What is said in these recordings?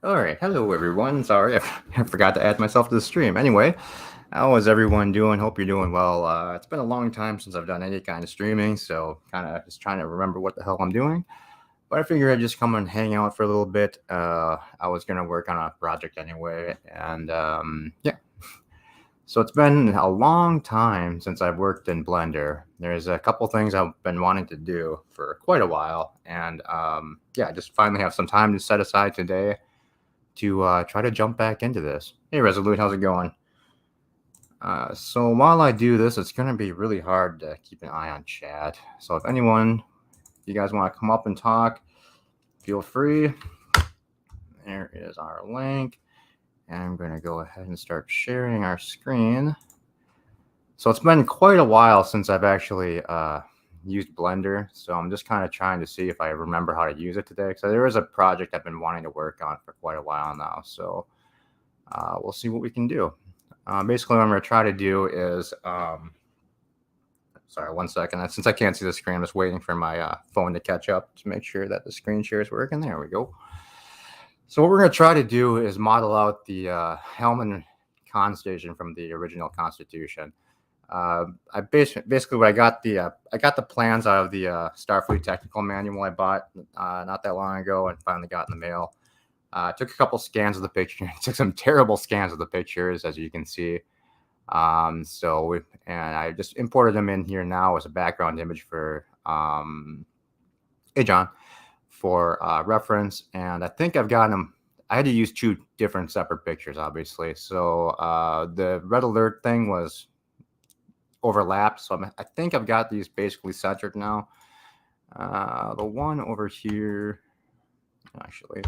All right, hello everyone. Sorry, I forgot to add myself to the stream. Anyway, how is everyone doing? Hope you're doing well. It's been a long time since I've done any kind of streaming, so kind of just trying to remember what the hell I'm doing. But I figured I'd just come and hang out for a little bit. I was gonna work on a project anyway, and yeah. So it's been a long time since I've worked in Blender. There's a couple things I've been wanting to do for quite a while, and yeah, I just finally have some time to set aside today to try to jump back into this. Hey, Resolute, how's it going? So while I do this, it's going to be really hard to keep an eye on chat. So if you guys want to come up and talk, feel free. There is our link. And I'm going to go ahead and start sharing our screen. So it's been quite a while since I've actually used Blender. So I'm just kind of trying to see if I remember how to use it today. So there is a project I've been wanting to work on for quite a while now. So we'll see what we can do. Basically, what I'm going to try to do is, sorry, 1 second. Since I can't see the screen, I'm just waiting for my phone to catch up to make sure that the screen share is working. There we go. So what we're going to try to do is model out the helm and con station from the original Constitution. I basically what I got the plans out of the Starfleet technical manual I bought not that long ago and finally got in the mail. Took a couple scans of the picture. Took some terrible scans of the pictures, as you can see. And I just imported them in here now as a background image for hey John, for reference. And I think I've gotten them. I had to use two different separate pictures, obviously. So the red alert thing was overlapped, so I think I've got these basically centered now. The one over here, actually,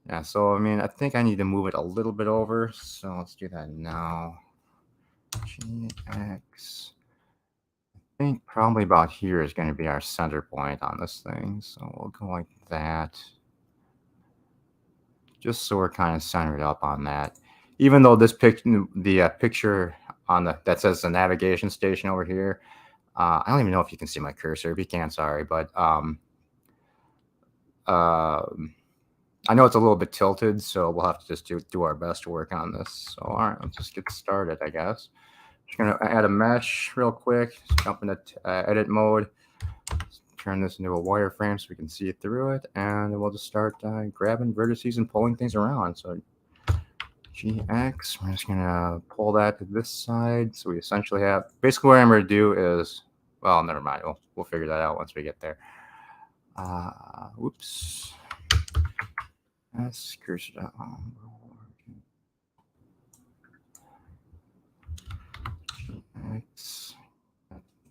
yeah. So I mean, I think I need to move it a little bit over. So let's do that now. GX. I think probably about here is going to be our center point on this thing. So we'll go like that, just so we're kind of centered up on that. Even though this picture on that says the navigation station over here, I don't even know if you can see my cursor. If you can, sorry, but I know it's a little bit tilted, so we'll have to just do our best to work on this. So all right, let's just get started, I guess. Just gonna add a mesh real quick. Just jump into edit mode. Turn this into a wireframe so we can see through it, and we'll just start grabbing vertices and pulling things around. So GX, we're just gonna pull that to this side. So we essentially have, basically what I'm gonna do is, well, never mind. We'll figure that out once we get there. Oops. That's cursor down. GX,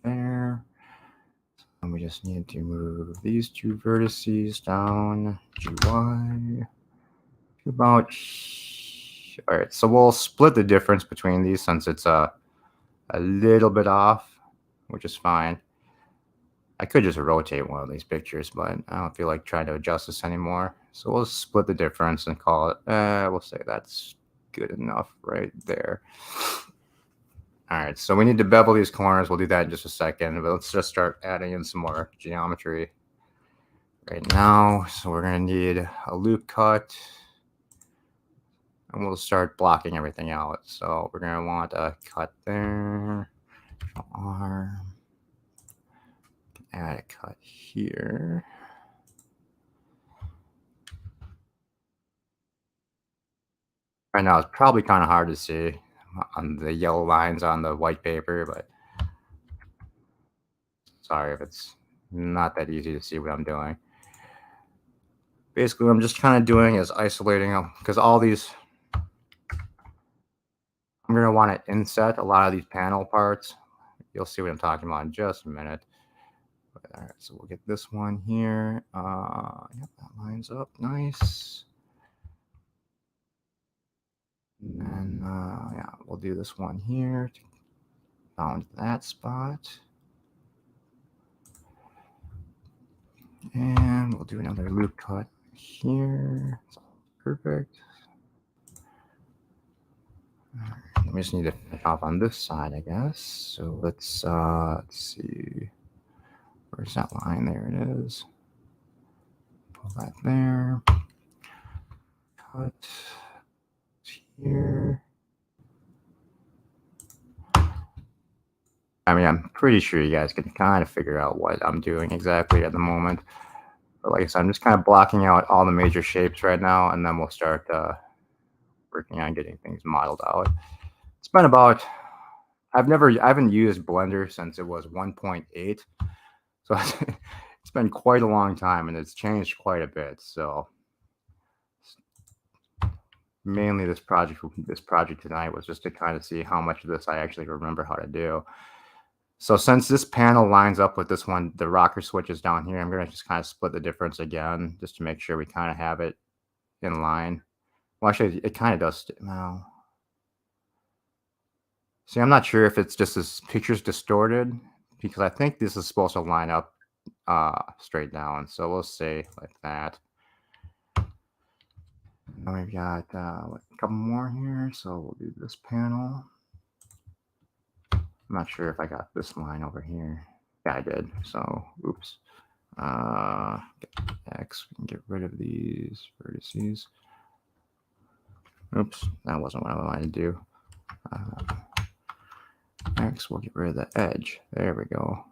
there. And we just need to move these two vertices down, GY, to about. All right, so we'll split the difference between these since it's a little bit off, which is fine. I could just rotate one of these pictures, but I don't feel like trying to adjust this anymore. So we'll split the difference and call it, we'll say that's good enough right there. All right, so we need to bevel these corners. We'll do that in just a second, but let's just start adding in some more geometry right now. So we're gonna need a loop cut, and we'll start blocking everything out. So we're gonna want a cut there, R, add a cut here. Right now it's probably kind of hard to see on the yellow lines on the white paper, but sorry if it's not that easy to see what I'm doing. Basically what I'm just kind of doing is isolating them, because all these, I'm going to want to inset a lot of these panel parts. You'll see what I'm talking about in just a minute. All right, so we'll get this one here. Yep, that lines up nice. And yeah, we'll do this one here. Found that spot. And we'll do another loop cut here. Perfect. Right, we just need to finish off on this side, I guess. So let's see. Where's that line? There it is. Pull that there. cut here. I mean, I'm pretty sure you guys can kind of figure out what I'm doing exactly at the moment. But like I said, I'm just kind of blocking out all the major shapes right now, and then we'll start working on getting things modeled out. It's been about, I haven't used Blender since it was 1.8. So it's been quite a long time, and it's changed quite a bit. So mainly this project tonight was just to kind of see how much of this I actually remember how to do. So since this panel lines up with this one, the rocker switch is down here, I'm going to just kind of split the difference again, just to make sure we kind of have it in line. Well, actually, it kind of does now. See, I'm not sure if it's just this picture's distorted, because I think this is supposed to line up straight down. So we'll say like that. Now we've got a couple more here, so we'll do this panel. I'm not sure if I got this line over here. Yeah, I did. So, oops. X, we can get rid of these vertices. Oops, that wasn't what I wanted to do. X, we'll get rid of the edge. There we go.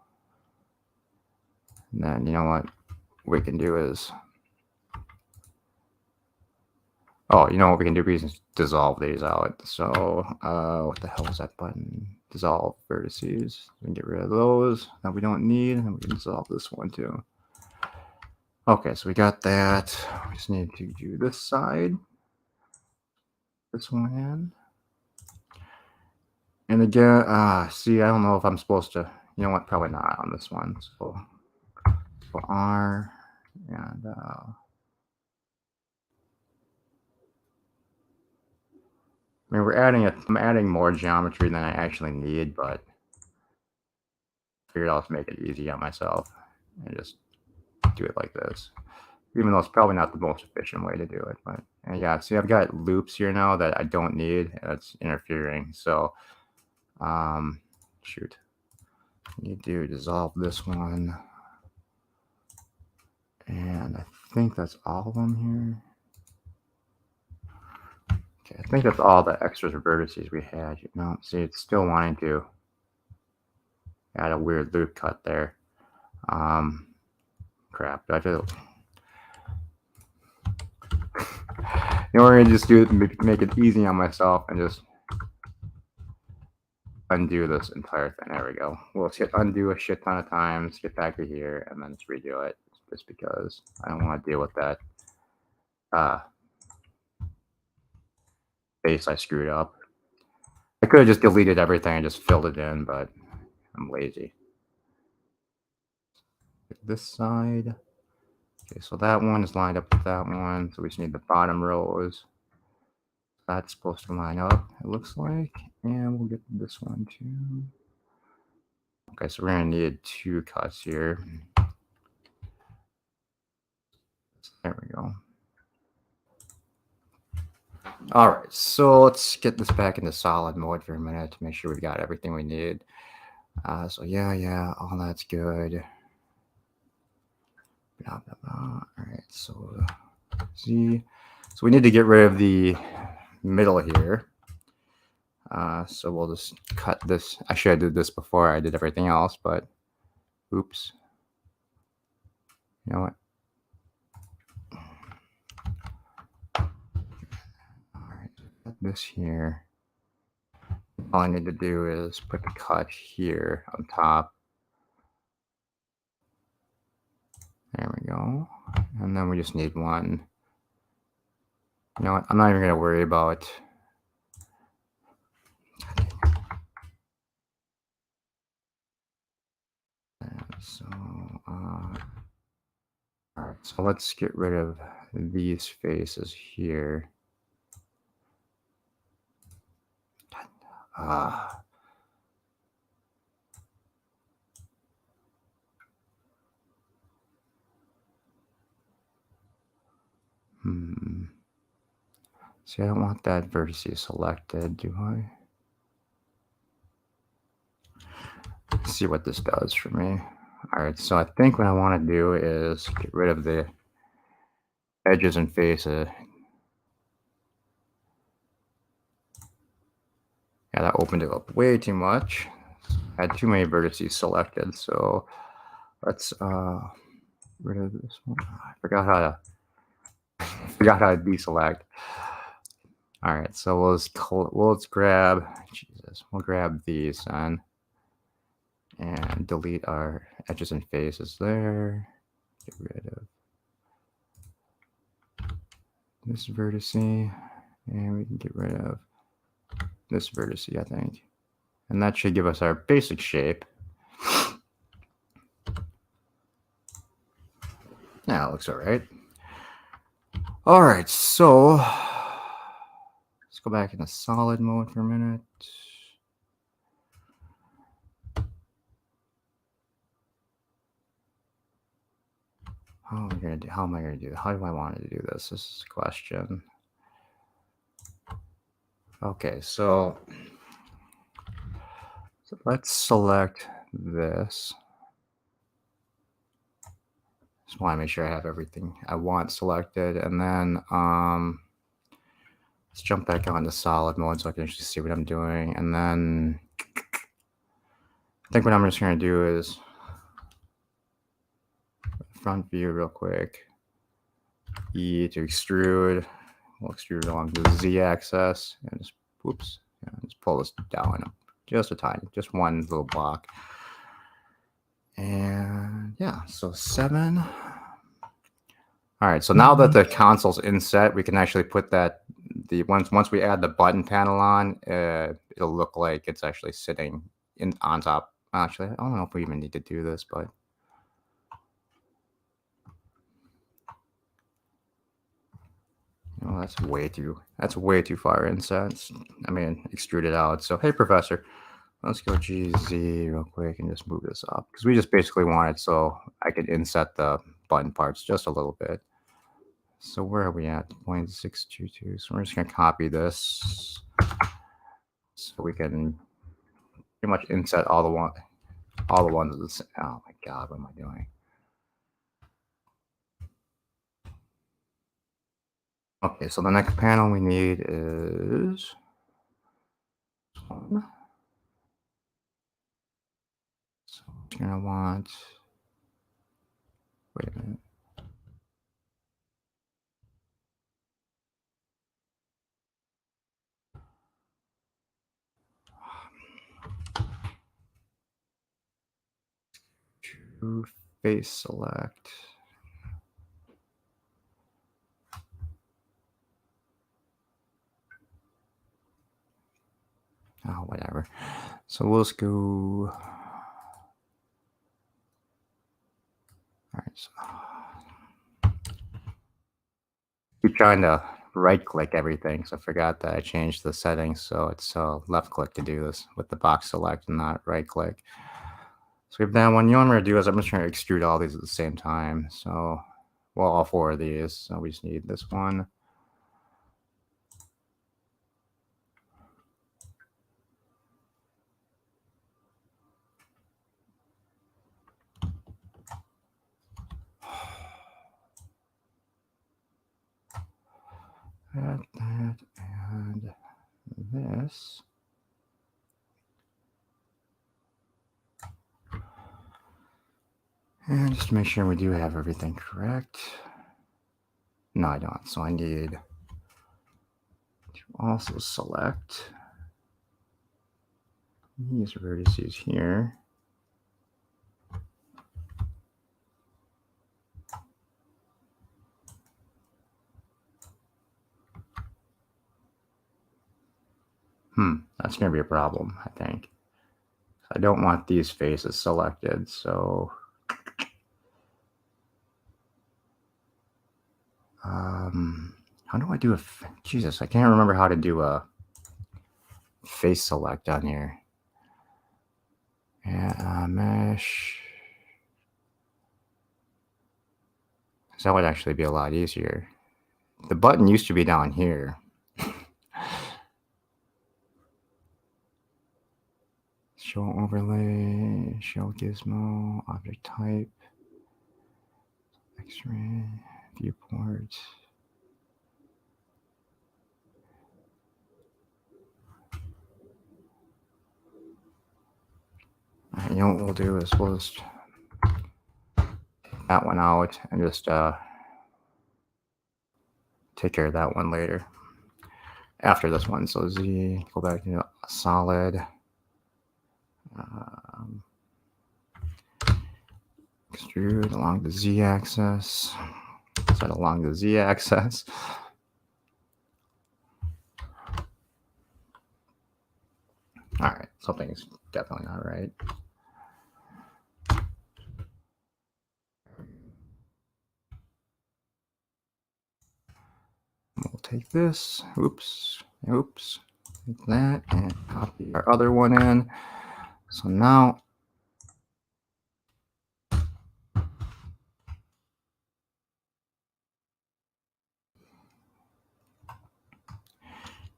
And then, you know what we can do is, oh, you know what we can do? We can dissolve these out. So, what the hell is that button? Dissolve vertices. We can get rid of those that we don't need, and we can dissolve this one too. Okay, so we got that. We just need to do this side. This one in. And again, see, I don't know if I'm supposed to, you know what, probably not on this one. So for R, and I mean, I'm adding more geometry than I actually need, but I figured I'll just make it easy on myself and just do it like this. Even though it's probably not the most efficient way to do it, but and yeah, see, I've got loops here now that I don't need, and it's interfering. So, shoot, I need to dissolve this one, and I think that's all of them here. Okay, I think that's all the extras or vertices we had. You know, see, it's still wanting to add a weird loop cut there. Crap, I feel. You know, we're gonna just do it, make it easy on myself, and just undo this entire thing. There we go. We'll hit undo a shit ton of times, get back to here, and then just redo it, just because I don't want to deal with that face I screwed up. I could have just deleted everything and just filled it in, but I'm lazy. This side. Okay, so that one is lined up with that one, so we just need the bottom rows. That's supposed to line up, it looks like, and we'll get this one too. Okay, so we're gonna need 2 cuts here. There we go. All right, so let's get this back into solid mode for a minute to make sure we've got everything we need. So yeah, all that's good. Blah, blah, blah. All right, so Z. So we need to get rid of the middle here. So we'll just cut this. I should have did this before I did everything else, but oops. You know what? All right, cut this here. All I need to do is put the cut here on top. There we go. And then we just need one. You know what? I'm not even going to worry about. So, all right. So let's get rid of these faces here. See, I don't want that vertice selected, do I? Let's see what this does for me. All right, so I think what I want to do is get rid of the edges and faces. Yeah, that opened it up way too much. I had too many vertices selected, so let's rid of this one. I forgot how to deselect. All right, so let's grab we'll grab these and delete our edges and faces there. Get rid of this vertex, and we can get rid of this vertex, I think. And that should give us our basic shape. Now it looks all right. All right, so let's go back into solid mode for a minute. How am I going to do? How do I want to do this? This is a question. Okay, so let's select this. Just want to make sure I have everything I want selected, and then let's jump back onto solid mode so I can actually see what I'm doing. And then I think what I'm just going to do is front view real quick. E to extrude. We'll extrude along the Z-axis and just just pull this down just a tiny, just one little block. And yeah, so 7. All right, so now that the console's inset, we can actually put that once we add the button panel on, it'll look like it's actually sitting on top. Actually, I don't know if we even need to do this, but that's way too far inset. I mean, extruded out. So hey, professor, let's go GZ real quick and just move this up because we just basically want it so I could inset the button parts just a little bit. So where are we at? 0.622. So we're just gonna copy this so we can pretty much inset all the ones of the same. Oh my god, what am I doing? Okay, so the next panel we need is this one. So we're gonna want. Wait a minute. To face select. Oh, whatever. So we'll just go. All right. So keep trying to right click everything. So I forgot that I changed the settings. So it's left click to do this with the box select and not right click. So we've done one. You know what I'm going to do is I'm just trying to extrude all these at the same time. So, well, all 4 of these. So we just need this one. That, and this. And just to make sure we do have everything correct. No, I don't. So I need to also select these vertices here. That's going to be a problem, I think. I don't want these faces selected, so how do I do Jesus, I can't remember how to do a face select on here. Yeah, mesh. So that would actually be a lot easier. The button used to be down here. Show overlay, show gizmo, object type, X-ray, viewport. You know what we'll do is we'll just take that one out and just take care of that one later after this one. So Z, go back to solid. Extrude along the Z-axis. Set along the Z-axis. All right, something's definitely not right. We'll take this, oops, take that, and copy our other one in. So now,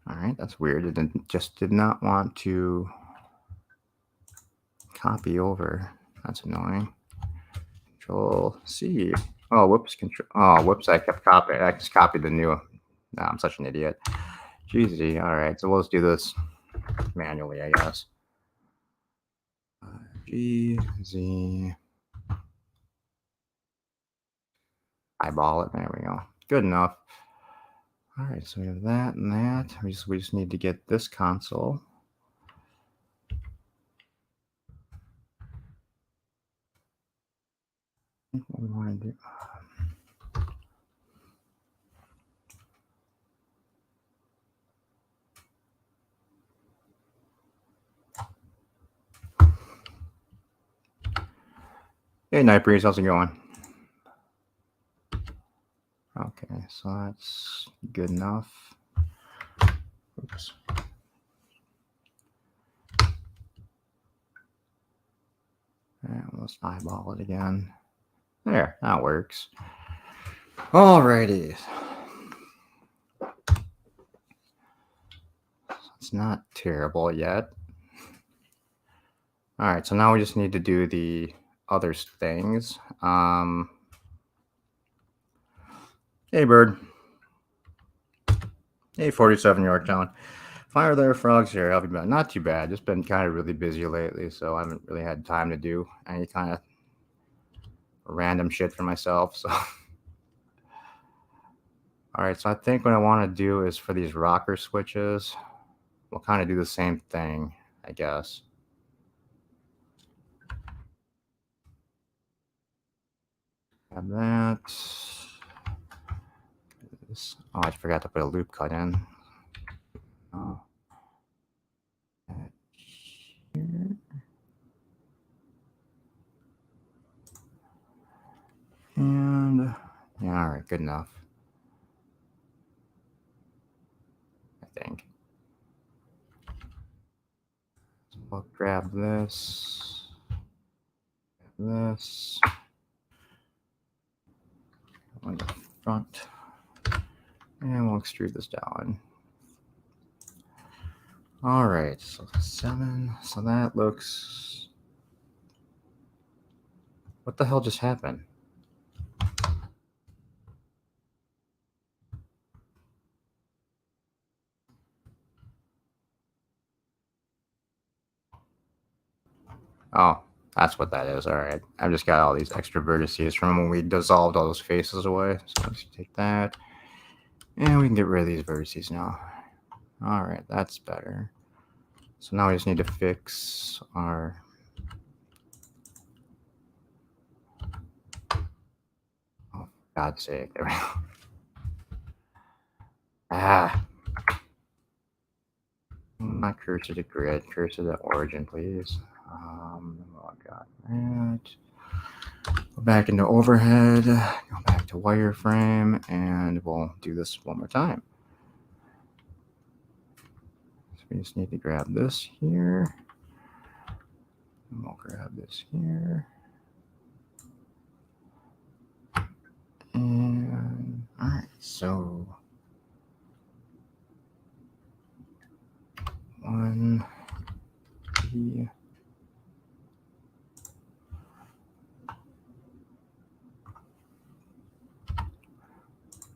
all right, that's weird. It just did not want to copy over. That's annoying. Control C. Oh, whoops, I kept copying. I just copied the new. No, I'm such an idiot. Jeezy. All right, so we'll just do this manually, I guess. G, Z. Eyeball it. There we go. Good enough. All right, so we have that and that. We just need to get this console. What we want to do. Hey, Night Breeze, how's it going? Okay, so that's good enough. Oops. And let's eyeball it again. There, that works. Alrighty. It's not terrible yet. All right, so now we just need to do the other things. Hey, Bird. Hey, 47 Yorktown. Fire there, frogs here. I'll be back. Not too bad. Just been kind of really busy lately, so I haven't really had time to do any kind of random shit for myself. So, all right. So I think what I want to do is for these rocker switches, we'll kind of do the same thing, I guess. Have that. Oh, I forgot to put a loop cut in. Oh. Here. And yeah, all right, good enough. I think. So I'll grab this. This. On the front. And we'll extrude this down. All right, so 7. So that looks. What the hell just happened? Oh, that's what that is. All right. I've just got all these extra vertices from when we dissolved all those faces away. So let's take that. And we can get rid of these vertices now. All right, that's better. So now we just need to fix our... Oh, for God's sake. There we go. Ah. Not cursor to grid, cursor to origin, please. Oh, got that. Go back into overhead, go back to wireframe, and we'll do this one more time. So we just need to grab this here. And we'll grab this here. And all right, so 1, 2,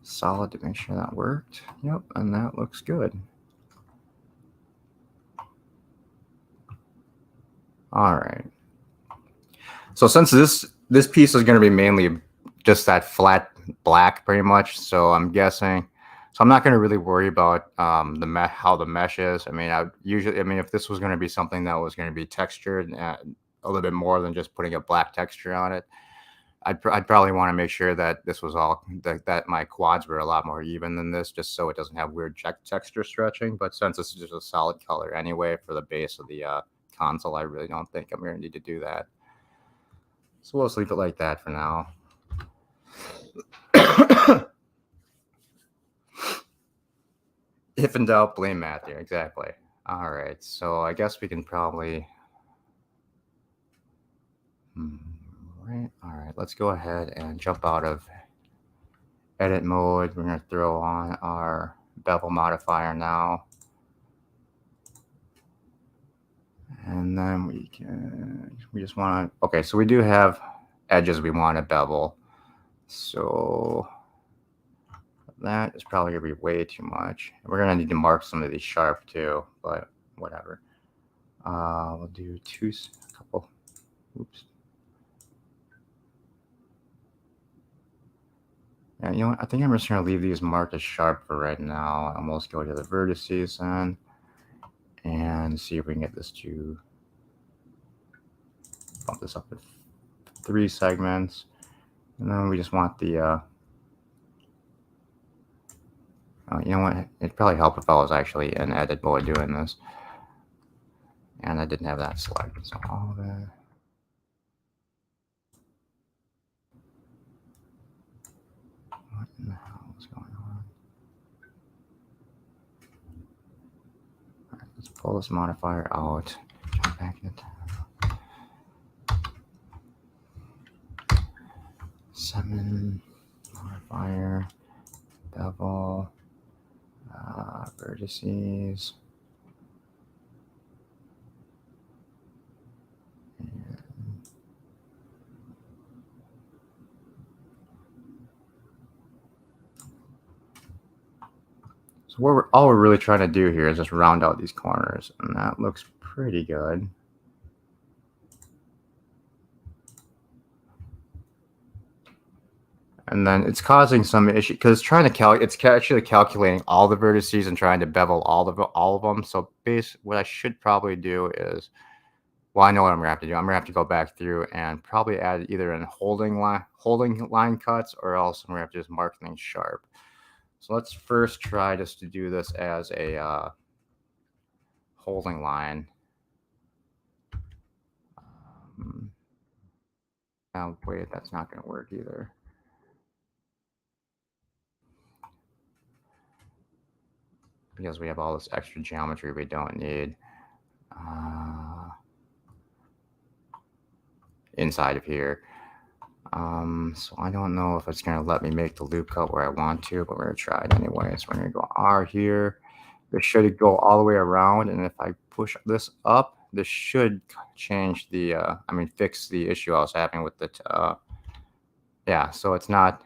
solid to make sure that worked. Yep, and that looks good. All right. So since this piece is going to be mainly just that flat black pretty much, so I'm guessing, so I'm not going to really worry about how the mesh is. I mean, if this was going to be something that was going to be textured a little bit more than just putting a black texture on it, I'd probably want to make sure that this was all that my quads were a lot more even than this, just so it doesn't have weird texture stretching. But since this is just a solid color anyway for the base of the console, I really don't think I'm going to need to do that. So we'll just leave it like that for now. If in doubt, blame Matthew. Exactly. All right. So I guess we can probably. Right. All right. Let's go ahead and jump out of edit mode. We're going to throw on our bevel modifier now. And then we just want to, okay, so we do have edges we want to bevel. So that is probably going to be way too much. We're going to need to mark some of these sharp too, but whatever. We'll do a couple, oops. Yeah, you know what? I think I'm just going to leave these marked as sharp for right now. Almost go to the vertices then and see if we can get this to bump this up to 3 segments. And then we just want the, you know what? It'd probably help if I was actually in edit mode doing this. And I didn't have that selected, so all that. What in the hell is going on? All right, let's pull this modifier out. Jump back into 7 modifier, bevel, vertices. So all we're really trying to do here is just round out these corners, and that looks pretty good. And then it's causing some issue because it's actually calculating all the vertices and trying to bevel all of them. So what I should probably do is, well, I know what I'm gonna have to do. I'm gonna have to go back through and probably add either in holding line cuts, or else I'm gonna have to just mark things sharp. So let's first try just to do this as a holding line. Now wait, that's not gonna work either. Because we have all this extra geometry we don't need inside of here. So I don't know if it's going to let me make the loop cut where I want to, but we're going to try it anyway. So we're going to go R here. This should go all the way around, and if I push this up, this should change the, fix the issue I was having with the, yeah, so it's not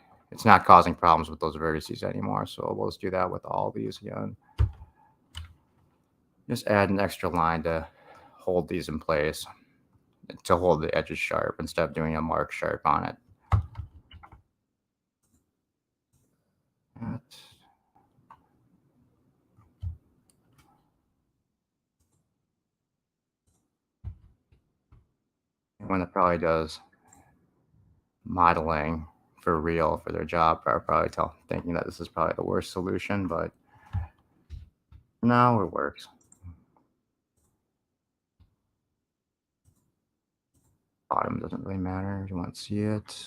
causing problems with those vertices anymore. So we'll just do that with all these again. Just add an extra line to hold these in place, to hold the edges sharp instead of doing a mark sharp on it. One that probably does modeling for real for their job are probably thinking that this is probably the worst solution, but no, it works. Bottom doesn't really matter. You want to see it.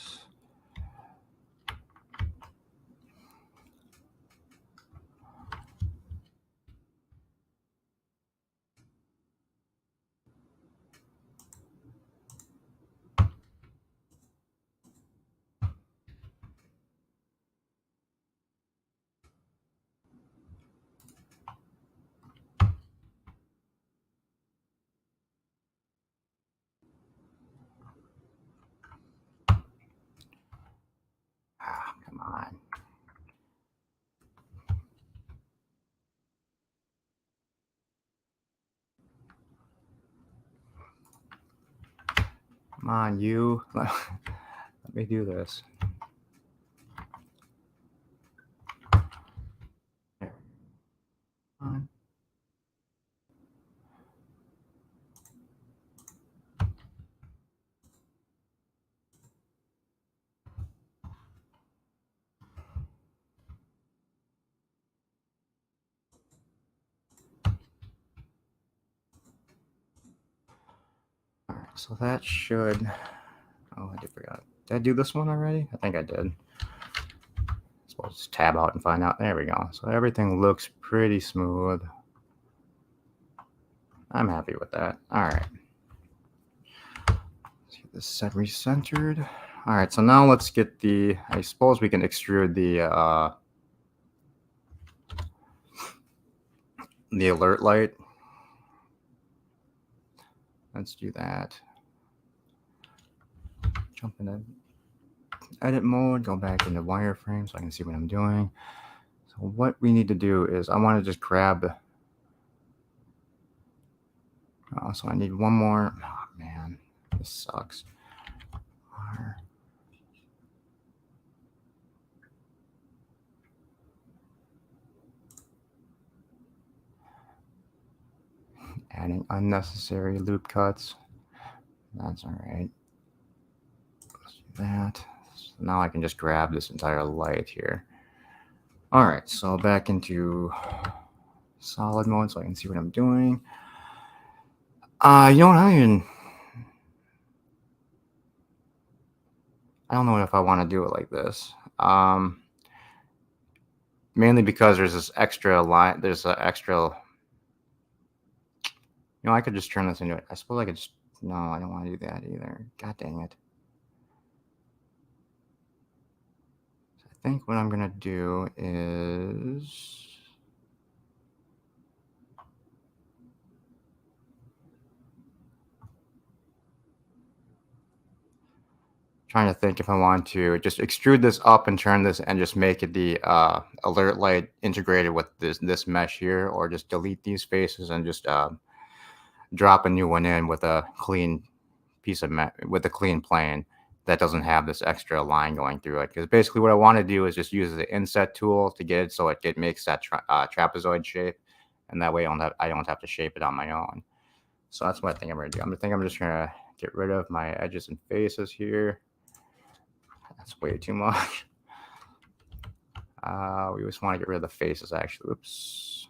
Come on, you. Let me do this. There. On. All right, so that should. Oh, I did forgot. Did I do this one already? I think I did. So I'll just tab out and find out. There we go. So everything looks pretty smooth. I'm happy with that. All right. Let's get this set recentered. All right, so now let's get the. I suppose we can extrude the alert light. Let's do that. Jump into edit mode, go back into wireframe so I can see what I'm doing. So what we need to do is I want to just grab. So I need one more. Oh man, this sucks. Adding unnecessary loop cuts. That's all right. Let's do that. So now I can just grab this entire light here. All right, so back into solid mode so I can see what I'm doing. You know what? I don't know if I want to do it like this. Mainly because there's this extra line. There's an extra. I could just turn this into it. I suppose I could just. No, I don't want to do that either. God dang it. So I think what I'm going to do is. Trying to think if I want to just extrude this up and turn this and just make it the alert light integrated with this mesh here, or just delete these faces and just drop a new one in with a clean piece of with a clean plane that doesn't have this extra line going through it. Because basically what I want to do is just use the Inset Tool to get it so it makes that trapezoid shape, and that way I don't have to shape it on my own. So that's what I think I'm going to do. I'm just going to get rid of my edges and faces here. That's way too much. We just want to get rid of the faces, actually. Oops.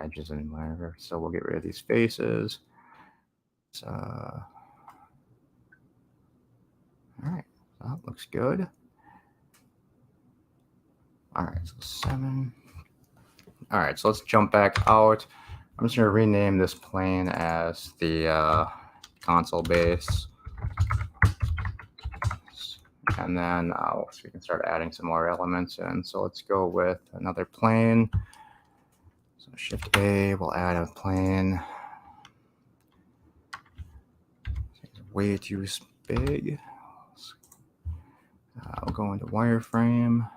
Edges and whatever. So we'll get rid of these faces. All right. That looks good. All right. So 7. All right. So let's jump back out. I'm just going to rename this plane as the console base. And then so we can start adding some more elements in. So let's go with another plane. So Shift A, we'll add a plane. It's way too big. We'll go into wireframe.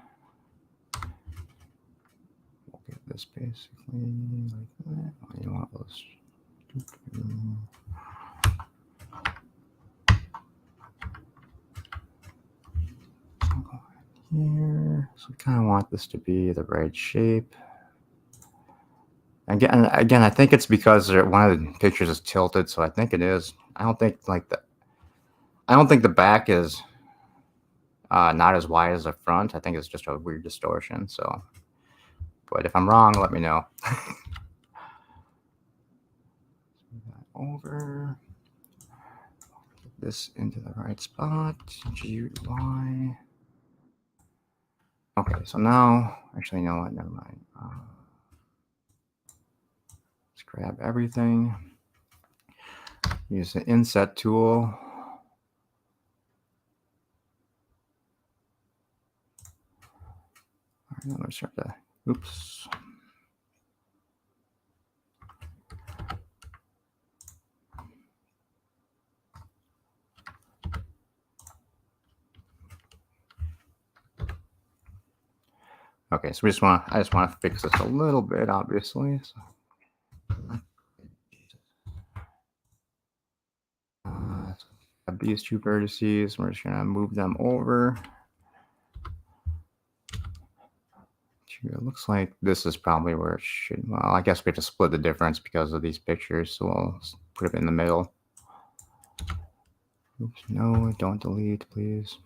We'll get this basically like that. Oh, you want those. Here, so we kind of want this to be the right shape. Again, I think it's because one of the pictures is tilted, so I think it is. I don't think the back is not as wide as the front. I think it's just a weird distortion. So, but if I'm wrong, let me know. Over. Get this into the right spot. GUI. Okay, so now, actually, you know what? Never mind. Let's grab everything. Use the Inset Tool. All right, now let's start to. Oops. Okay, so I just want to fix this a little bit, obviously. So. these two vertices. We're just gonna move them over. It looks like this is probably where it should. Well, I guess we have to split the difference because of these pictures, so we'll put it in the middle. Oops, no, don't delete, please.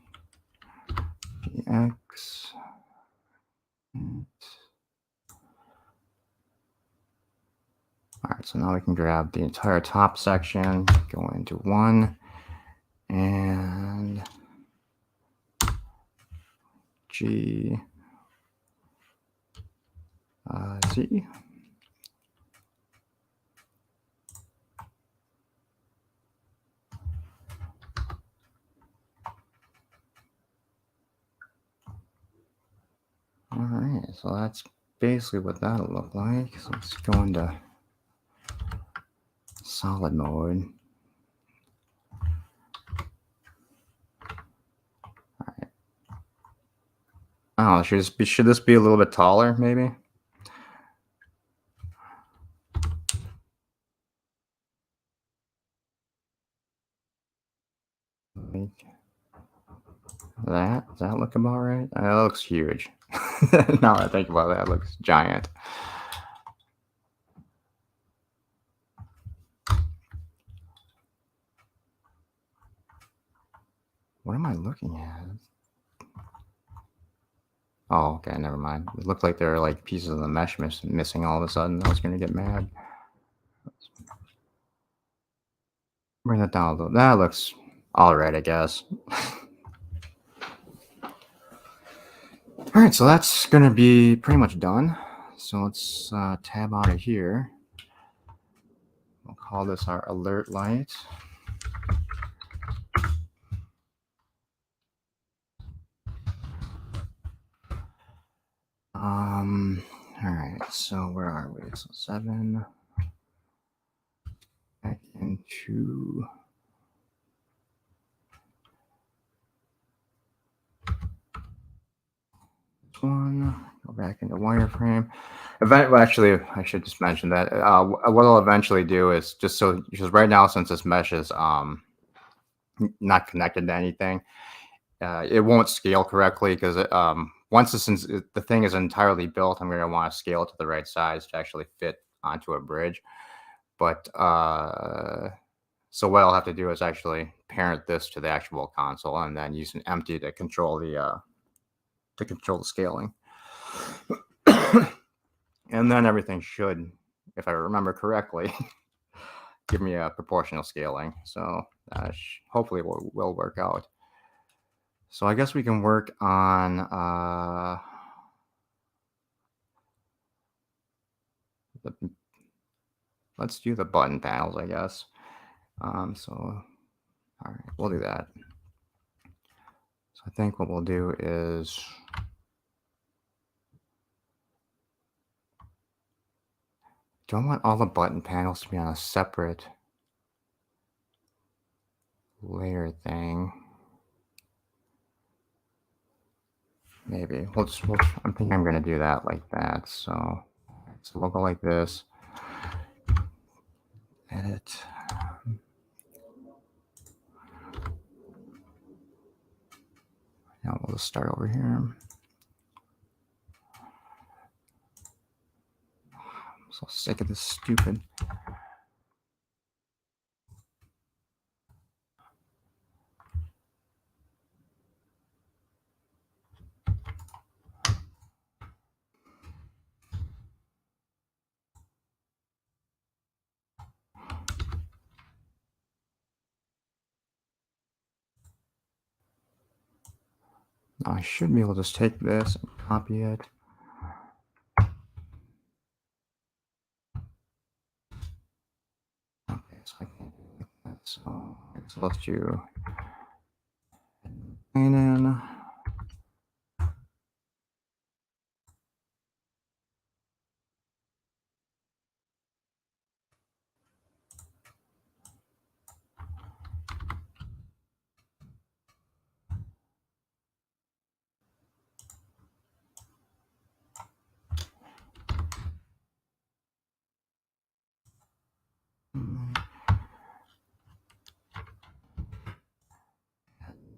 X. All right, so now we can grab the entire top section, go into one, and G, Z. All right, so that's basically what that'll look like. So let's go into solid mode. All right. Oh, should this be a little bit taller, maybe? Like that. Does that look about right? That looks huge. Now that I think about that, it looks giant. What am I looking at? Oh, okay, never mind. It looked like there were like pieces of the mesh missing all of a sudden. I was gonna get mad. Bring that down a little. That looks all right, I guess. All right, so that's gonna be pretty much done. So let's tab out of here. We'll call this our alert light. All right, so where are we? So 7. Back into one. Go back into wireframe. Well, actually, I should just mention that what I'll eventually do is just so because right now, since this mesh is not connected to anything, it won't scale correctly because once the thing is entirely built, I'm going to want to scale it to the right size to actually fit onto a bridge. But so what I'll have to do is actually parent this to the actual console and then use an empty to control the scaling. And then everything should, if I remember correctly, give me a proportional scaling. So hopefully will work out. So I guess we can work on let's do the button panels, I guess. So all right, we'll do that. So I think what we'll do is do I want all the button panels to be on a separate layer thing? Maybe I think I'm going to do that like that. So we'll go like this. Edit. Now we'll just start over here. I'm so sick of this stupid. Now I should be able to just take this and copy it. Okay, so I can do that. So let's do and then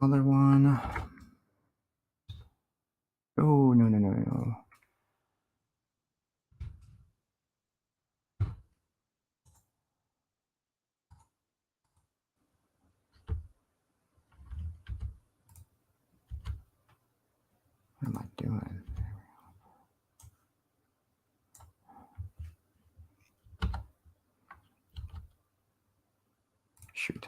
Other one. Oh, no, no, no, no. What am I doing? Shoot.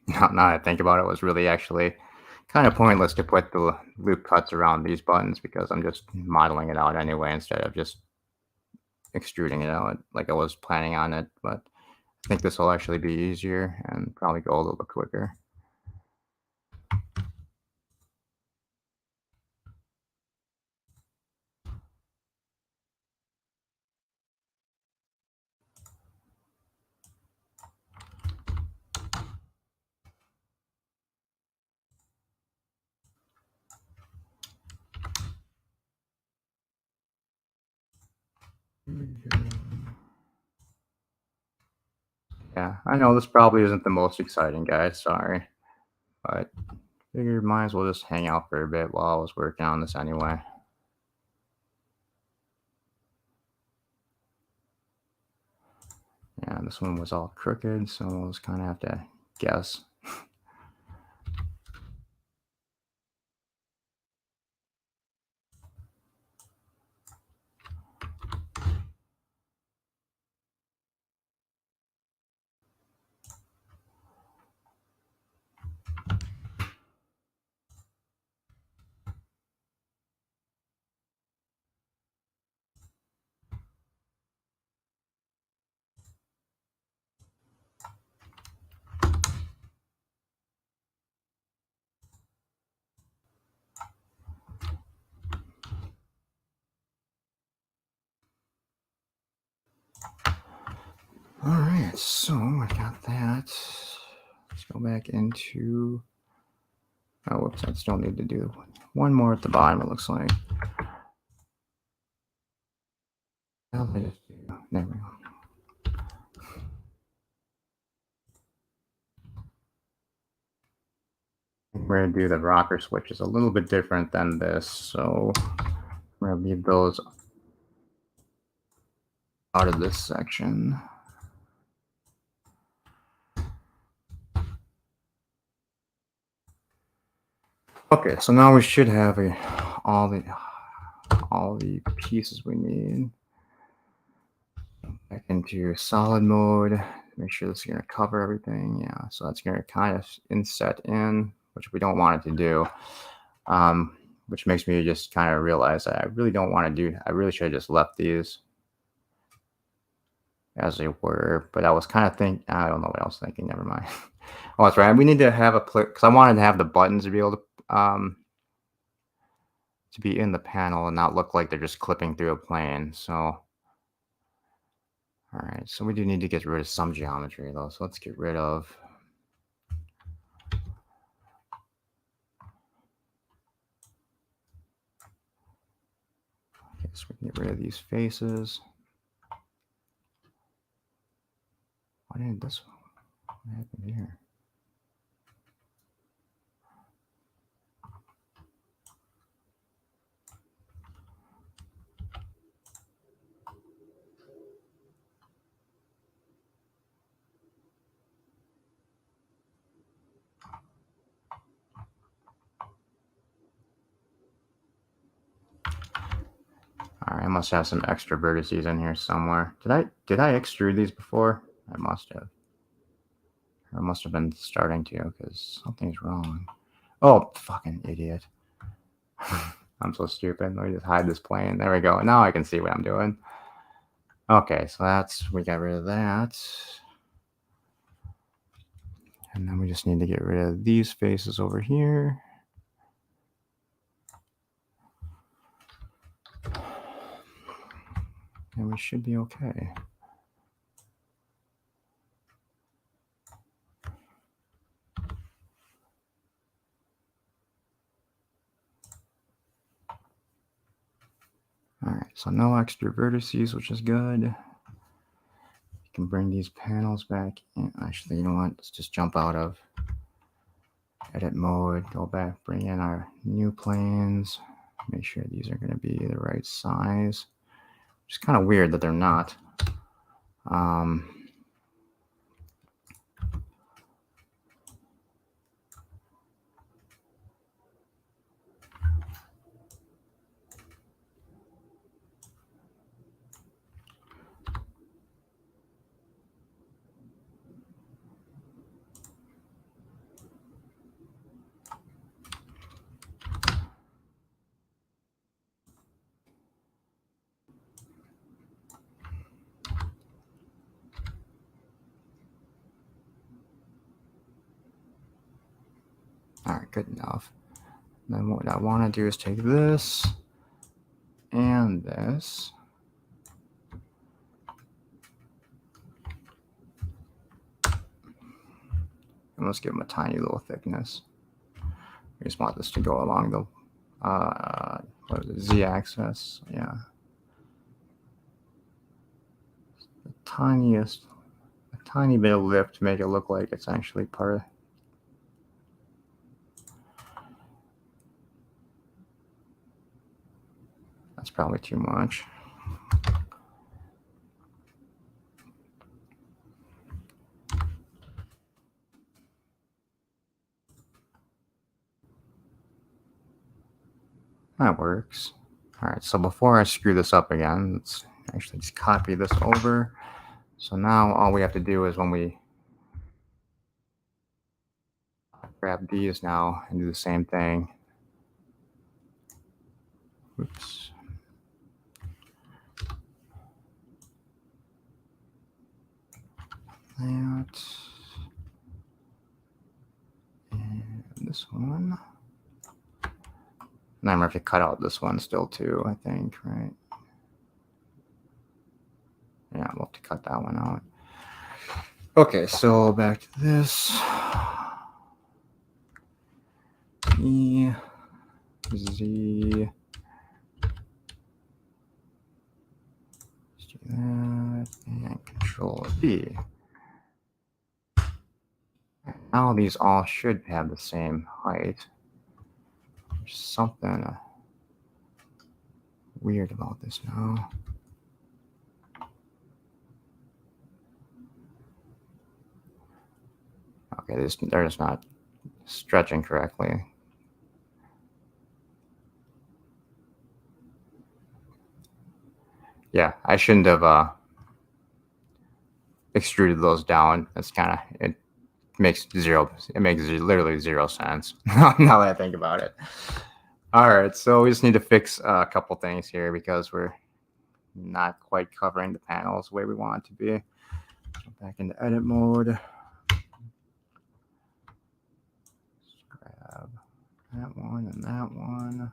Now that I think about it, it was really actually kind of pointless to put the loop cuts around these buttons because I'm just modeling it out anyway instead of just extruding it out like I was planning on it. But I think this will actually be easier and probably go a little bit quicker. Yeah, I know this probably isn't the most exciting, guys. Sorry, but figured might as well just hang out for a bit while I was working on this anyway. Yeah, this one was all crooked, so we'll just kind of have to guess. All right, so I got that. Let's go back into. Oh, whoops! I still need to do one more at the bottom. It looks like. There we go. We're gonna do the rocker switches a little bit different than this, so we're gonna leave those out of this section. Okay, so now we should have all the pieces we need. Back into solid mode. Make sure this is going to cover everything. Yeah, so that's going to kind of inset in, which we don't want it to do. Which makes me just kind of realize that I really don't want to do. I really should have just left these as they were. But I was kind of thinking. I don't know what I was thinking. Never mind. Oh, that's right. We need to have a because I wanted to have the buttons to be able to be in the panel and not look like they're just clipping through a plane. So, all right. So we do need to get rid of some geometry though. So let's get rid of. Okay, so we can get rid of these faces. Why didn't this? What happened here? All right, I must have some extra vertices in here somewhere. Did I extrude these before? I must have. Or I must have been starting to because something's wrong. Oh, fucking idiot. I'm so stupid. Let me just hide this plane. There we go. Now I can see what I'm doing. Okay, so we got rid of that. And then we just need to get rid of these faces over here. and we should be okay. All right, so no extra vertices, which is good. You can bring these panels back in. Actually, you know what? Let's just jump out of edit mode, go back, bring in our new planes, make sure these are going to be the right size. It's kind of weird that they're not. All right, good enough. Then what I want to do is take this and this. And let's give them a tiny little thickness. We just want this to go along the what is it, z-axis. Yeah. The tiniest, a tiny bit of lift to make it look like it's actually part of. That's probably too much. That works. All right, so before I screw this up again, let's actually just copy this over. So now all we have to do is when we grab these now and do the same thing. Oops. That. And this one. And I'm going to have to cut out this one still too, I think, right? Yeah, we'll have to cut that one out. Okay, so back to this. E, Z. Let's do that. And Control D. Now these all should have the same height. There's something weird about this now. Okay, they're just not stretching correctly. Yeah, I shouldn't have extruded those down. That's kind of, it makes literally zero sense now that I think about it. All right, so we just need to fix a couple things here because we're not quite covering the panels the way we want it to be. Jump back into edit mode. Just grab that one and that one.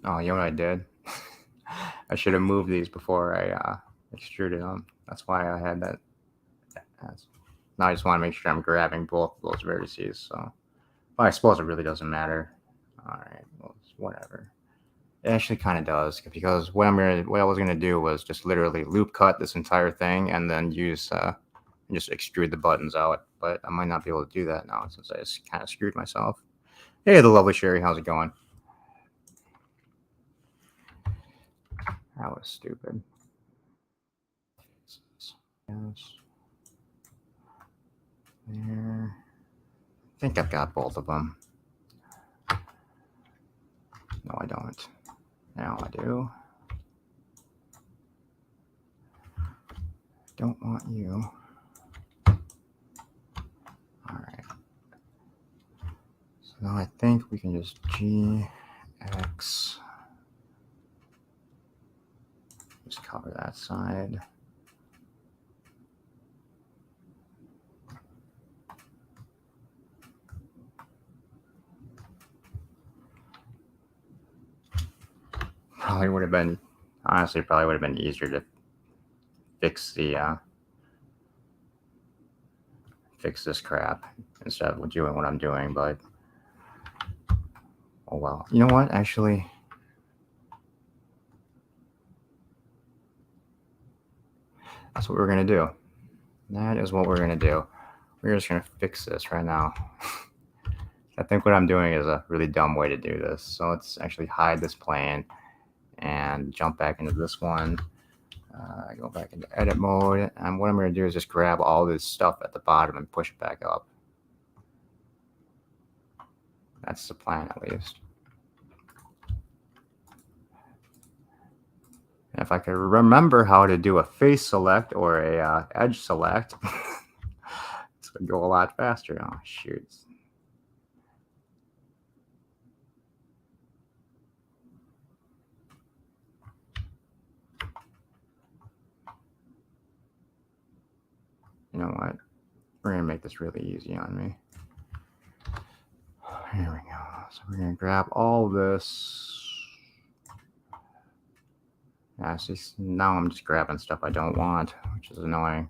Oh, you know what I did? I should have moved these before I extruded them. That's why I had that. Now I just want to make sure I'm grabbing both of those vertices. So, well, I suppose it really doesn't matter. All right, well, whatever. It actually kind of does because what I was gonna do was just literally loop cut this entire thing and then use just extrude the buttons out. But I might not be able to do that now since I just kind of screwed myself. Hey, the lovely Sherry, how's it going? That was stupid. Yes. There. I think I've got both of them. No, I don't. Now I do. Don't want you. All right. So Now I think we can just GX, just cover that side. Probably would have been, honestly, probably would have been easier to fix the fix this crap instead of doing what I'm doing, but oh well. You know what? Actually, that's what we're gonna do. That is what we're gonna do. We're just gonna fix this right now. I think what I'm doing is a really dumb way to do this. So let's actually hide this plane and jump back into this one. Go back into edit mode, and what I'm going to do is just grab all this stuff at the bottom and push it back up. That's the plan, at least. And if I could remember how to do a face select or a edge select, this would go a lot faster. Oh, shoot. You know what? We're going to make this really easy on me. Here we go. So we're going to grab all this. Yeah, see, now I'm just grabbing stuff I don't want, which is annoying.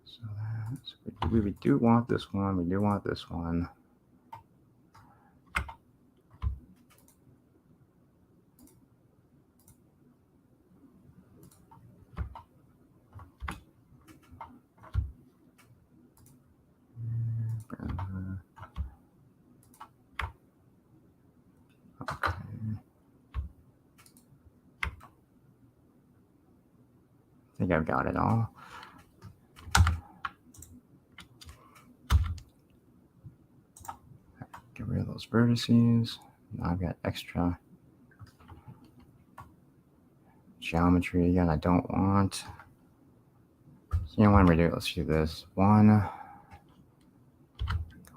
So we do want this one. We do want this one. Okay. I think I've got it all. Get rid of those vertices. Now I've got extra geometry again I don't want. So you know what I'm gonna do? Let's do this. One, go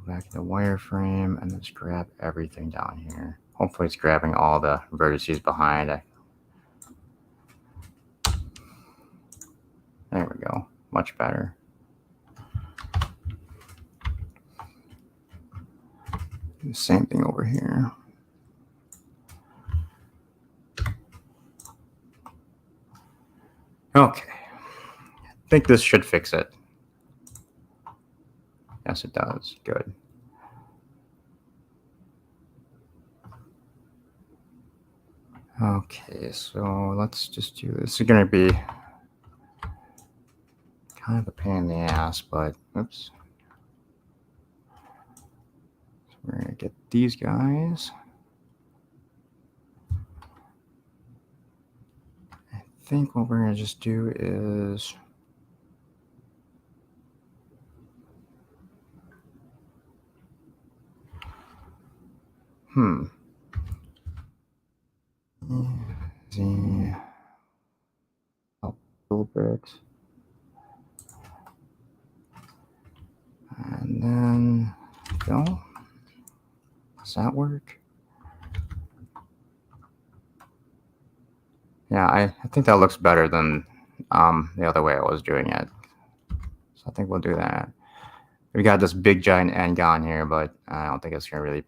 back to the wireframe and just grab everything down here. Hopefully it's grabbing all the vertices behind. There we go. Much better. Do the same thing over here. Okay. I think this should fix it. Yes, it does. Good. Okay, so let's just do this. This is going to be kind of a pain in the ass, but oops. So we're going to get these guys. I think what we're going to just do is see a little bit. And then fill. Does that work? Yeah, I think that looks better than the other way I was doing it. So I think we'll do that. We got this big giant end gone here, but I don't think it's gonna really,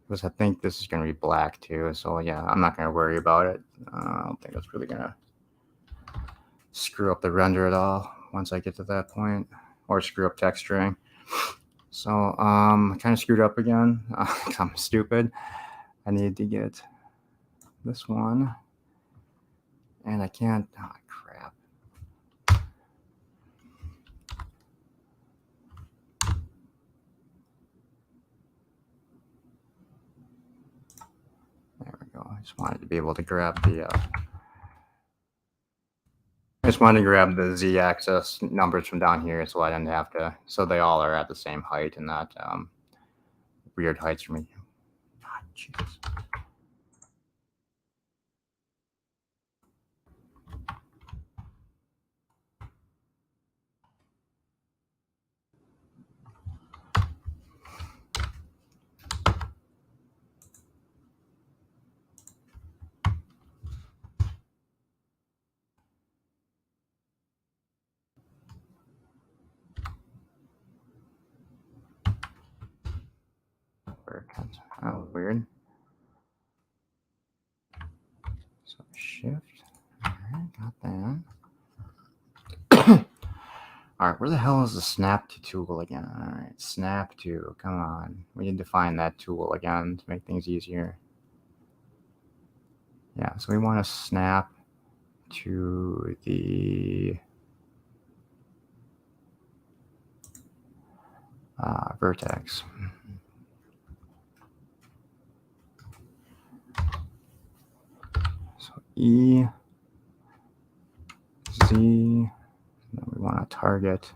because I think this is gonna be black too. So yeah, I'm not gonna worry about it. I don't think it's really gonna screw up the render at all once I get to that point, or screw up texturing. So I kind of screwed up again. I'm stupid. I need to get this one, and I can't. Oh, crap. There we go. I just wanted to be able to grab the. I just wanted to grab the z-axis numbers from down here, so I didn't have to. So they all are at the same height and not weird heights for me. God, jeez. That was weird. So shift. All right, got that. All right, where the hell is the snap to tool again? All right, snap to. Come on, we need to find that tool again to make things easier. Yeah, so we want to snap to the vertex. So E, Z, then we want to target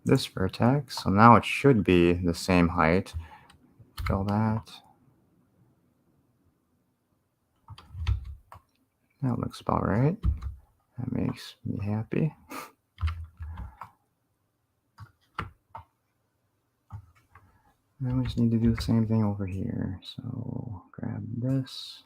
this vertex. So now it should be the same height. Fill that. That looks about right. That makes me happy. Now we just need to do the same thing over here. So grab this.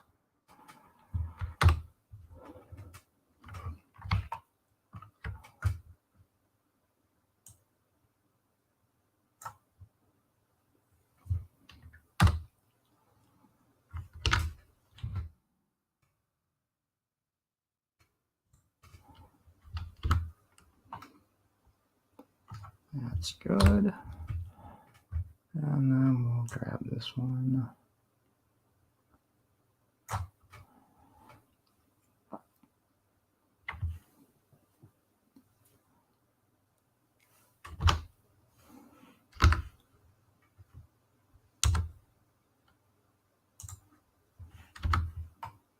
That's good. And then we'll grab this one.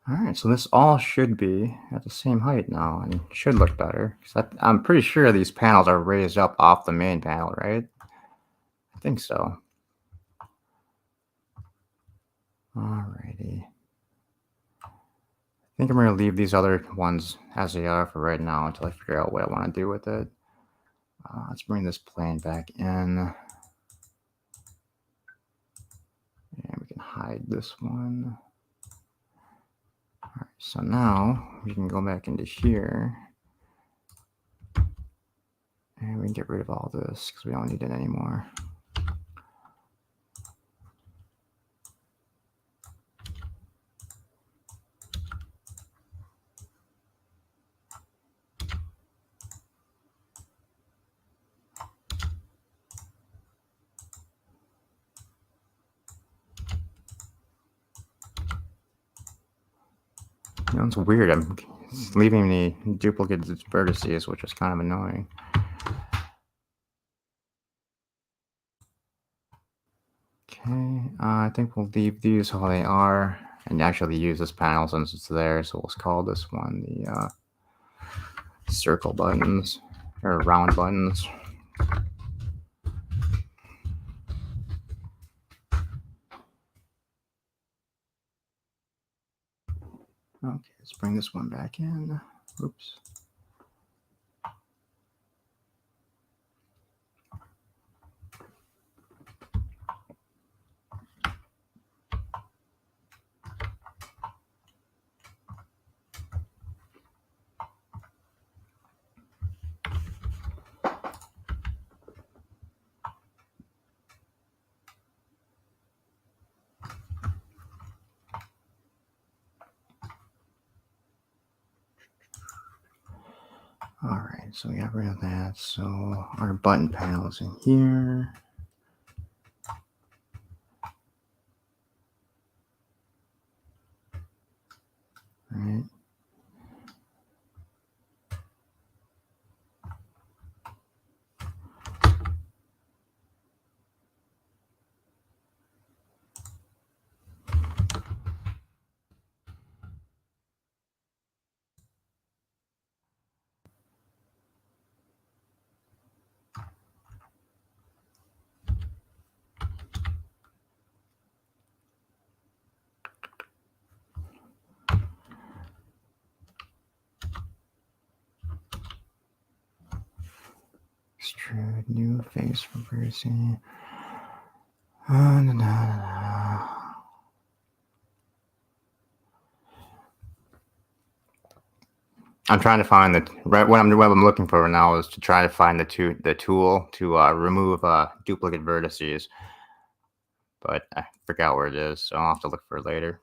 All right, so this all should be at the same height now and should look better. I'm pretty sure these panels are raised up off the main panel, right? I think so. Alrighty. I think I'm going to leave these other ones as they are for right now until I figure out what I want to do with it. Let's bring this plane back in. And we can hide this one. All right, so now we can go back into here. And we can get rid of all this because we don't need it anymore. You know, it's weird. I'm leaving the duplicate vertices, which is kind of annoying. Okay, I think we'll leave these how they are and actually use this panel since it's there. So we'll call this one the circle buttons or round buttons. Okay, let's bring this one back in. Oops. All right, so we got rid of that. So our button panel is in here. All right. Extrude new face for Brucey. I'm trying to find what I'm looking for now is to try to find the tool to remove duplicate vertices. but I forgot where it is, so I'll have to look for it later.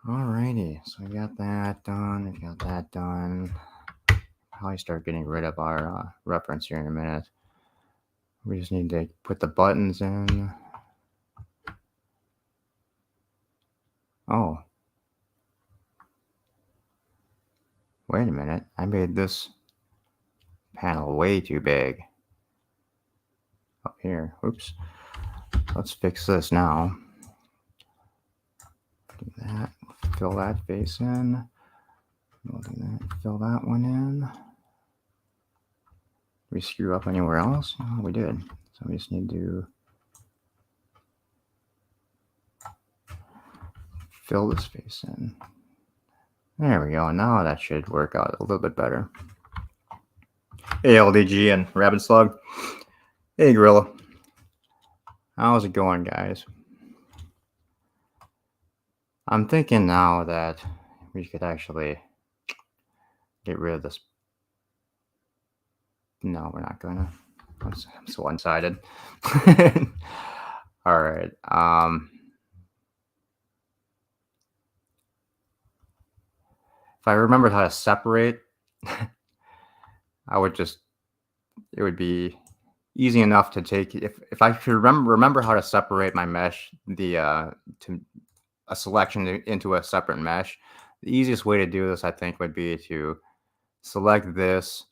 Alrighty, so we got that done. We got that done. Probably start getting rid of our reference here in a minute. We just need to put the buttons in. Oh. Wait a minute. I made this panel way too big. Up here. Oops. Let's fix this now. Do that. Fill that face in. We'll do that. Fill that one in. We screw up anywhere else? Oh, we did. So we just need to fill this face in. There we go. Now that should work out a little bit better. Hey, LDG and Rabbit Slug. Hey, Gorilla. How's it going, guys? I'm thinking now that we could actually get rid of this. No, we're not gonna. I'm so one-sided. All right. If I remembered how to separate, I would just. It would be easy enough to take. If I could remember how to separate my mesh, to a selection into a separate mesh, the easiest way to do this, I think, would be to select this,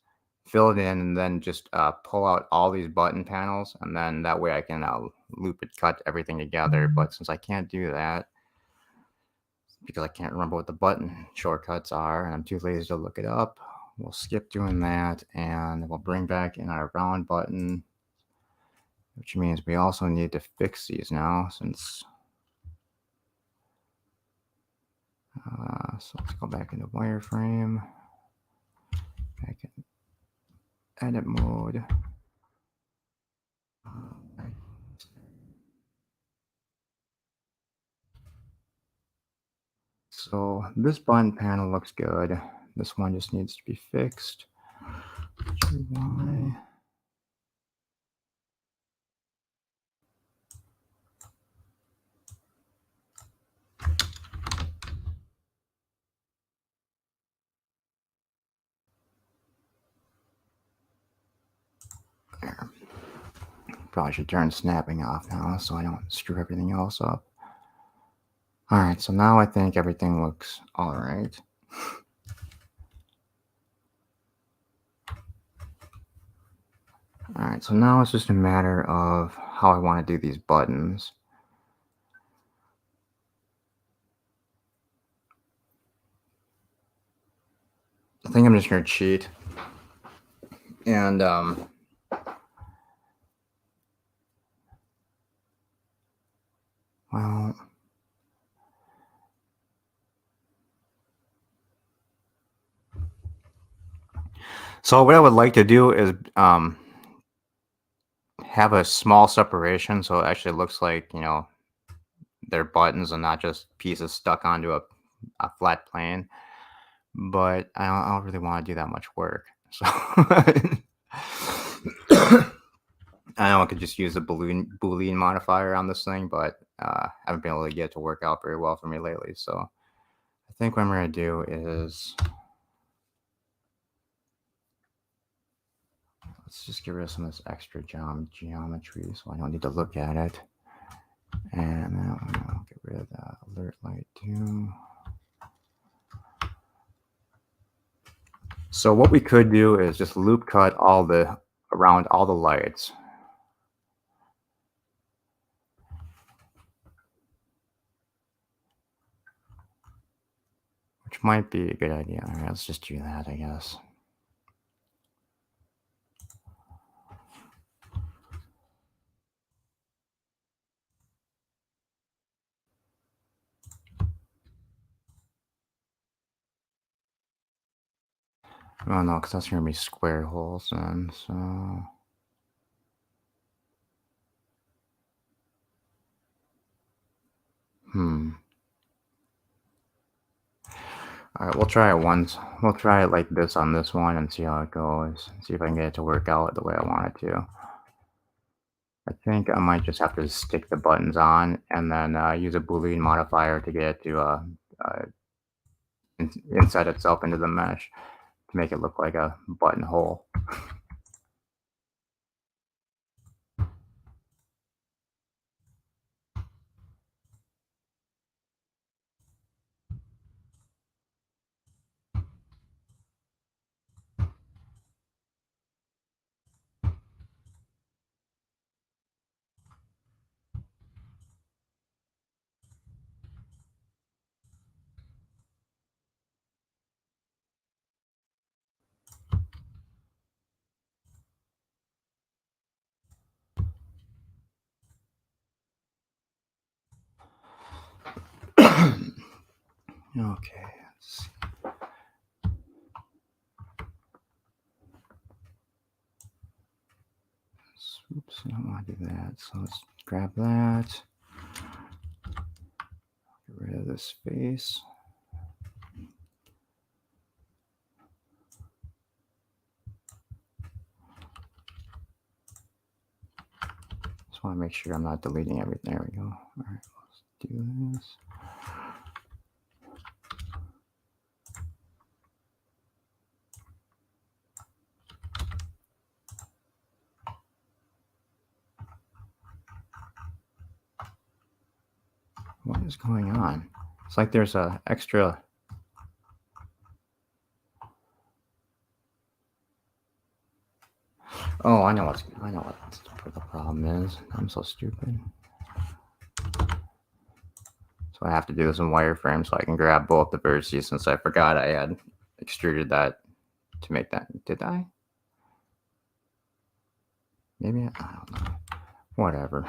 fill it in, and then just pull out all these button panels, and then that way I can loop it, cut everything together. But since I can't do that because I can't remember what the button shortcuts are and I'm too lazy to look it up, we'll skip doing that, and we'll bring back in our round button, which means we also need to fix these now, since so let's go back into wireframe, back in edit mode. So this button panel looks good. This one just needs to be fixed. GY. There. Probably should turn snapping off now so I don't screw everything else up. All right, so now I think everything looks all right. All right, so now it's just a matter of how I want to do these buttons. I think I'm just going to cheat. And well, so what I would like to do is have a small separation so it actually looks like, they're buttons and not just pieces stuck onto a flat plane. But I don't really want to do that much work. So I know I could just use a Boolean modifier on this thing, but I haven't been able to get it to work out very well for me lately. So I think what I'm going to do is let's just get rid of some of this extra geometry so I don't need to look at it. And then I'll get rid of that alert light too. So what we could do is just loop cut around all the lights. Which might be a good idea. All right, let's just do that, I guess. Oh no, because that's going to be square holes then, so... All right, we'll try it once. We'll try it like this on this one and see how it goes. See if I can get it to work out the way I want it to. I think I might just have to stick the buttons on and then use a Boolean modifier to get it to insert itself into the mesh to make it look like a buttonhole. Okay. Let's see. Oops, I don't want to do that. So let's grab that. Get rid of this space. Just want to make sure I'm not deleting everything. There we go. All right, let's do this. What is going on? It's like there's a extra. Oh, I know what the problem is. I'm so stupid. So I have to do this in wireframe so I can grab both the vertices, since I forgot I had extruded that to make that. Did I? Maybe I don't know. Whatever.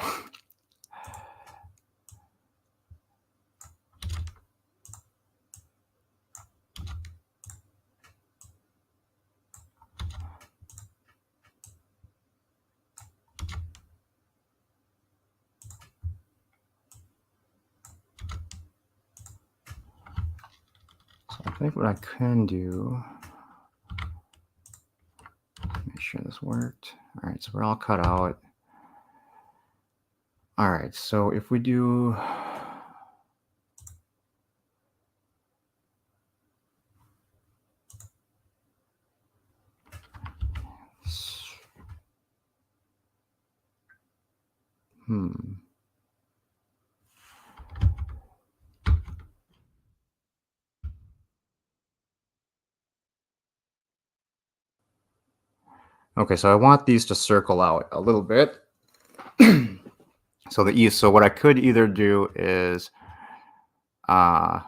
I think what I can do, make sure this worked. All right, so we're all cut out. All right, so if we do, Okay, so I want these to circle out a little bit. So what I could either do is add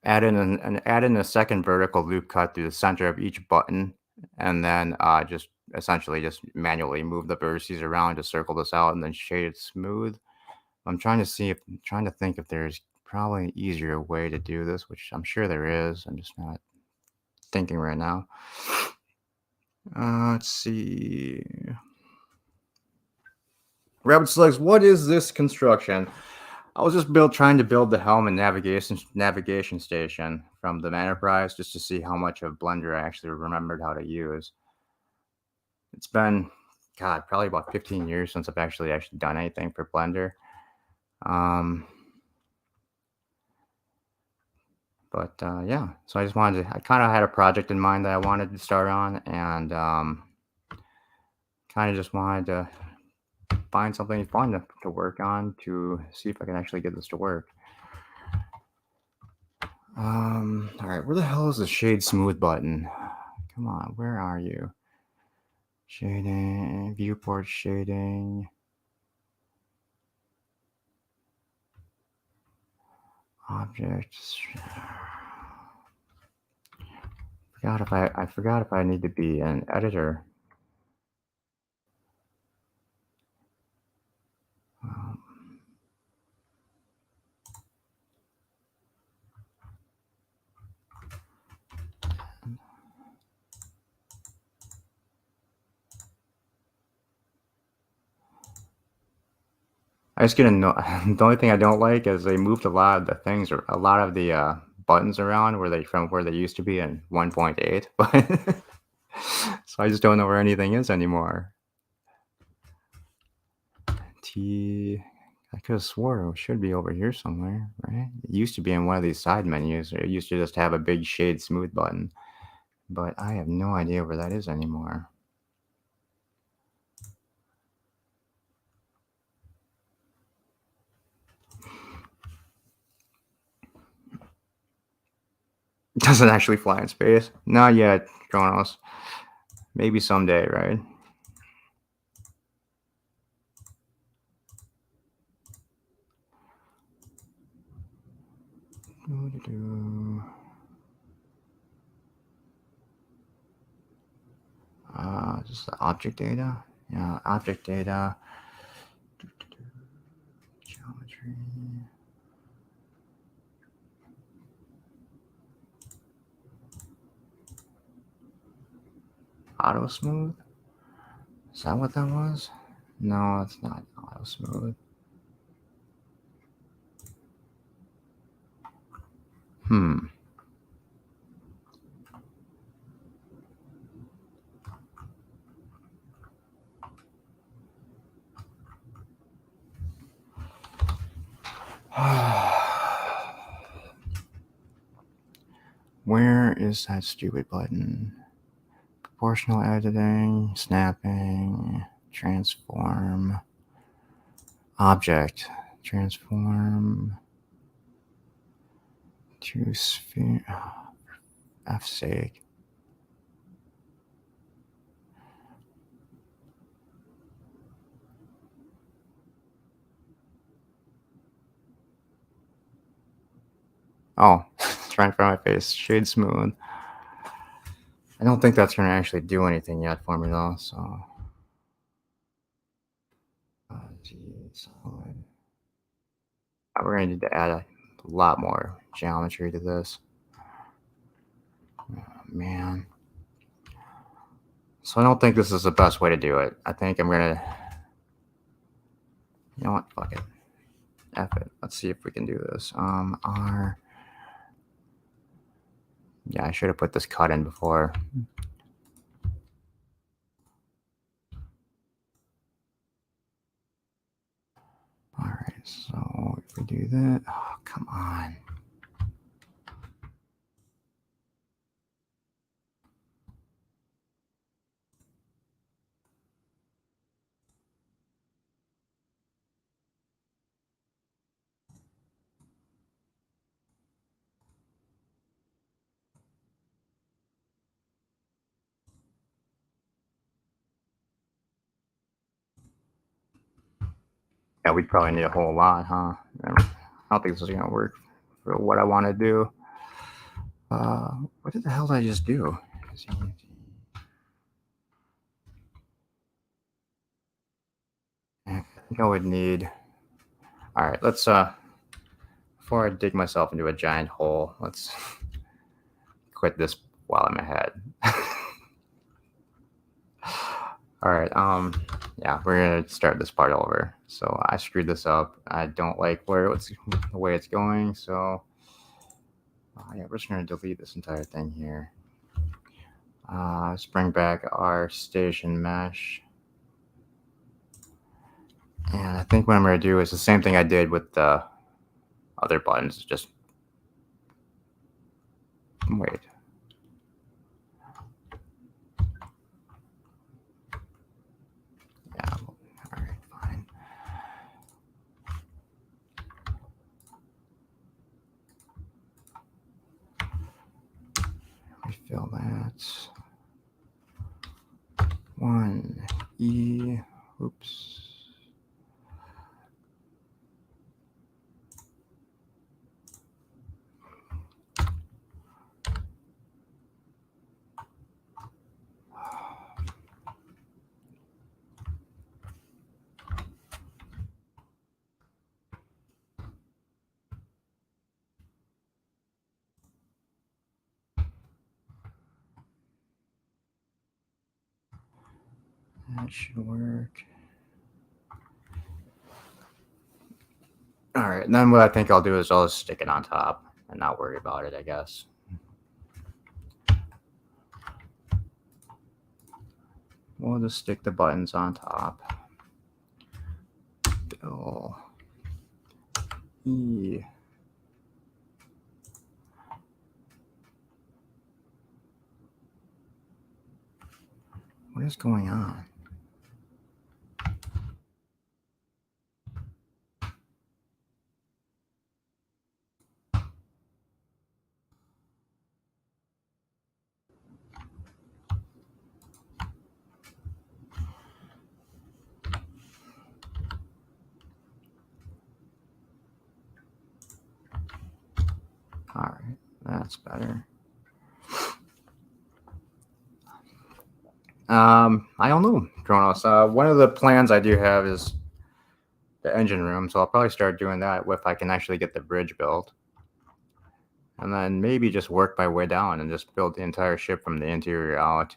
in a second vertical loop cut through the center of each button, and then just essentially just manually move the vertices around to circle this out and then shade it smooth. I'm trying to think if there's probably an easier way to do this, which I'm sure there is. I'm just not thinking right now. Let's see. Rabbit's legs. What is this construction? I was just trying to build the helm and navigation station from the Enterprise just to see how much of Blender I actually remembered how to use. It's been, God, probably about 15 years since I've actually done anything for Blender. Yeah, so I kind of had a project in mind that I wanted to start on, and kind of just wanted to find something fun to work on to see if I can actually get this to work. All right, where the hell is the shade smooth button? Come on, where are you? Shading, viewport shading. Objects. I forgot if I need to be an editor. I just get the only thing I don't like is they moved a lot of the things, or a lot of the buttons around from where they used to be in 1.8, but so I just don't know where anything is anymore. T. I could have swore it should be over here somewhere, right? It used to be in one of these side menus. Or it used to just have a big shade smooth button, but I have no idea where that is anymore. Does it actually fly in space? Not yet, Kronos. Maybe someday, right? Just the object data. Yeah, object data. Geometry. Auto smooth. Is that what that was? No, it's not auto smooth. Where is that stupid button? Proportional editing, snapping, transform, object, transform to sphere. Oh, for F's sake. Oh, it's right in front of my face. Shade smooth. I don't think that's going to actually do anything yet for me, though, so. Geez. We're going to need to add a lot more geometry to this. Oh, man. So I don't think this is the best way to do it. I think I'm going to. You know what? Fuck it. F it. Let's see if we can do this. R. Yeah, I should have put this cut in before. All right, so if we do that, oh, come on. Yeah, we'd probably need a whole lot, huh? I don't think this is gonna work for what I want to do. What the hell did I just do? I think I would need. All right, let's before I dig myself into a giant hole, let's quit this while I'm ahead. All right, yeah, we're gonna start this part over. So I screwed this up. I don't like the way it's going. So yeah, we're just gonna delete this entire thing here. Let's bring back our station mesh. And I think what I'm gonna do is the same thing I did with the other buttons. Just wait. Yeah. All right. Fine. Refill that. 1E. Oops. That should work. All right, and then what I think I'll do is I'll just stick it on top and not worry about it, I guess. We'll just stick the buttons on top. Control E. What is going on? All right, that's better. I don't know, Kronos. One of the plans I do have is the engine room, so I'll probably start doing that if I can actually get the bridge built. And then maybe just work my way down and just build the entire ship from the interior out.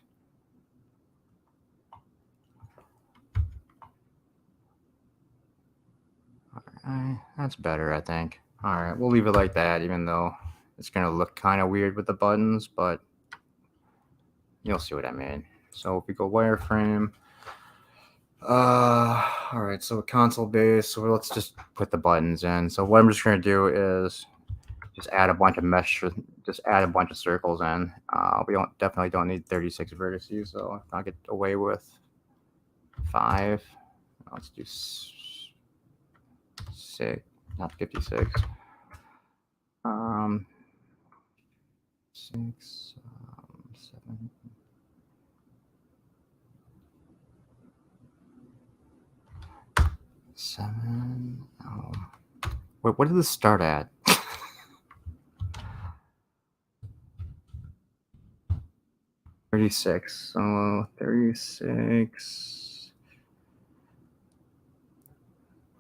Alright, that's better, I think. Alright, we'll leave it like that, even though it's going to look kind of weird with the buttons, but you'll see what I mean. So if we go wireframe, alright, so console base, so let's just put the buttons in. So what I'm just going to do is just add a bunch of mesh, just add a bunch of circles in. We definitely don't need 36 vertices, so I'll get away with 5. Let's do 6, not 56. 6, 7. Oh. Wait, what did this start at? 36. So 36.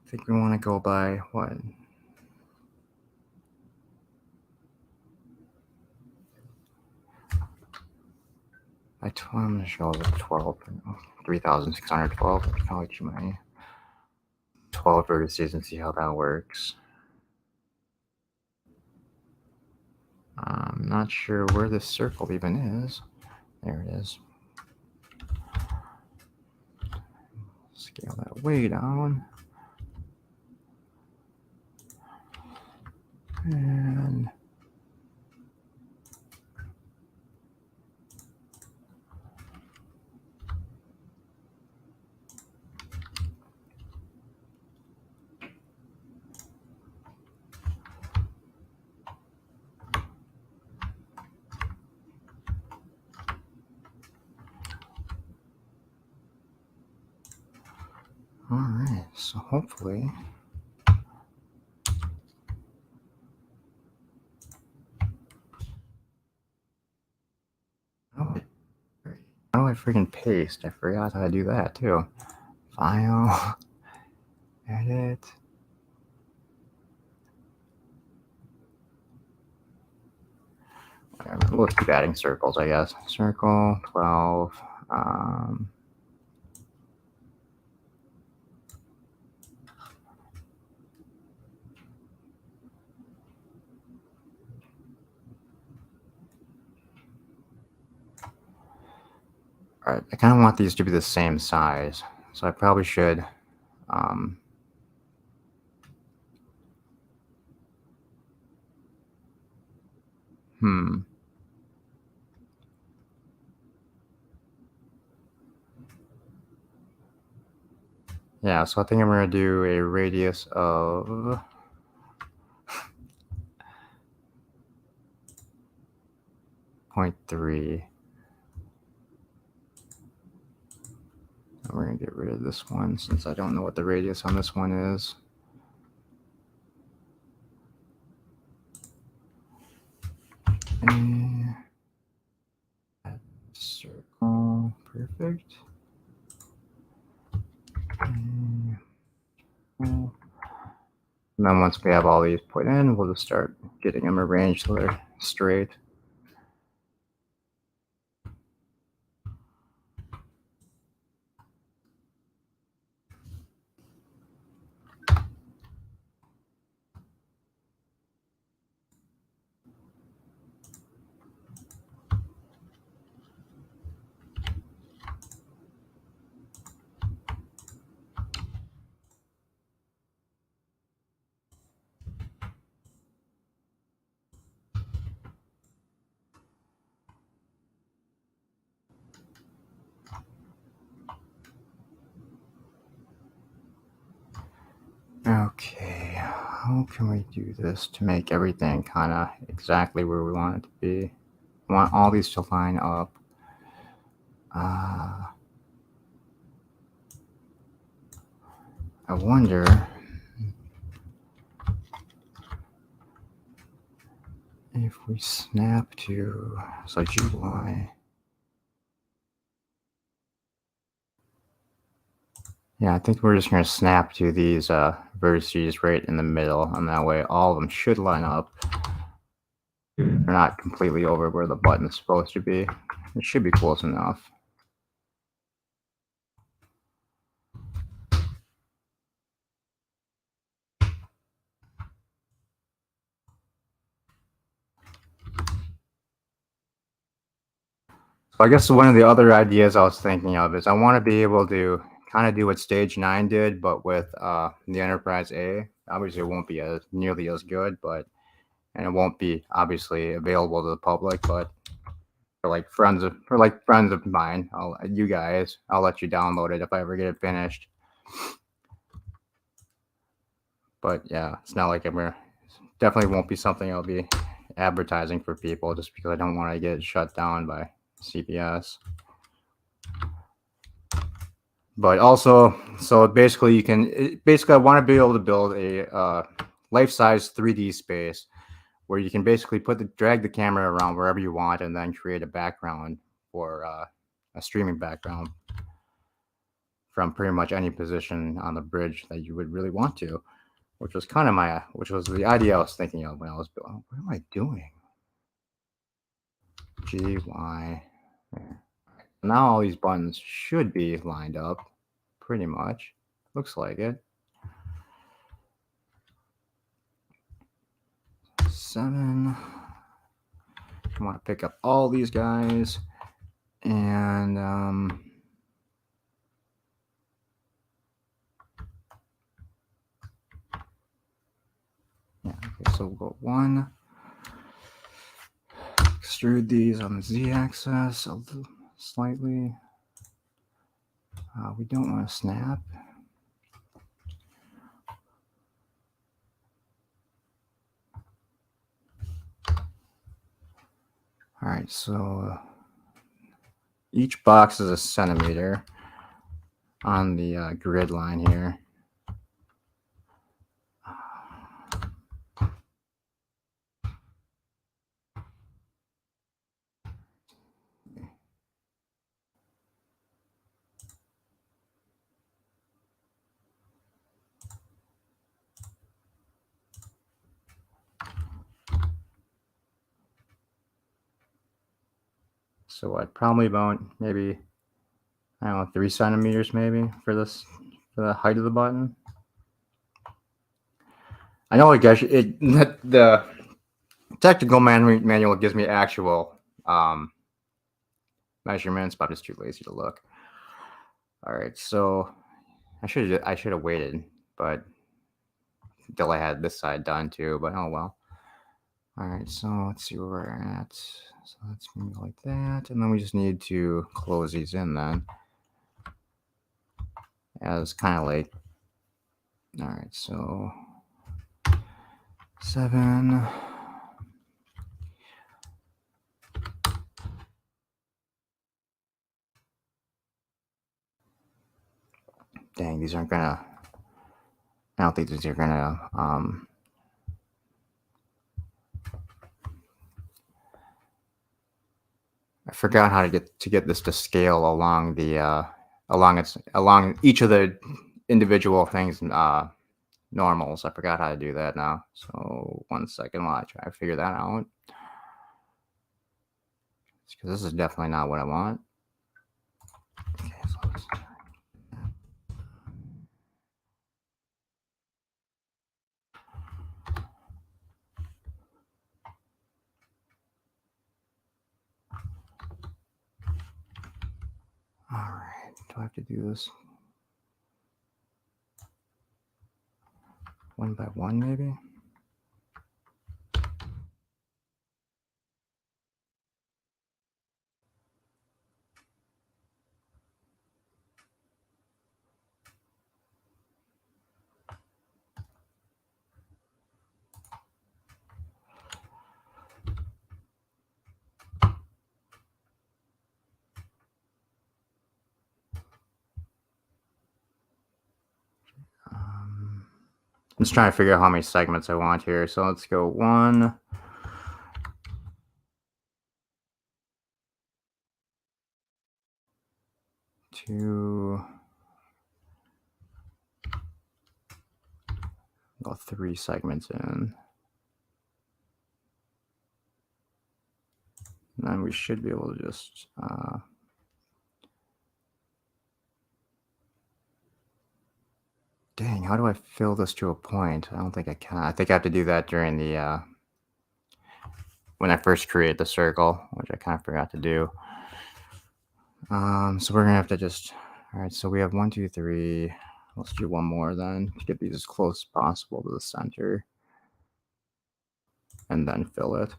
I think we want to go by what? I'm going to show it 12. 3,612. That's probably too many. 12 vertices and see how that works. I'm not sure where this circle even is. There it is. Scale that way down. And all right, so hopefully how do I freaking paste? I forgot how to do that too. File, edit. We'll keep adding circles, I guess. Circle, 12. All right, I kind of want these to be the same size, so I probably should Yeah, so I think I'm going to do a radius of 0.3. We're going to get rid of this one since I don't know what the radius on this one is. And circle, perfect. And then once we have all these put in, we'll just start getting them arranged so they're straight. Okay, how can we do this to make everything kind of exactly where we want it to be? I want all these to line up. I wonder if we snap to, so GY. Yeah, I think we're just going to snap to these vertices right in the middle, and that way all of them should line up. They're not completely over where the button is supposed to be. It should be close enough. So I guess one of the other ideas I was thinking of is I want to be able to kind of do what Stage 9 did, but with the Enterprise A. Obviously, it won't be nearly as good, and it won't be obviously available to the public, but for friends of mine, I'll let you download it if I ever get it finished. But yeah, it's not like definitely won't be something I'll be advertising for people just because I don't want to get shut down by CBS. But also, so basically I want to be able to build a life-size 3D space where you can basically drag the camera around wherever you want and then create a background for a streaming background from pretty much any position on the bridge that you would really want to, which was the idea I was thinking of when I was building. What am I doing? GY. Now all these buttons should be lined up pretty much. Looks like it. 7. I want to pick up all these guys, and yeah, okay, so we'll go 1, extrude these on the z-axis slightly. We don't want to snap. All right, so each box is a centimeter on the grid line here. So I'd probably about maybe, I don't know, 3 centimeters maybe for the height of the button. I know the technical manual gives me actual measurements, but I'm just too lazy to look. All right, so I should have waited, but until I had this side done too. But oh well. All right, so let's see where we're at. So let's move like that, and then we just need to close these in then, as kind of like. All right, so 7. Dang, these aren't gonna. I don't think these are gonna. I forgot how to get this to scale along the along each of the individual things normals. I forgot how to do that now. So 1 second while I try to figure that out. Because this is definitely not what I want. Okay, so all right. Do I have to do this 1 by 1 maybe? just trying to figure out how many segments I want here. So let's go 1, 2, go 3 segments in. And then we should be able to just dang, how do I fill this to a point? I don't think I can. I think I have to do that during the when I first create the circle, which I kind of forgot to do. So we're gonna have to just, all right, so we have 1, 2, 3. Let's do one more then to get these as close as possible to the center and then fill it.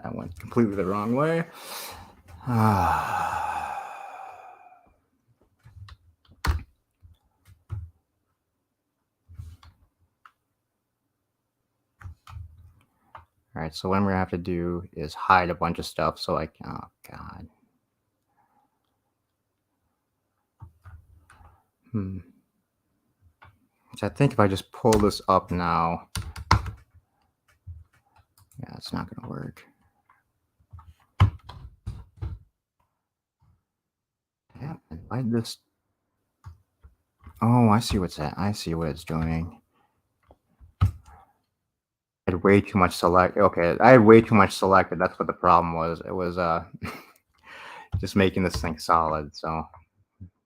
That went completely the wrong way. All right, so what I'm gonna have to do is hide a bunch of stuff so I can, oh God. So I think if I just pull this up now, yeah, it's not gonna work. Yeah, why this? Oh, I see what's that. I see what it's doing. I had way too much select. Okay, I had way too much selected. That's what the problem was. It was just making this thing solid. So, all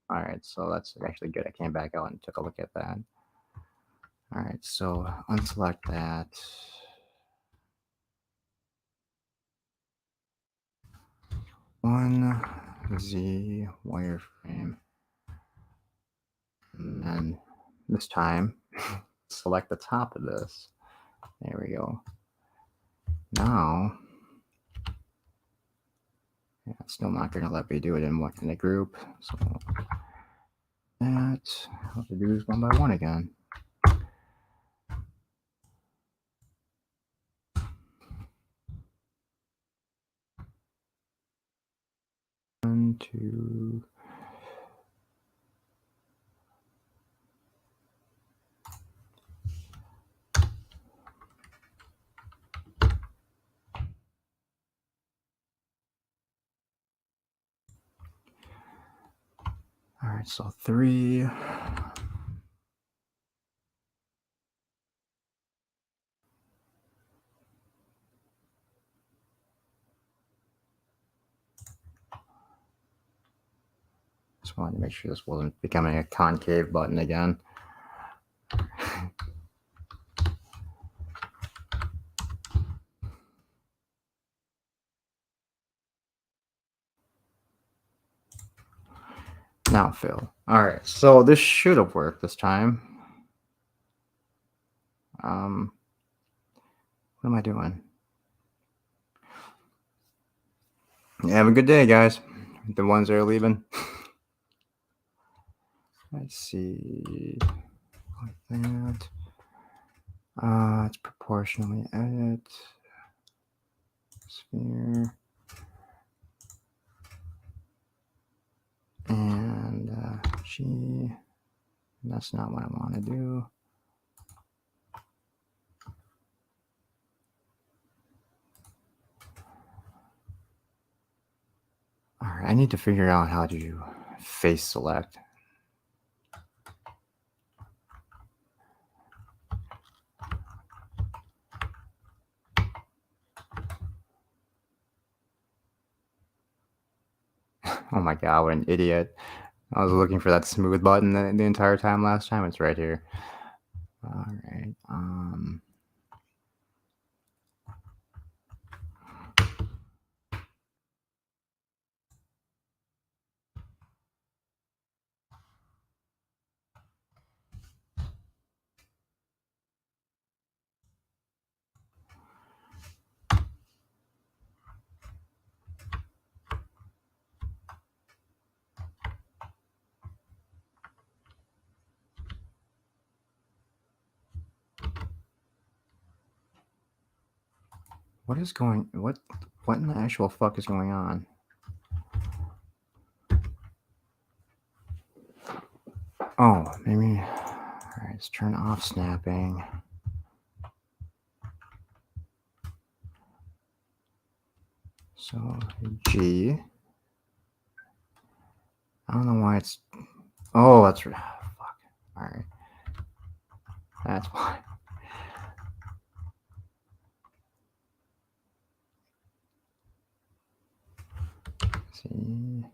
right, so that's actually good. I came back out and took a look at that. All right, so unselect that. One Z wireframe. And then this time, select the top of this. There we go. Now, yeah, it's still not going to let me do it in a group. So that I'll have to do this one by one again. 1, 2. All right, so 3. Just wanted to make sure this wasn't becoming a concave button again. Now fill. All right, so this should have worked this time. What am I doing? Yeah, have a good day, guys. The ones that are leaving. Let's see. Like that. It's proportionally edit. Sphere. And G. That's not what I want to do. All right, I need to figure out how to face select. Oh my God, what an idiot. I was looking for that smooth button the entire time last time. It's right here. All right. What in the actual fuck is going on? Oh, maybe. All right, let's turn off snapping. So G. I don't know why it's. Oh, that's right. Fuck. All right. That's why. Let's see.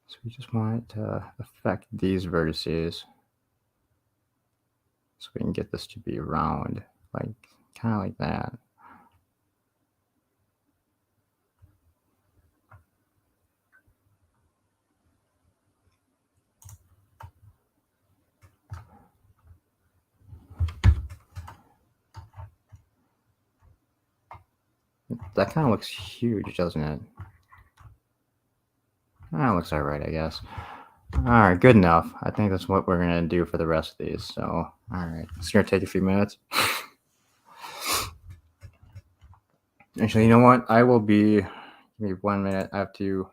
So we just want it to affect these vertices. So we can get this to be round, like kind of like that. That kind of looks huge, doesn't it? That looks all right, I guess. All right, good enough. I think that's what we're going to do for the rest of these. So, all right, it's going to take a few minutes. Actually, you know what? I will be, give me 1 minute. I have to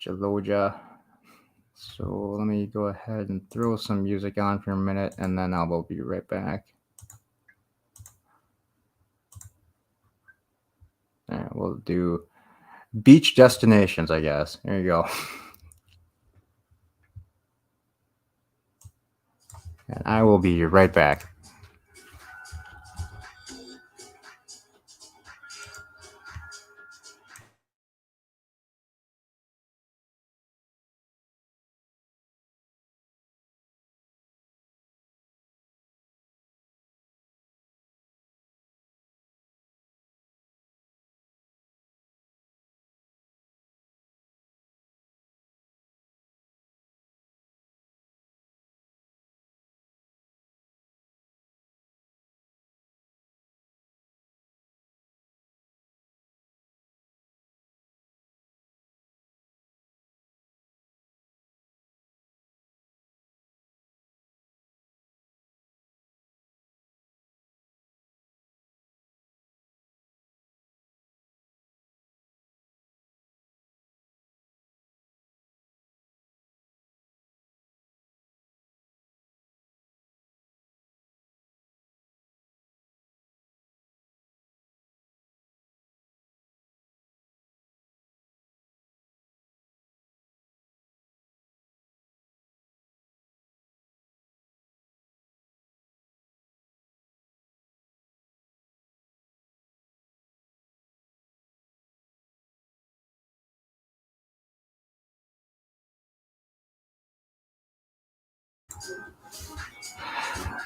Jaloja. So let me go ahead and throw some music on for a minute, and then I will be right back. All right, we'll do beach destinations, I guess. There you go. And I will be right back.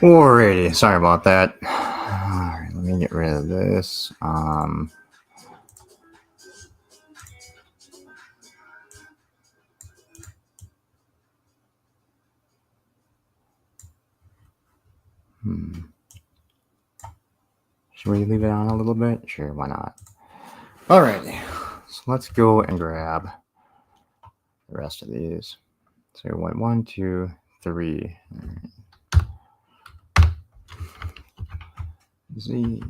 Alrighty, sorry about that. All right, let me get rid of this. Should we leave it on a little bit? Sure, why not? All right, so let's go and grab the rest of these. So we went 1, 2, 3. Z.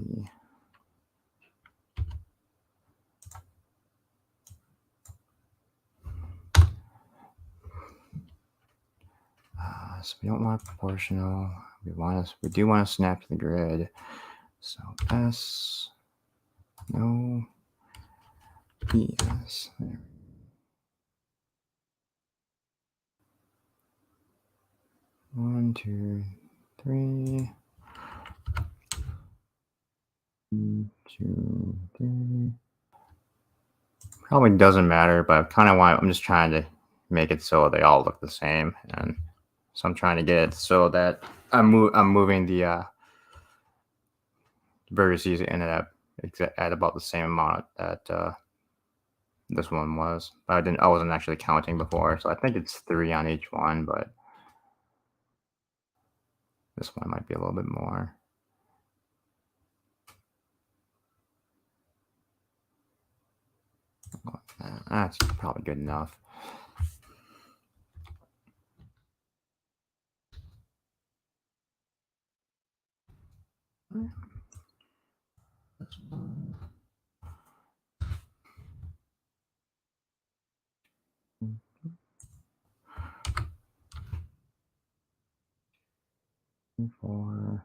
So we don't want proportional. We do want to snap to the grid. So S. No. PS. There. One, two, three. 1, 2, 3. Probably doesn't matter, but I'm just trying to make it so they all look the same, and so I'm trying to get it so that I'm moving the vertices in at about the same amount that this one was. But I wasn't actually counting before, so I think it's 3 on each one, but this one might be a little bit more. That's probably good enough. Four.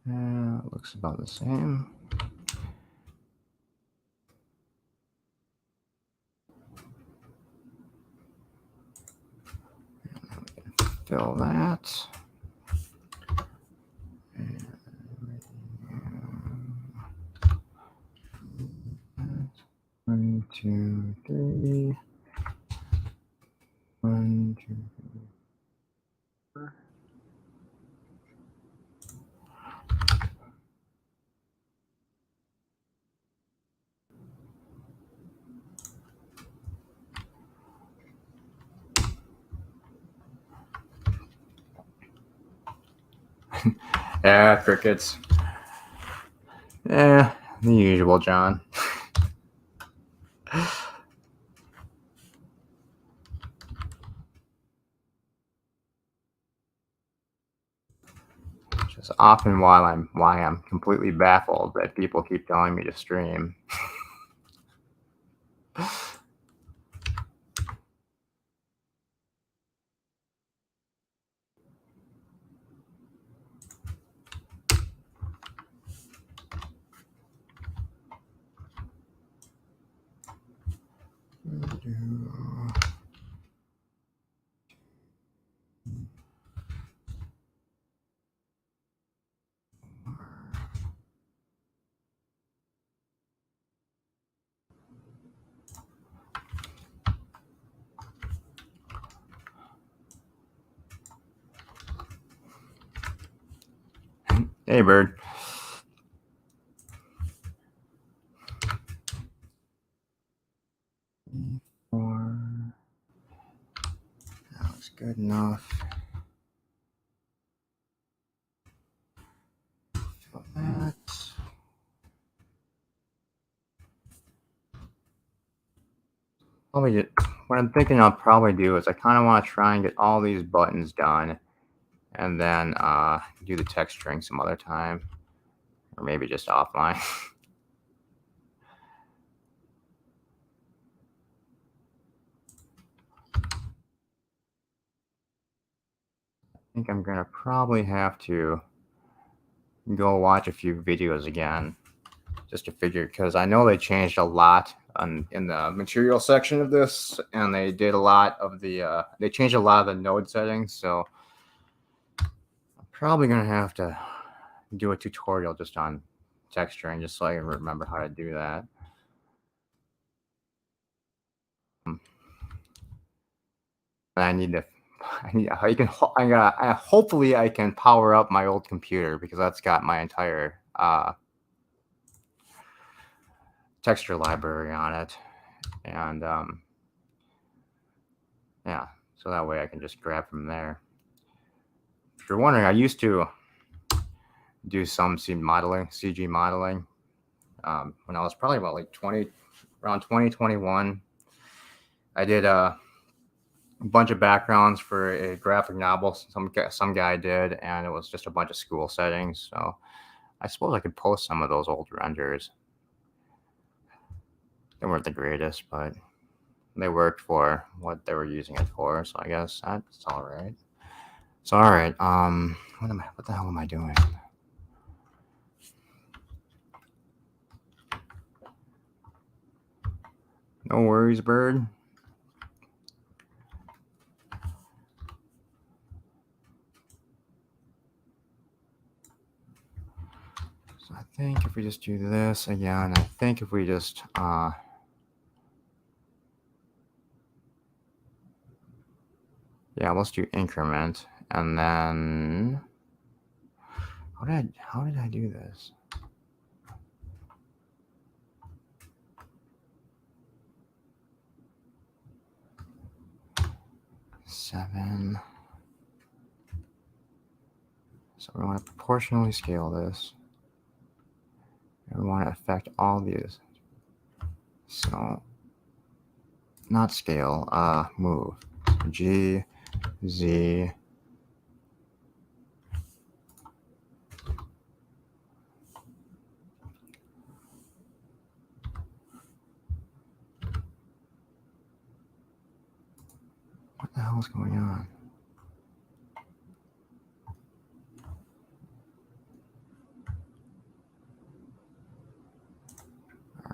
Yeah, it looks about the same. Fill that. 1, 2, 3. 1, 2, 3. Yeah, crickets. Yeah, the usual, John. Just often why I'm completely baffled that people keep telling me to stream. Hey, bird. Four. That looks good enough. Fill that. What I'm thinking I'll probably do is I kind of want to try and get all these buttons done, and then do the texturing some other time, or maybe just offline. I think I'm gonna probably have to go watch a few videos again just to figure, because I know they changed a lot in the material section of this, and they did a lot of the they changed a lot of the node settings. So I'm probably gonna have to do a tutorial just on texturing, just so I can remember how to do that. I need to. Hopefully I can power up my old computer, because that's got my entire texture library on it, and yeah, so that way I can just grab from there. If you're wondering, I used to do some CG modeling, when I was probably about like around 2021. I did a bunch of backgrounds for a graphic novel some guy did, and it was just a bunch of school settings. So I suppose I could post some of those old renders. They weren't the greatest, but they worked for what they were using it for. So I guess that's all right. So all right. What the hell am I doing? No worries, bird. So I think if we just do this again, I think if we just yeah, let's do increment, and then how did I do this? Seven. So we want to proportionally scale this. And we want to affect all these. So not scale, move. G, Z. What the hell is going on?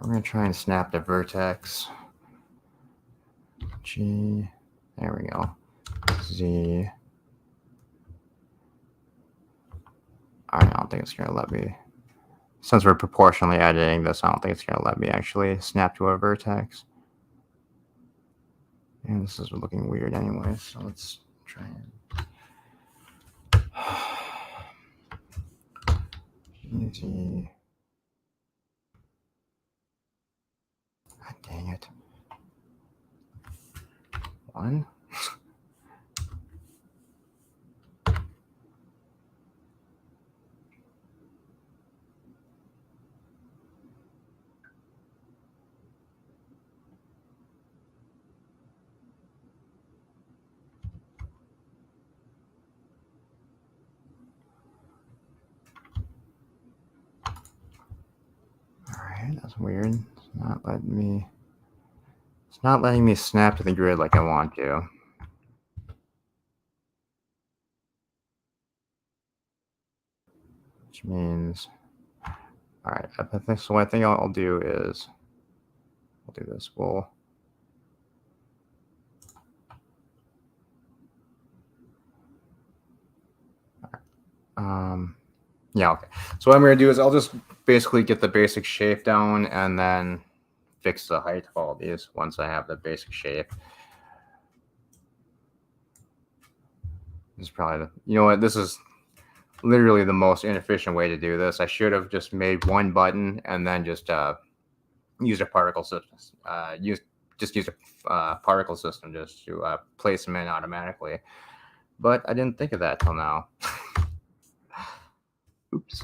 We're going to try and snap the vertex. G, there we go. Z. I don't think it's going to let me. Since we're proportionally editing this, I don't think it's going to let me actually snap to a vertex. And this is looking weird anyway, so let's try and... Easy. God dang it. One. Alright, that's weird. It's not letting me snap to the grid like I want to. Which means, alright, so what I think I'll do is, we'll do this. Yeah, okay. So what I'm going to do is I'll just basically get the basic shape down and then fix the height of all these once I have the basic shape. This is probably you know what, this is literally the most inefficient way to do this. I should have just made one button and then just used a particle system. Use a particle system just to place them in automatically. But I didn't think of that till now. Oops.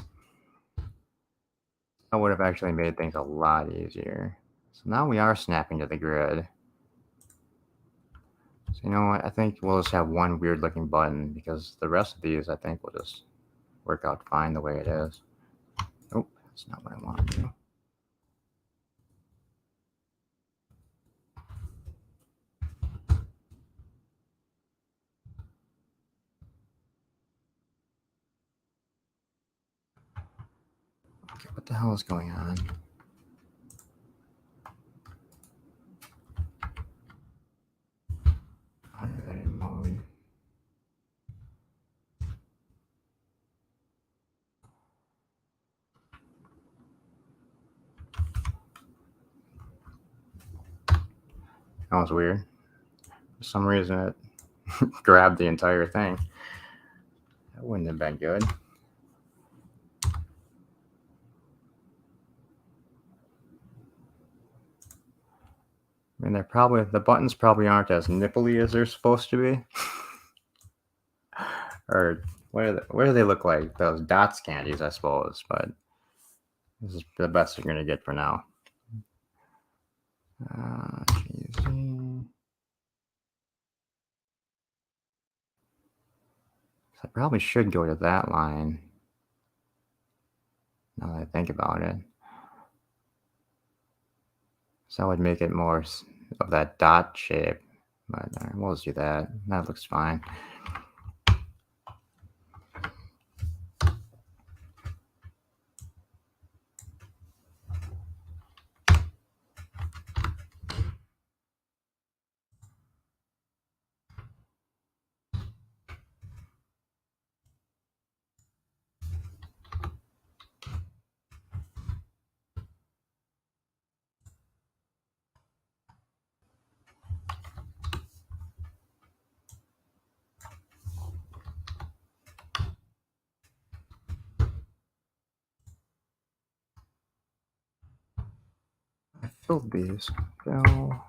That would have actually made things a lot easier. So now we are snapping to the grid. So you know what? I think we'll just have one weird looking button because the rest of these I think will just work out fine the way it is. Oh, that's not what I want to do. Okay, what the hell is going on? Edit mode. That was weird. For some reason it grabbed the entire thing. That wouldn't have been good. I mean, the buttons probably aren't as nipply as they're supposed to be. Or what do they look like? Those dots candies, I suppose. But this is the best you're gonna get for now. I probably should go to that line. Now that I think about it, so that would make it more of that dot shape. But we'll just do that. That looks fine. I filled these. Fill.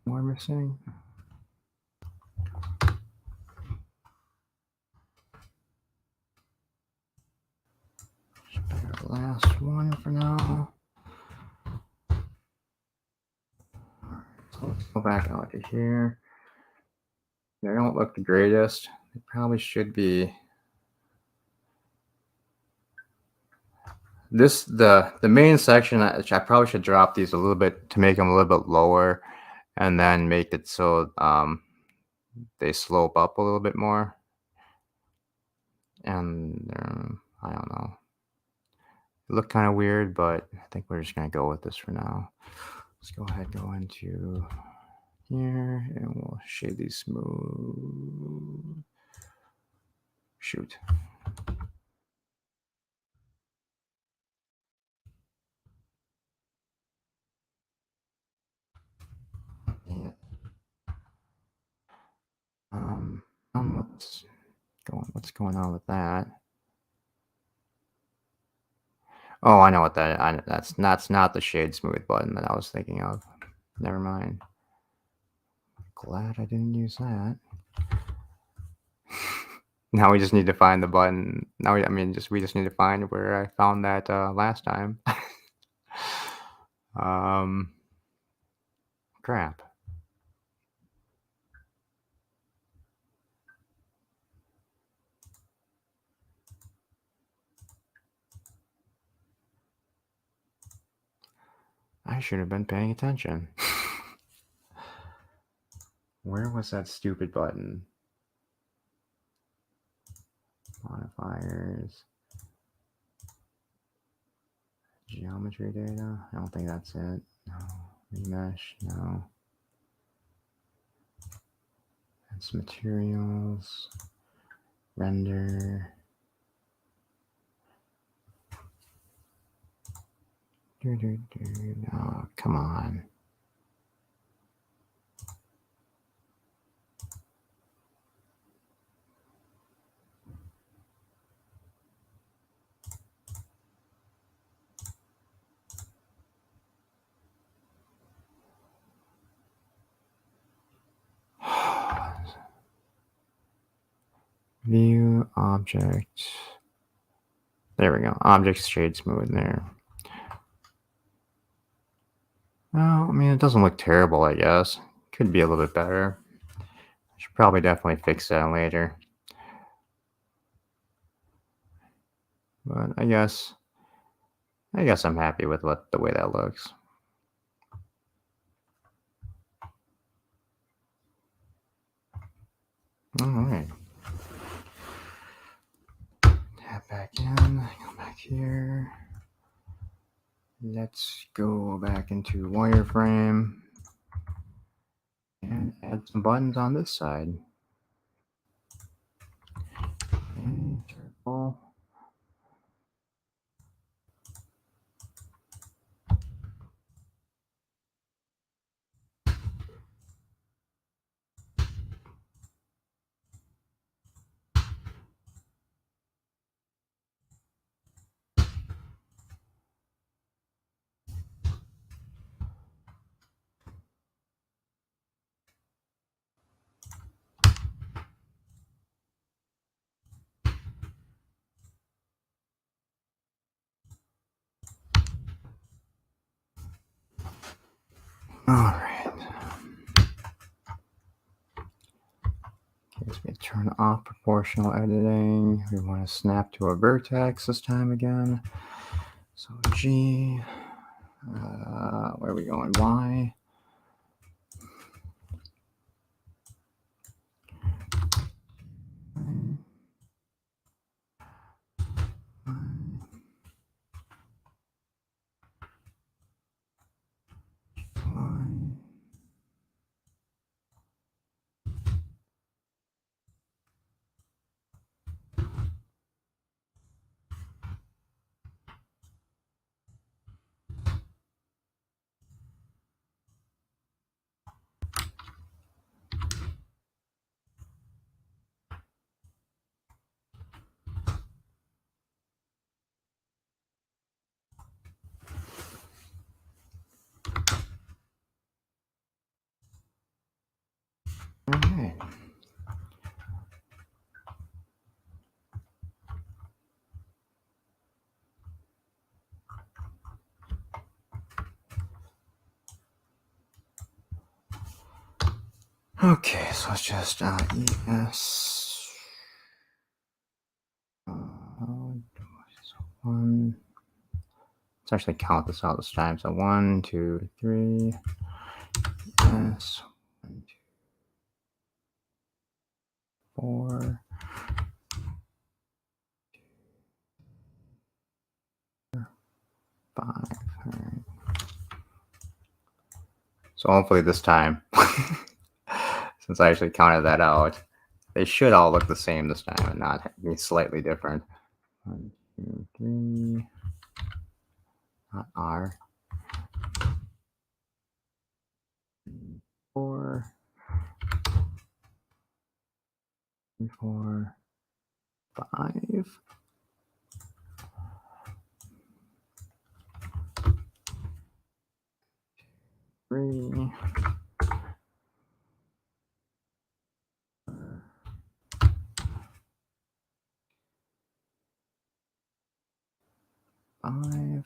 More missing. let's go back out to here. They don't look the greatest. They probably should be. The main section, I probably should drop these a little bit to make them a little bit lower, and then make it so they slope up a little bit more. And I don't know. It looked kind of weird, but I think we're just gonna go with this for now. Let's go ahead, go into here, and we'll shade these smooth. Shoot. Yeah. What's going on with that? Oh, I know what that's not the shade smooth button that I was thinking of. Never mind. Glad I didn't use that. Now we just need to find the button. We just need to find where I found that last time. Crap. I should have been paying attention. Where was that stupid button? Modifiers. Geometry data. I don't think that's it. No. Remesh. No. That's materials. Render. Oh, come on. View object. There we go. Object shade smooth there. Well, I mean, it doesn't look terrible, I guess. Could be a little bit better. I should probably definitely fix that later. But I guess I'm happy with the way that looks. All right. Tap back in. Go back here. Let's go back into wireframe and add some buttons on this side. Okay, turtle. All right. Okay, so we turn off proportional editing. We want to snap to a vertex this time again. So G. Where are we going? Y. All right. Okay, so it's just ES. One. Let's actually count this out this time. So 1, 2, 3. ES. 1, 2, 4. 5. All right. So hopefully this time, since I actually counted that out, they should all look the same this time and not be slightly different. 1, 2, 3. Not R. 4. 4. 5. 3. 5.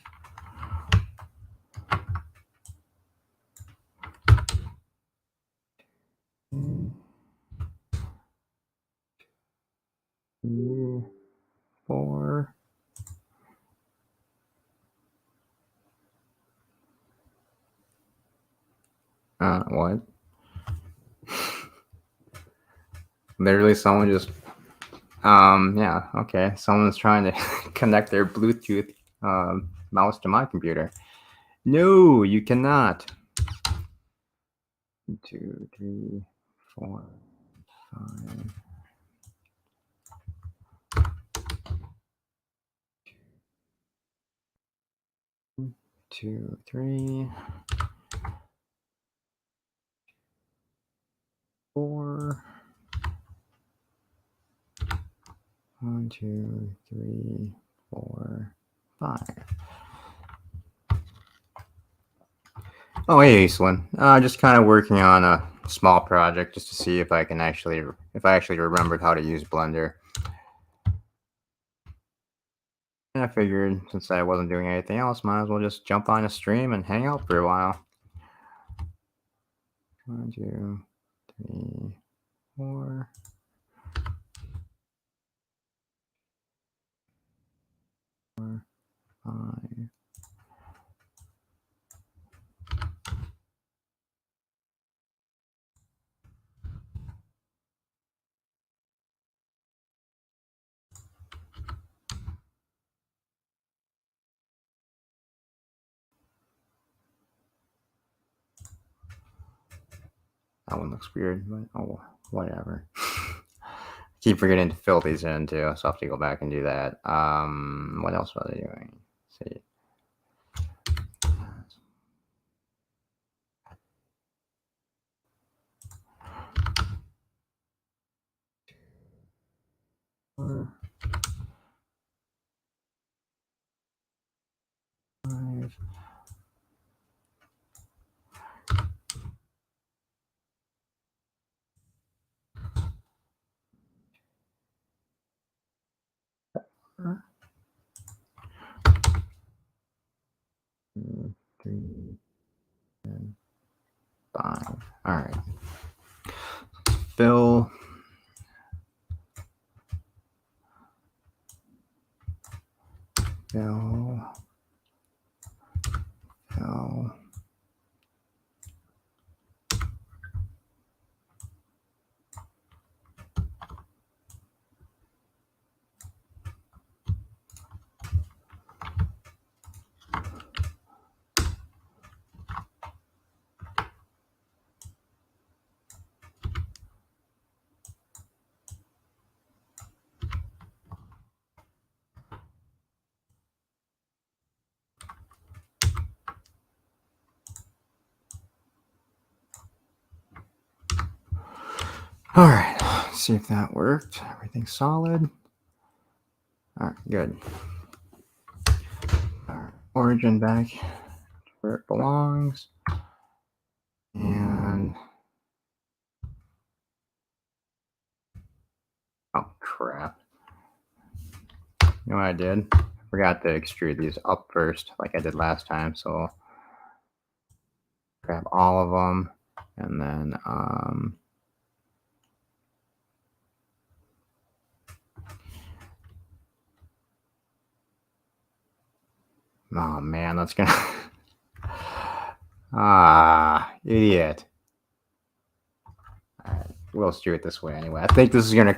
2, 4. What? Literally, someone just. Yeah. Okay. Someone's trying to connect their Bluetooth mouse to my computer. No, you cannot. 2, 3, 4, 5. 2, 3, 4. 1, 2, 3, 4, 5. Oh, hey, Aislinn. Just kind of working on a small project just to see if I actually remembered how to use Blender. And I figured since I wasn't doing anything else, might as well just jump on a stream and hang out for a while. 1, 2, 3, 4. 4, 5. That one looks weird, but oh, whatever. Keep forgetting to fill these in too, so I have to go back and do that. What else was I doing? Let's see. 4, 5. 2, 3, and 5. All right. Fill. Fill. Fill. All right, let's see if that worked. Everything's solid. All right, good. All right, origin back where it belongs. And oh crap. You know what I did? I forgot to extrude these up first like I did last time. So grab all of them and then Oh man, that's gonna idiot. All right, we'll do it this way anyway. I think this is gonna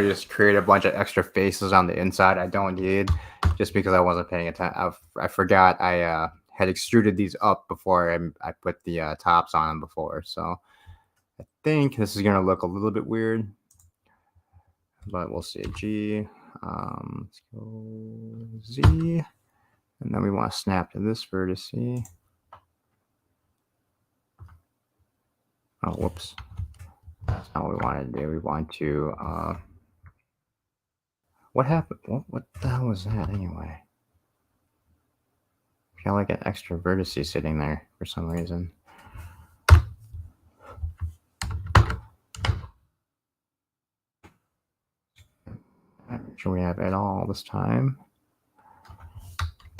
just create a bunch of extra faces on the inside I don't need, just because I wasn't paying attention. I forgot I had extruded these up before I put the tops on them before, so I think this is gonna look a little bit weird, but we'll see. G, let's go Z, and then we want to snap to this vertex. Oh, whoops. That's not what we want to do. We want to, what happened? What the hell was that anyway? I feel like an extra vertices sitting there for some reason. Make sure we have it all this time.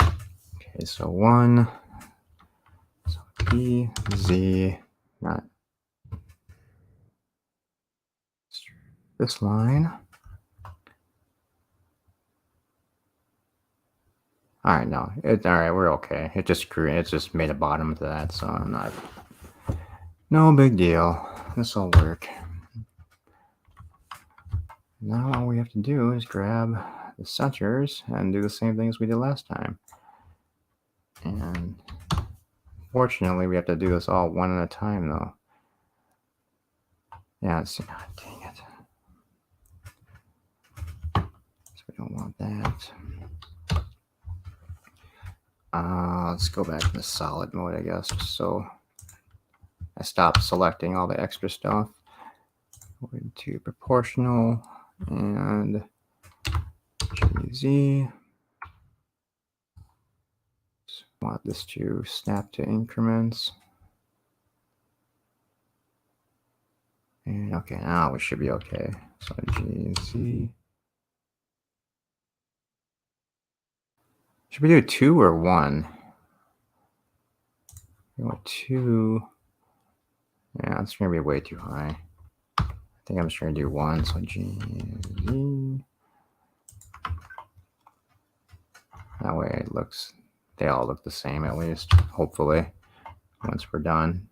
Okay, so 1, so P, Z, not this line. All right, no, all right, we're okay. It just made a bottom to that, so I'm not, no big deal. This will work. Now all we have to do is grab the centers and do the same thing as we did last time. And fortunately, we have to do this all one at a time, though. Yeah, it's, dang it. So we don't want that. Let's go back to solid mode, I guess, just so I stop selecting all the extra stuff. Go into proportional and GZ. Just want this to snap to increments. And okay, now we should be okay. So GZ. Should we do 2 or 1? We want 2. Yeah, it's gonna be way too high. I think I'm just gonna do 1. So GZ. That way it looks, they all look the same at least, hopefully, once we're done.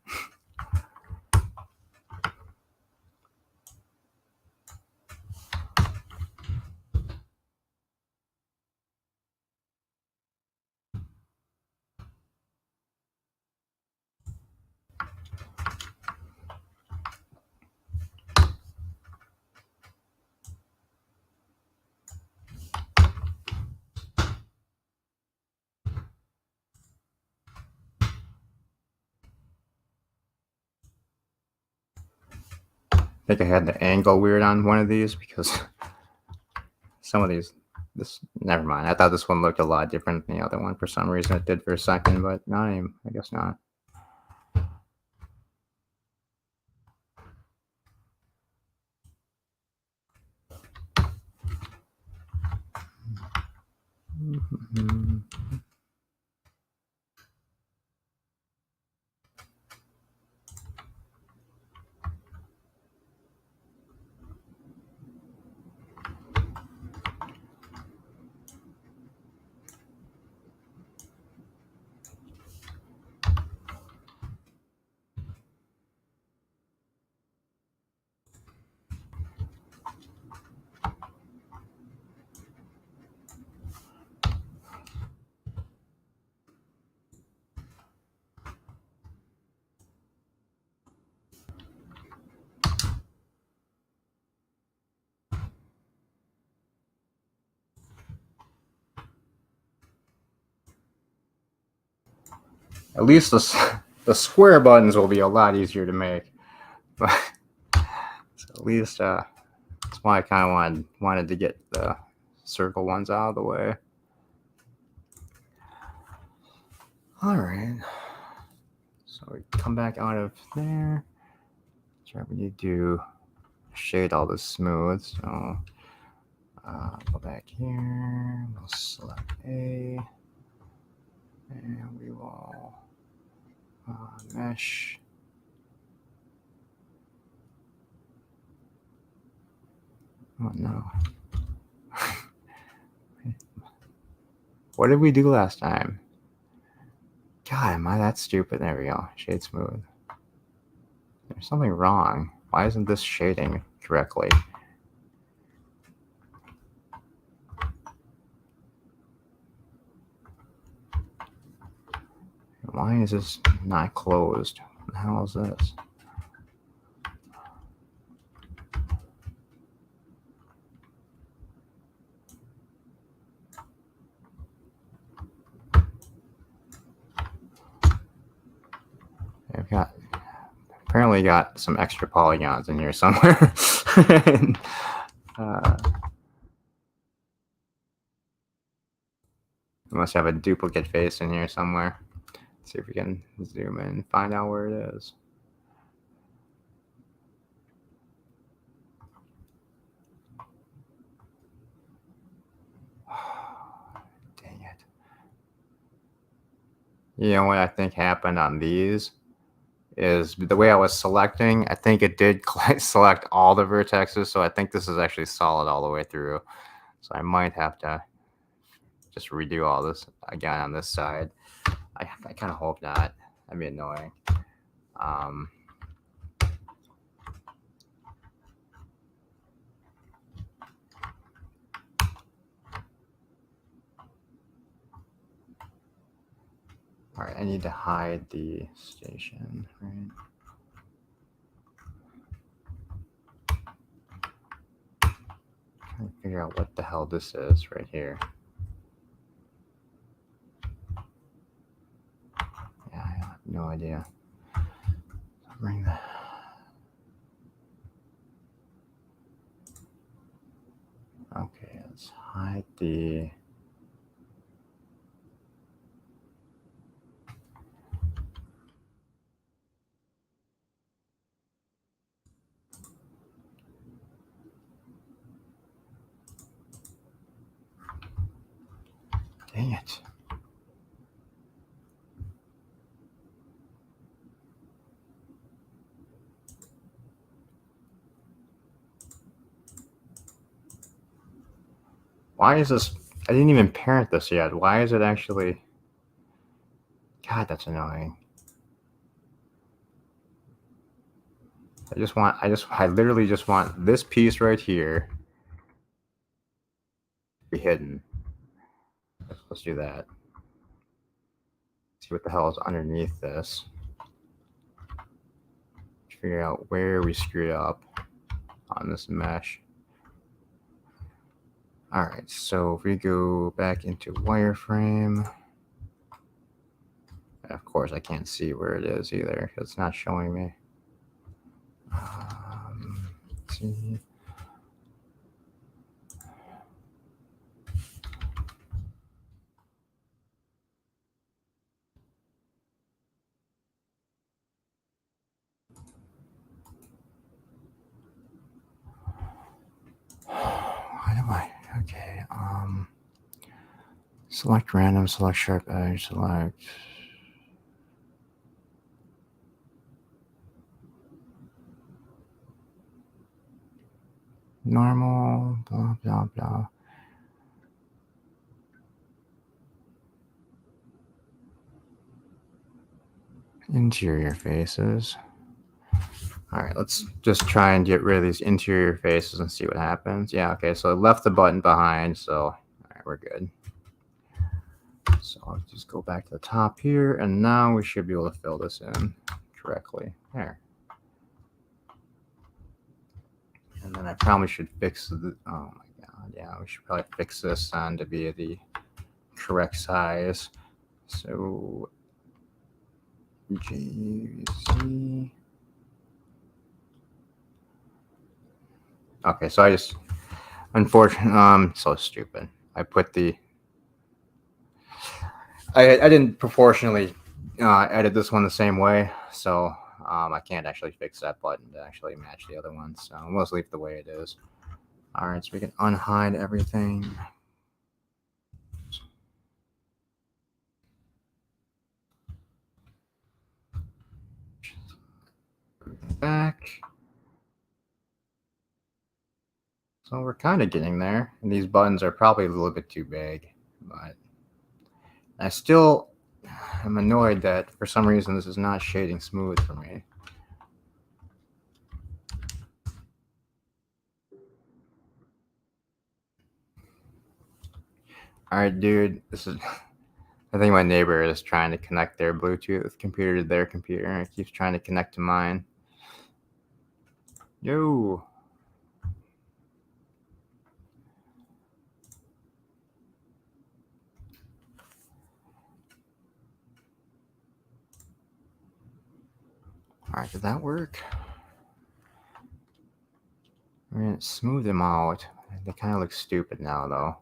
I think I had the angle weird on one of these because some of these, never mind. I thought this one looked a lot different than the other one for some reason. It did for a second, but not even, I guess not. At least the square buttons will be a lot easier to make. But so at least that's why I kind of wanted to get the circle ones out of the way. All right. So we come back out of there. So we need to shade all this smooth. So go back here. We'll select A. And we will mesh. Oh no. What did we do last time? God, am I that stupid? There we go. Shade smooth. There's something wrong. Why isn't this shading correctly? Why is this not closed? What the hell is this? I've got apparently got some extra polygons in here somewhere. We must have a duplicate face in here somewhere. Let's see if we can zoom in and find out where it is. Dang it. You know what I think happened on these is the way I was selecting, I think it did select all the vertexes, so I think this is actually solid all the way through. So I might have to just redo all this again on this side. I kind of hope not. That'd be annoying. All right, I need to hide the station, right? Trying to figure out what the hell this is right here. Yeah, I have no idea. I'll bring that. Okay, let's hide the. Dang it. Why is this? I didn't even parent this yet. Why is it actually? God, that's annoying. I literally just want this piece right here to be hidden. Let's do that. See what the hell is underneath this. Figure out where we screwed up on this mesh. All right, so if we go back into wireframe, of course I can't see where it is either because it's not showing me. Let's see. Why do I? Okay. Select random, select sharp edge, select. Normal, blah, blah, blah. Interior faces. All right, let's just try and get rid of these interior faces and see what happens. Yeah, okay, so I left the button behind, so all right, we're good. So I'll just go back to the top here, and now we should be able to fill this in correctly. There. And then I probably should fix the, oh my God, yeah, we should probably fix this on to be the correct size. So GC. Okay, so I just, unfortunately, so stupid. I put the, I didn't proportionally edit this one the same way, so I can't actually fix that button to actually match the other one. So we'll just leave it the way it is. All right, so we can unhide everything. Back. So we're kind of getting there, and these buttons are probably a little bit too big, but I still, I'm annoyed that for some reason this is not shading smooth for me. Alright, dude, this is. I think my neighbor is trying to connect their Bluetooth computer to their computer, and it keeps trying to connect to mine. Yo! Alright, did that work? I mean, it smoothed them out. They kind of look stupid now, though.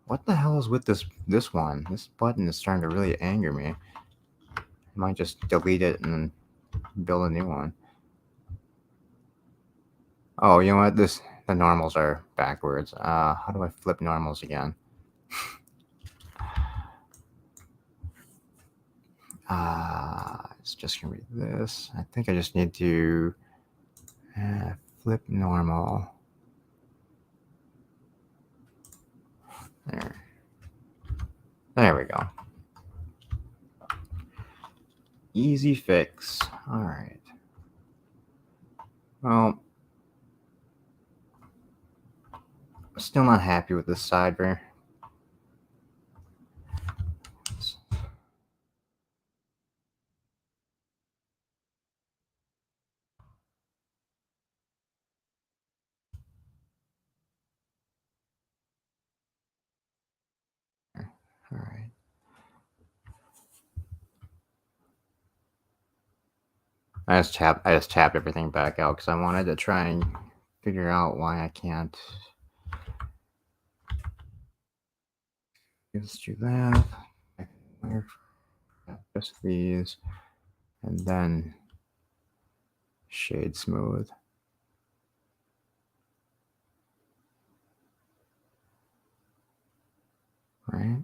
What the hell is with this one? This button is starting to really anger me. I might just delete it and build a new one. Oh, you know what? The normals are backwards. How do I flip normals again? It's just gonna be this. I think I just need to flip normal. There we go. Easy fix. All right. Well, I'm still not happy with this sidebar. All right. I just tapped everything back out because I wanted to try and figure out why I can't. Just do that. Just these, and then shade smooth. Right.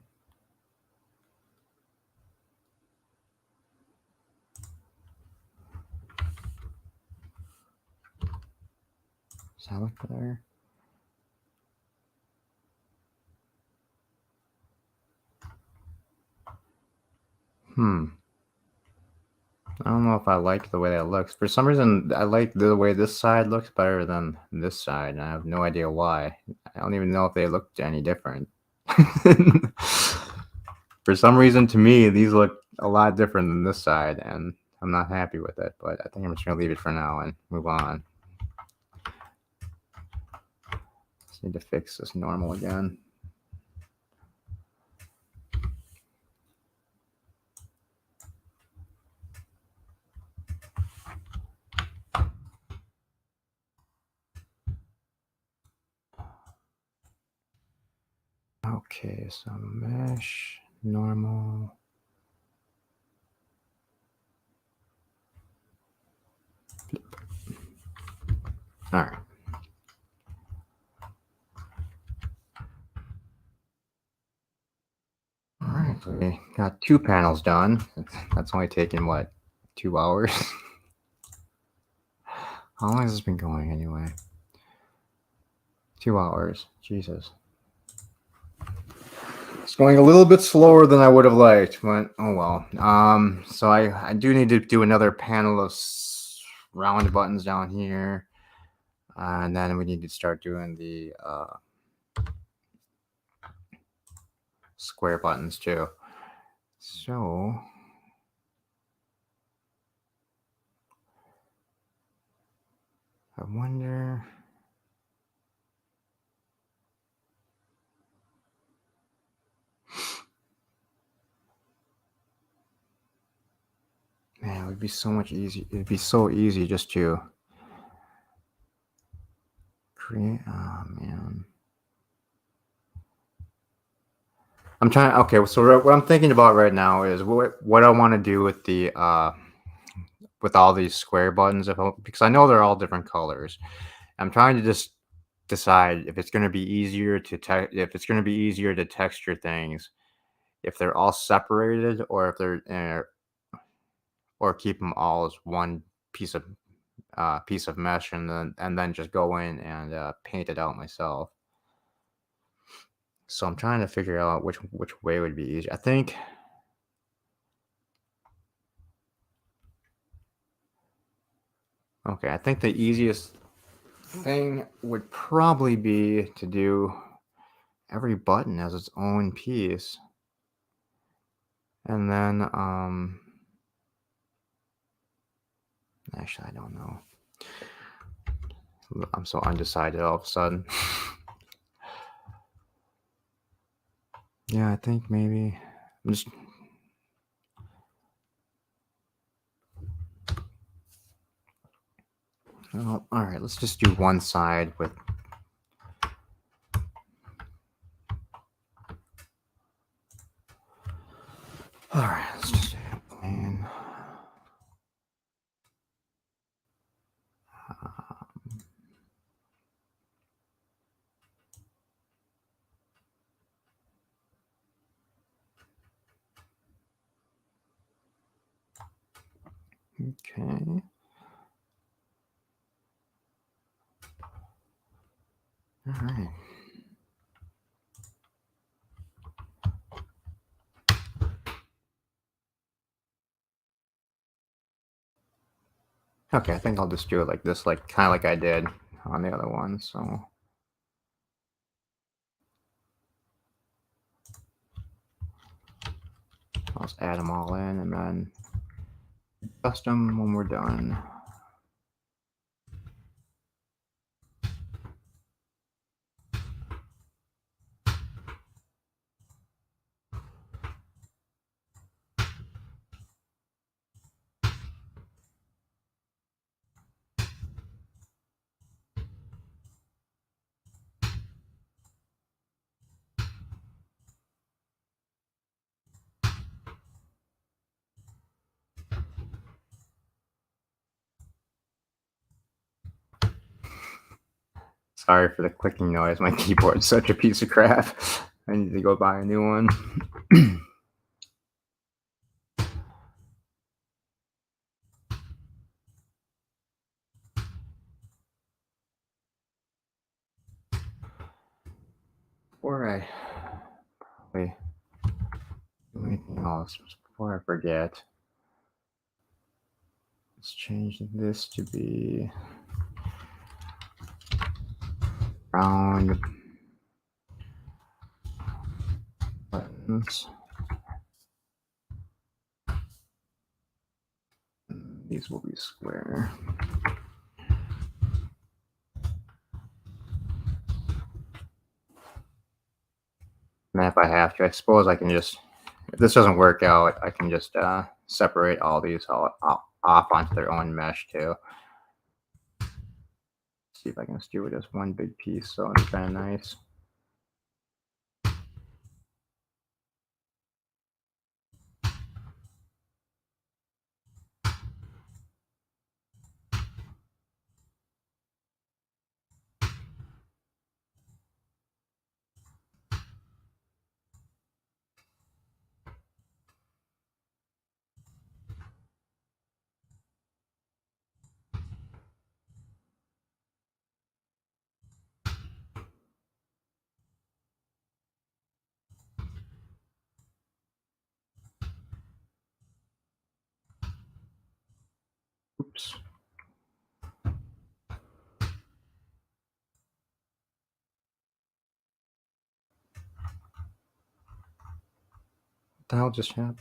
Does that look better? I don't know if I like the way that looks. For some reason, I like the way this side looks better than this side, and I have no idea why. I don't even know if they look any different. For some reason, to me, these look a lot different than this side, and I'm not happy with it, but I think I'm just going to leave it for now and move on. Just need to fix this normal again. Okay, so mesh, normal. All right. All right, so we got 2 panels done. That's only taken, what, 2 hours? How long has this been going anyway? 2 hours. Jesus. It's going a little bit slower than I would have liked, but oh well. So I do need to do another panel of round buttons down here. And then we need to start doing the square buttons too. So I wonder. Man, it would be so much easy. It'd be so easy just to create. Oh man. I'm trying. Okay, so what I'm thinking about right now is what I want to do with the with all these square buttons, because I know they're all different colors. I'm trying to just decide if it's going to be easier to texture things if they're all separated, or if they're or keep them all as one piece of mesh, and then just go in and paint it out myself. So I'm trying to figure out which way would be easier. I think Okay, I think the easiest thing would probably be to do every button as its own piece. And then, actually, I don't know. I'm so undecided all of a sudden. Yeah, I think maybe I'm just. Oh, all right, let's just do one side with. All right, let's just do it plain. Okay. All right. Okay, I think I'll just do it like this, like kind of like I did on the other one. So I'll just add them all in and then adjust them when we're done. Sorry for the clicking noise. My keyboard's such a piece of crap. I need to go buy a new one. Before I probably do anything else, before I forget, let's change this to be round buttons. These will be square. And if I have to, I suppose I can just, if this doesn't work out, I can just separate all these off onto their own mesh too. See if I can just do it as one big piece, so it's kind of nice. Oops. What the hell just happened?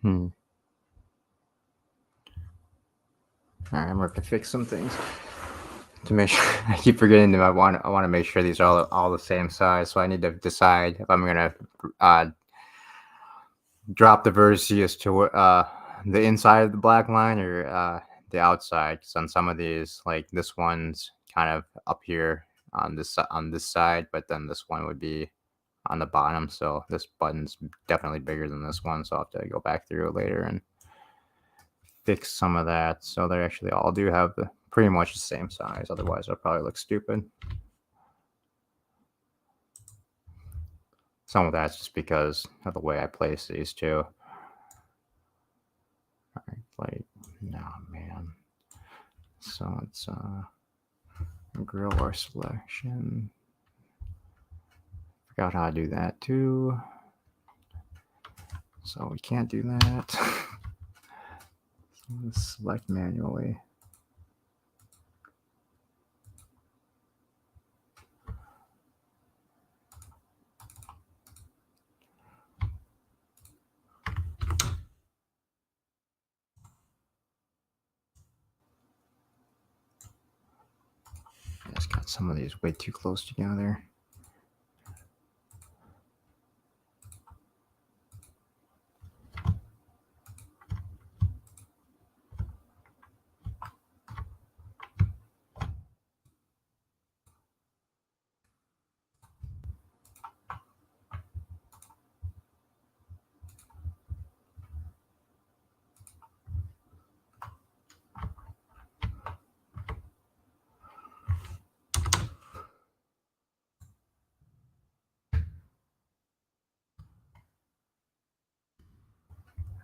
All right, I'm gonna have to fix some things to make sure. I keep forgetting that I want to make sure these are all the same size. So I need to decide if I'm gonna drop the vertices to the inside of the black line or the outside. Because on some of these, like this one's kind of up here on this side, but then this one would be on the bottom. So this button's definitely bigger than this one. So I'll have to go back through it later and fix some of that. So they actually all do have pretty much the same size. Otherwise, it'll probably look stupid. Some of that's just because of the way I place these too. All right, like, no, man. So it's grill or selection. Forgot how to do that too. So we can't do that. So let's select manually. I just got some of these way too close together.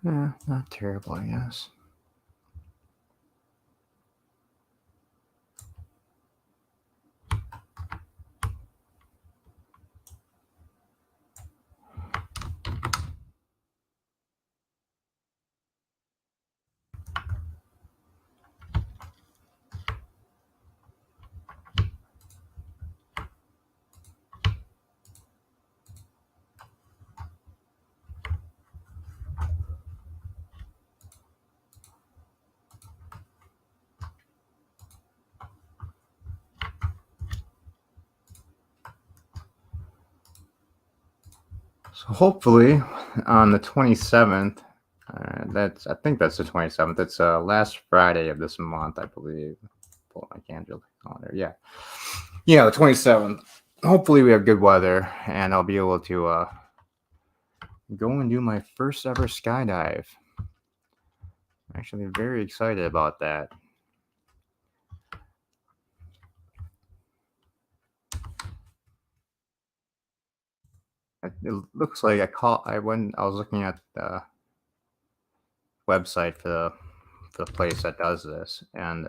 Yeah, not terrible, I guess. So hopefully on the 27th, I think that's the 27th. It's last Friday of this month, I believe. Pull up my calendar. Yeah, the 27th. Hopefully we have good weather and I'll be able to go and do my first ever skydive. I'm actually very excited about that. It looks like I was looking at the website for the place that does this, and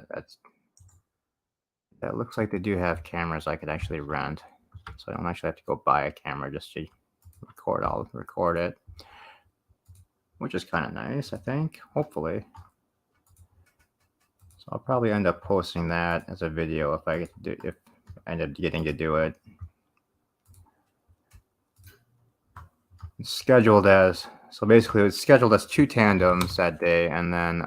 that looks like they do have cameras I could actually rent. So I don't actually have to go buy a camera just to record. I'll record it, which is kind of nice, I think. Hopefully. So I'll probably end up posting that as a video if I end up getting to do it. It's scheduled as basically it's scheduled as 2 tandems that day, and then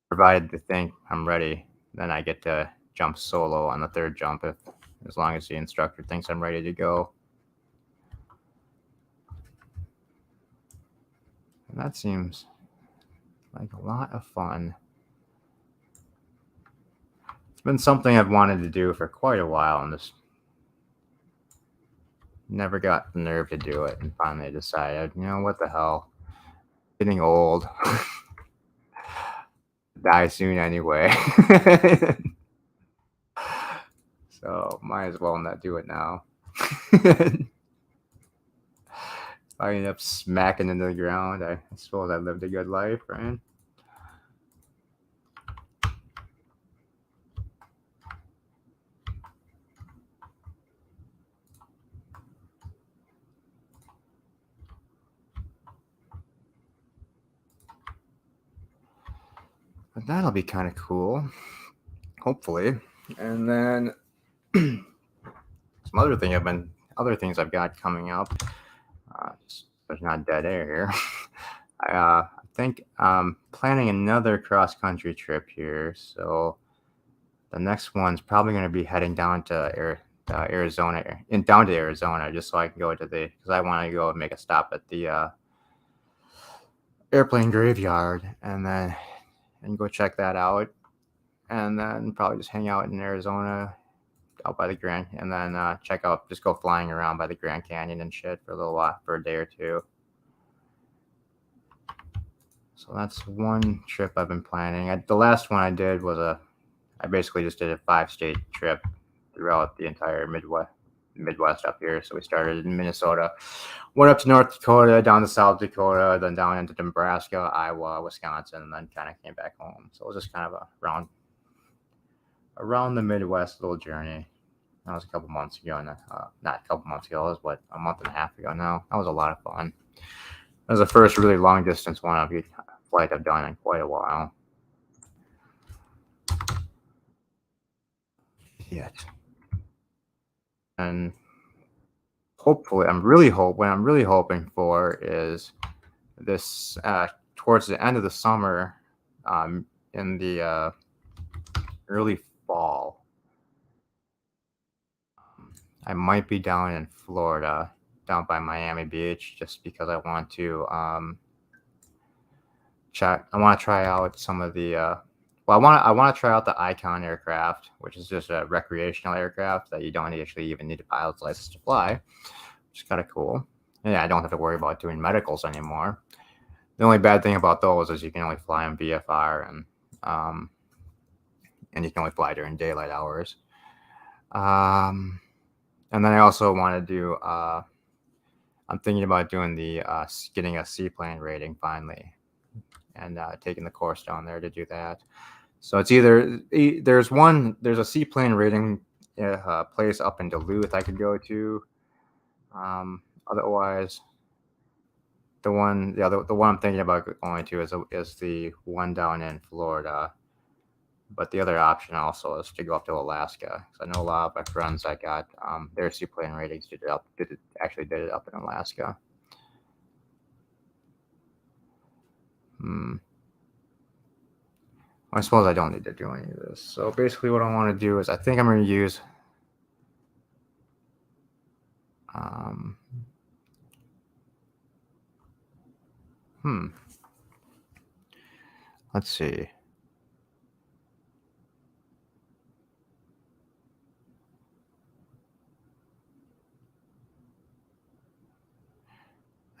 provided they think I'm ready, then I get to jump solo on the 3rd jump as long as the instructor thinks I'm ready to go. And that seems like a lot of fun. It's been something I've wanted to do for quite a while, and this never got the nerve to do it, and finally decided, you know, what the hell, getting old, die soon anyway. So might as well not do it now. I end up smacking into the ground. I suppose I lived a good life, right? But that'll be kind of cool, hopefully. And then some other things I've got coming up. There's not dead air here. I think I'm planning another cross country trip here. So the next one's probably going to be heading down to Arizona, down to Arizona, just so I can go to because I want to go and make a stop at the airplane graveyard, and go check that out, and then probably just hang out in Arizona, out by the Grand, and then just go flying around by the Grand Canyon and shit for a little while, for a day or two. So that's one trip I've been planning. The last one I did was I basically just did a 5-state trip throughout the entire Midwest up here. So we started in Minnesota, went up to North Dakota, down to South Dakota, then down into Nebraska, Iowa, Wisconsin, and then kind of came back home. So it was just kind of around the Midwest little journey. That was a couple months ago. Not a couple months ago. It was a month and a half ago now. That was a lot of fun. That was the first really long distance flight I've done in quite a while. Yet. And hopefully, what I'm really hoping for is this towards the end of the summer, in the early fall. I might be down in Florida, down by Miami Beach, just because I want to I want to try out some of the. I want to try out the Icon aircraft, which is just a recreational aircraft that you don't actually even need a pilot's license to fly, which is kind of cool. And yeah, I don't have to worry about doing medicals anymore. The only bad thing about those is you can only fly in VFR, and you can only fly during daylight hours. And then I also want to do. I'm thinking about doing getting a seaplane rating finally, and taking the course down there to do that. So it's either there's a seaplane rating place up in Duluth I could go to. Otherwise, the one I'm thinking about going to is the one down in Florida. But the other option also is to go up to Alaska. So I know a lot of my friends that got their seaplane ratings did it up in Alaska. I suppose I don't need to do any of this. So basically what I want to do is I think I'm going to use let's see.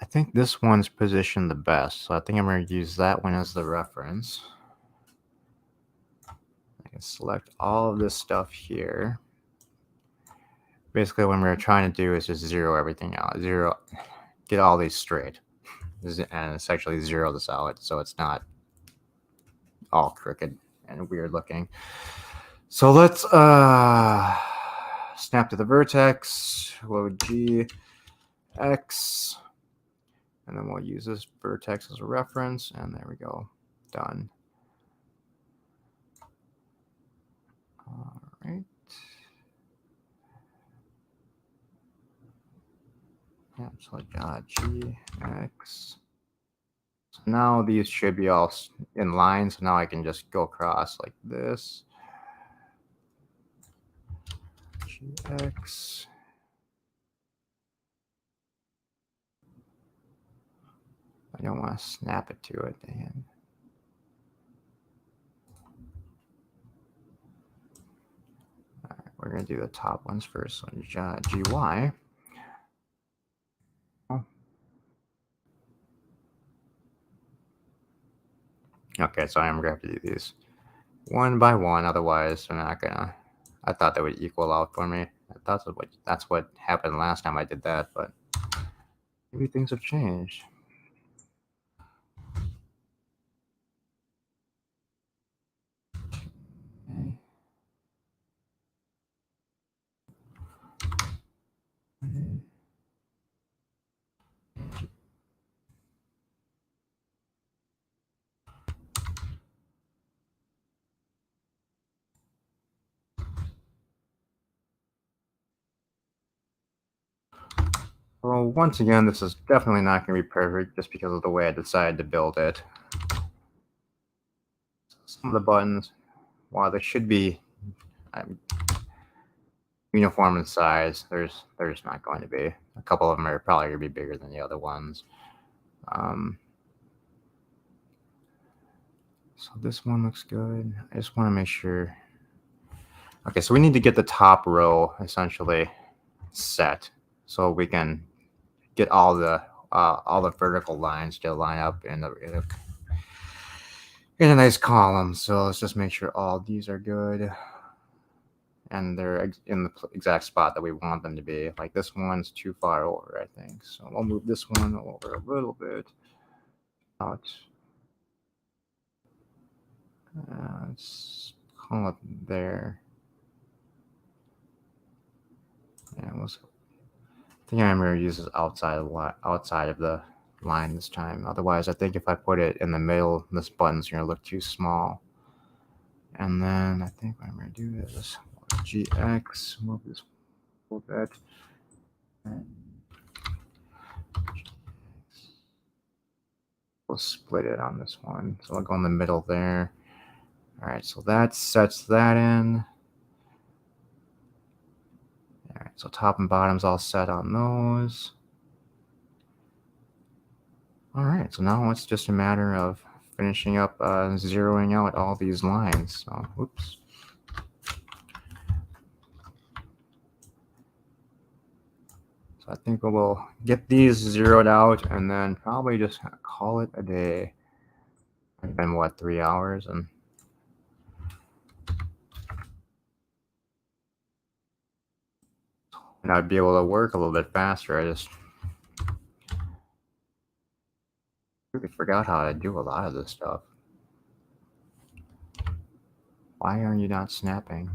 I think this one's positioned the best, so I think I'm going to use that one as the reference. I can select all of this stuff here. Basically, what we're trying to do is just zero everything out. Get all these straight. And it's actually zero this out, so it's not all crooked and weird looking. So let's snap to the vertex, load G, X, and then we'll use this vertex as a reference, and there we go. Done. All right. Yeah, so I got G, X. So now these should be all in line, so now I can just go across like this. GX. I don't want to snap it to it, Dan. All right, we're going to do the top ones first. So GY. Okay, so I'm gonna have to do these one by one, otherwise they're not gonna. I thought they would equal out for me. That's what happened last time I did that, but maybe things have changed. Well, once again, this is definitely not going to be perfect just because of the way I decided to build it. Some of the buttons, while they should be um, uniform in size, there's not going to be. A couple of them are probably going to be bigger than the other ones. Um, so this one looks good. I just want to make sure. Okay, so we need to get the top row essentially set so we can get all the vertical lines to line up in a nice column. So let's just make sure all these are good and they're in the exact spot that we want them to be. Like this one's too far over, I think. So we'll move this one over a little bit. Out. Let's call it there. Yeah, I think I'm going to use this outside of the line this time. Otherwise, I think if I put it in the middle, this button's going to look too small. And then I think what I'm going to do is GX, move this a little bit. We'll split it on this one. So I'll go in the middle there. All right, so that sets that in. All right, so top and bottom's all set on those. All right, so now it's just a matter of finishing up zeroing out all these lines. So, oops. So I think we'll get these zeroed out and then probably just call it a day. It's been what, 3 hours, and I'd be able to work a little bit faster. I just really forgot how to do a lot of this stuff. Why are you not snapping?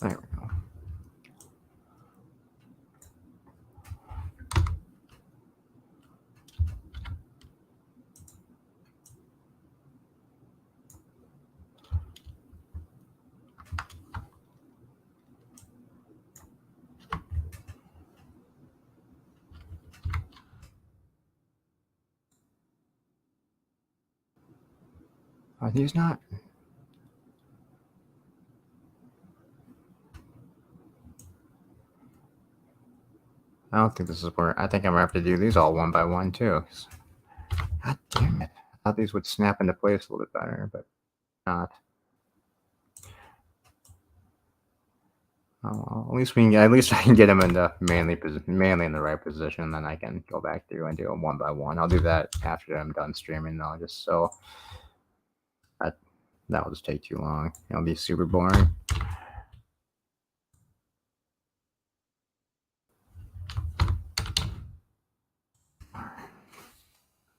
There we go. Are these not? I don't think this is where. I think I'm gonna have to do these all one by one too. God damn it! I thought these would snap into place a little bit better, but not. Oh, well, at least I can get them in the mainly in the right position. Then I can go back through and do them one by one. I'll do that after I'm done streaming, though, just so that will just take too long. It'll be super boring.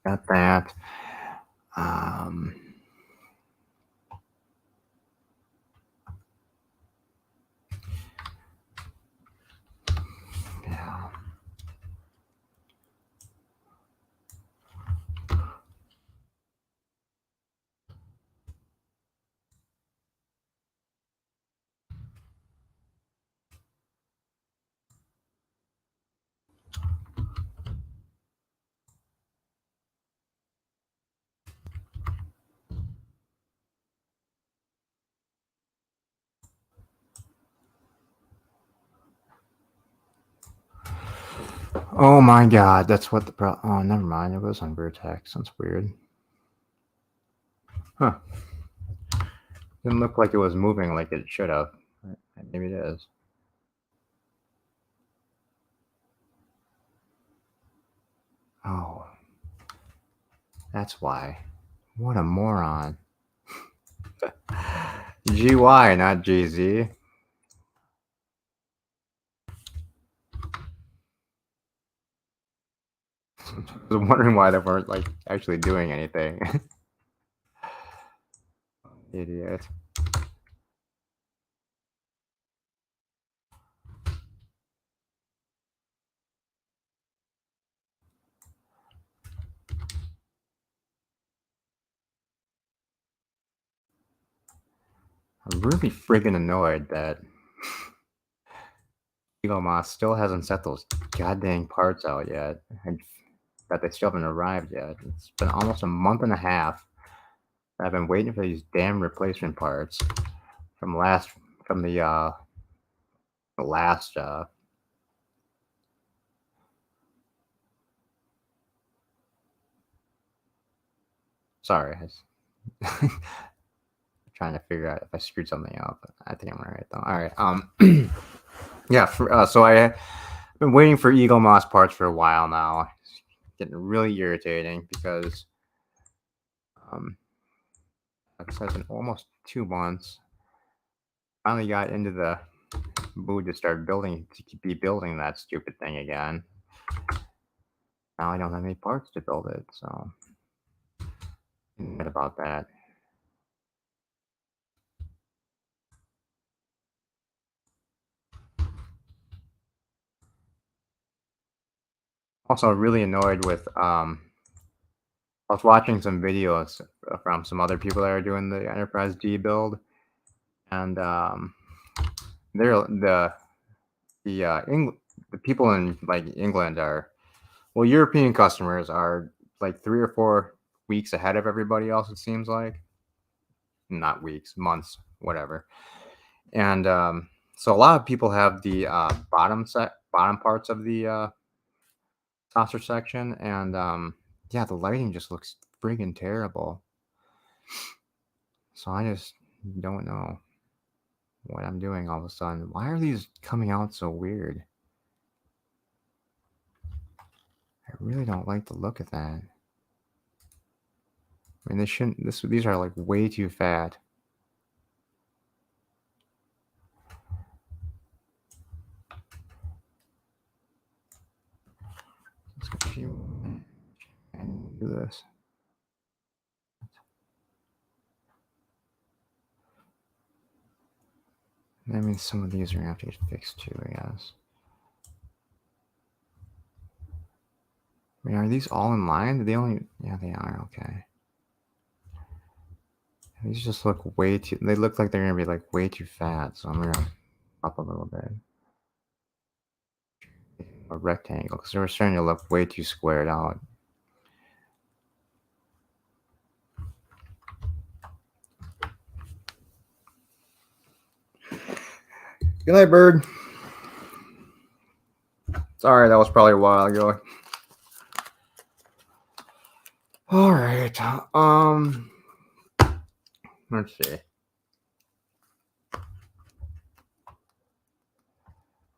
Got that. Yeah. Oh my god, that's what the oh, never mind. It was on Vertex. That's weird. Huh. Didn't look like it was moving like it should have. Maybe it is. Oh, that's why. What a moron. GY, not GZ. I was wondering why they weren't like actually doing anything. Idiot. I'm really friggin' annoyed that Eagle Moss still hasn't set those goddamn parts out yet, and that they still haven't arrived yet. It's been almost a month and a half. I've been waiting for these damn replacement parts from the last sorry, trying to figure out if I screwed something up. I think I'm right though. All right. Yeah. So I've been waiting for Eagle Moss parts for a while now. It's getting really irritating because, like I said, it's been almost 2 months. Finally got into the mood to start building to be building that stupid thing again. Now I don't have any parts to build it, so good about that. Also, really annoyed with I was watching some videos from some other people that are doing the Enterprise D build, and they're the people in like England are, well, European customers are like 3 or 4 weeks ahead of everybody else. It seems like, not weeks, months, whatever. And so a lot of people have the bottom parts of the saucer section, and yeah, the lighting just looks friggin' terrible. So I just don't know what I'm doing all of a sudden. Why are these coming out so weird? I really don't like the look of that. I mean, they shouldn't. These are like way too fat. Let's continue and do this. That means some of these are gonna have to get fixed too, I guess. I mean, are these all in line? They only, yeah, they are. Okay. These just look way too. They look like they're gonna be like way too fat. So I'm gonna up a little bit. A rectangle, because they're starting to look way too squared out. Good night, bird. Sorry, that was probably a while ago. All right. Let's see.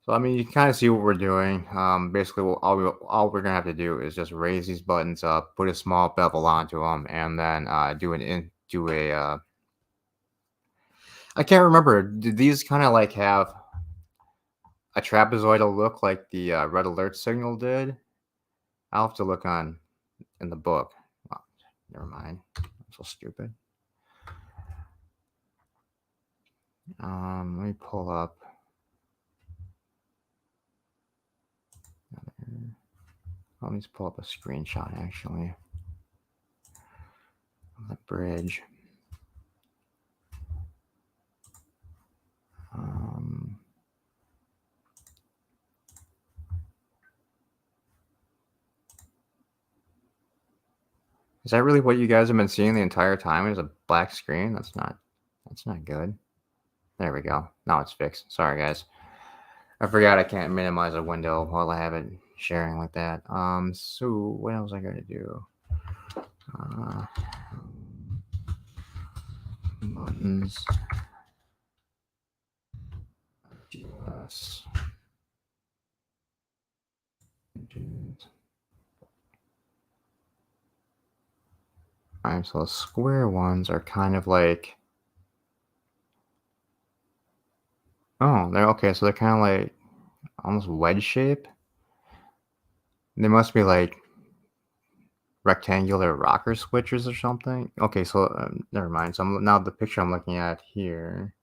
So I mean, you can kind of see what we're doing. Basically, all we're gonna have to do is just raise these buttons up, put a small bevel onto them, and then do a. I can't remember. Did these kind of like have a trapezoidal look like the red alert signal did? I'll have to look in the book. Oh, never mind. I'm so stupid. Let me pull up. Let me just pull up a screenshot actually of the bridge. Is that really what you guys have been seeing the entire time? Is a black screen? That's not good. There we go. Now it's fixed. Sorry guys. I forgot I can't minimize a window while I have it sharing like that. So what else I gotta do? Buttons. Yes. Alright, so the square ones are kind of like... Oh, they're okay, so they're kind of like almost wedge shape. They must be like rectangular rocker switches or something. Okay, so never mind. So now the picture I'm looking at here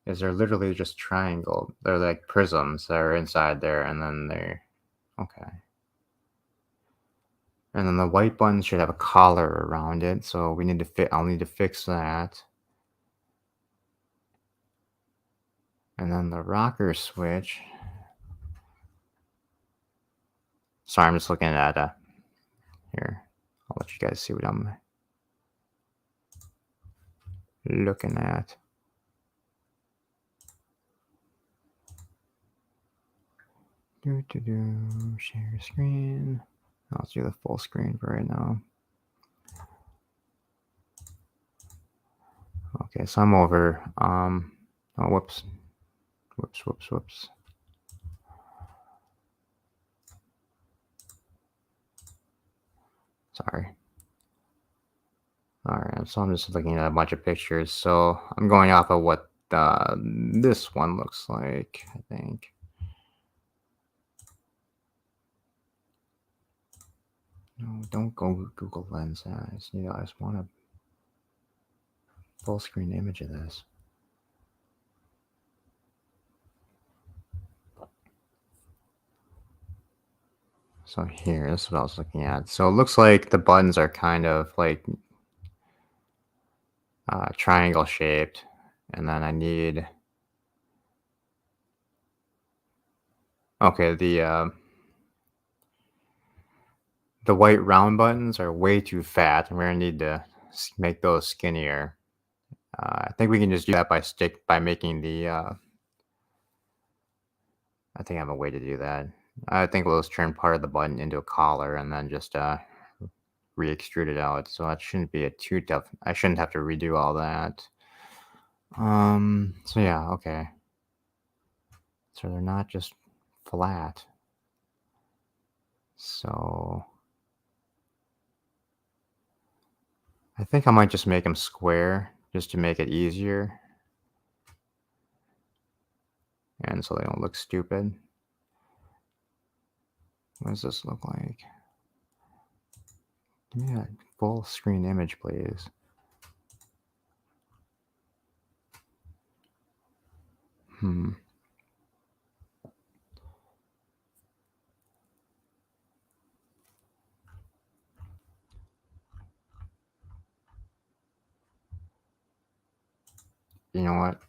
is they're literally just triangle. They're like prisms that are inside there, and then they're okay. And then the white button should have a collar around it, so we need to fit. I'll need to fix that. And then the rocker switch. Sorry, I'm just looking at here. I'll let you guys see what I'm looking at. Share screen. I'll do the full screen for right now. Okay, so I'm over. Oh, whoops. Sorry. All right, so I'm just looking at a bunch of pictures. So I'm going off of what this one looks like, I think. No, don't go Google Lens. I just want a full screen image of this. So here, this is what I was looking at. So it looks like the buttons are kind of like triangle shaped, and then I need... Okay, the white round buttons are way too fat, and we're gonna need to make those skinnier. I think we can just do that by making the... I think I have a way to do that. I think we'll just turn part of the button into a collar and then just re-extrude it out. So that shouldn't be too tough. I shouldn't have to redo all that. So yeah, okay. So they're not just flat. So I think I might just make them square just to make it easier. And so they don't look stupid. What does this look like? Give me that full screen image, please. You know what?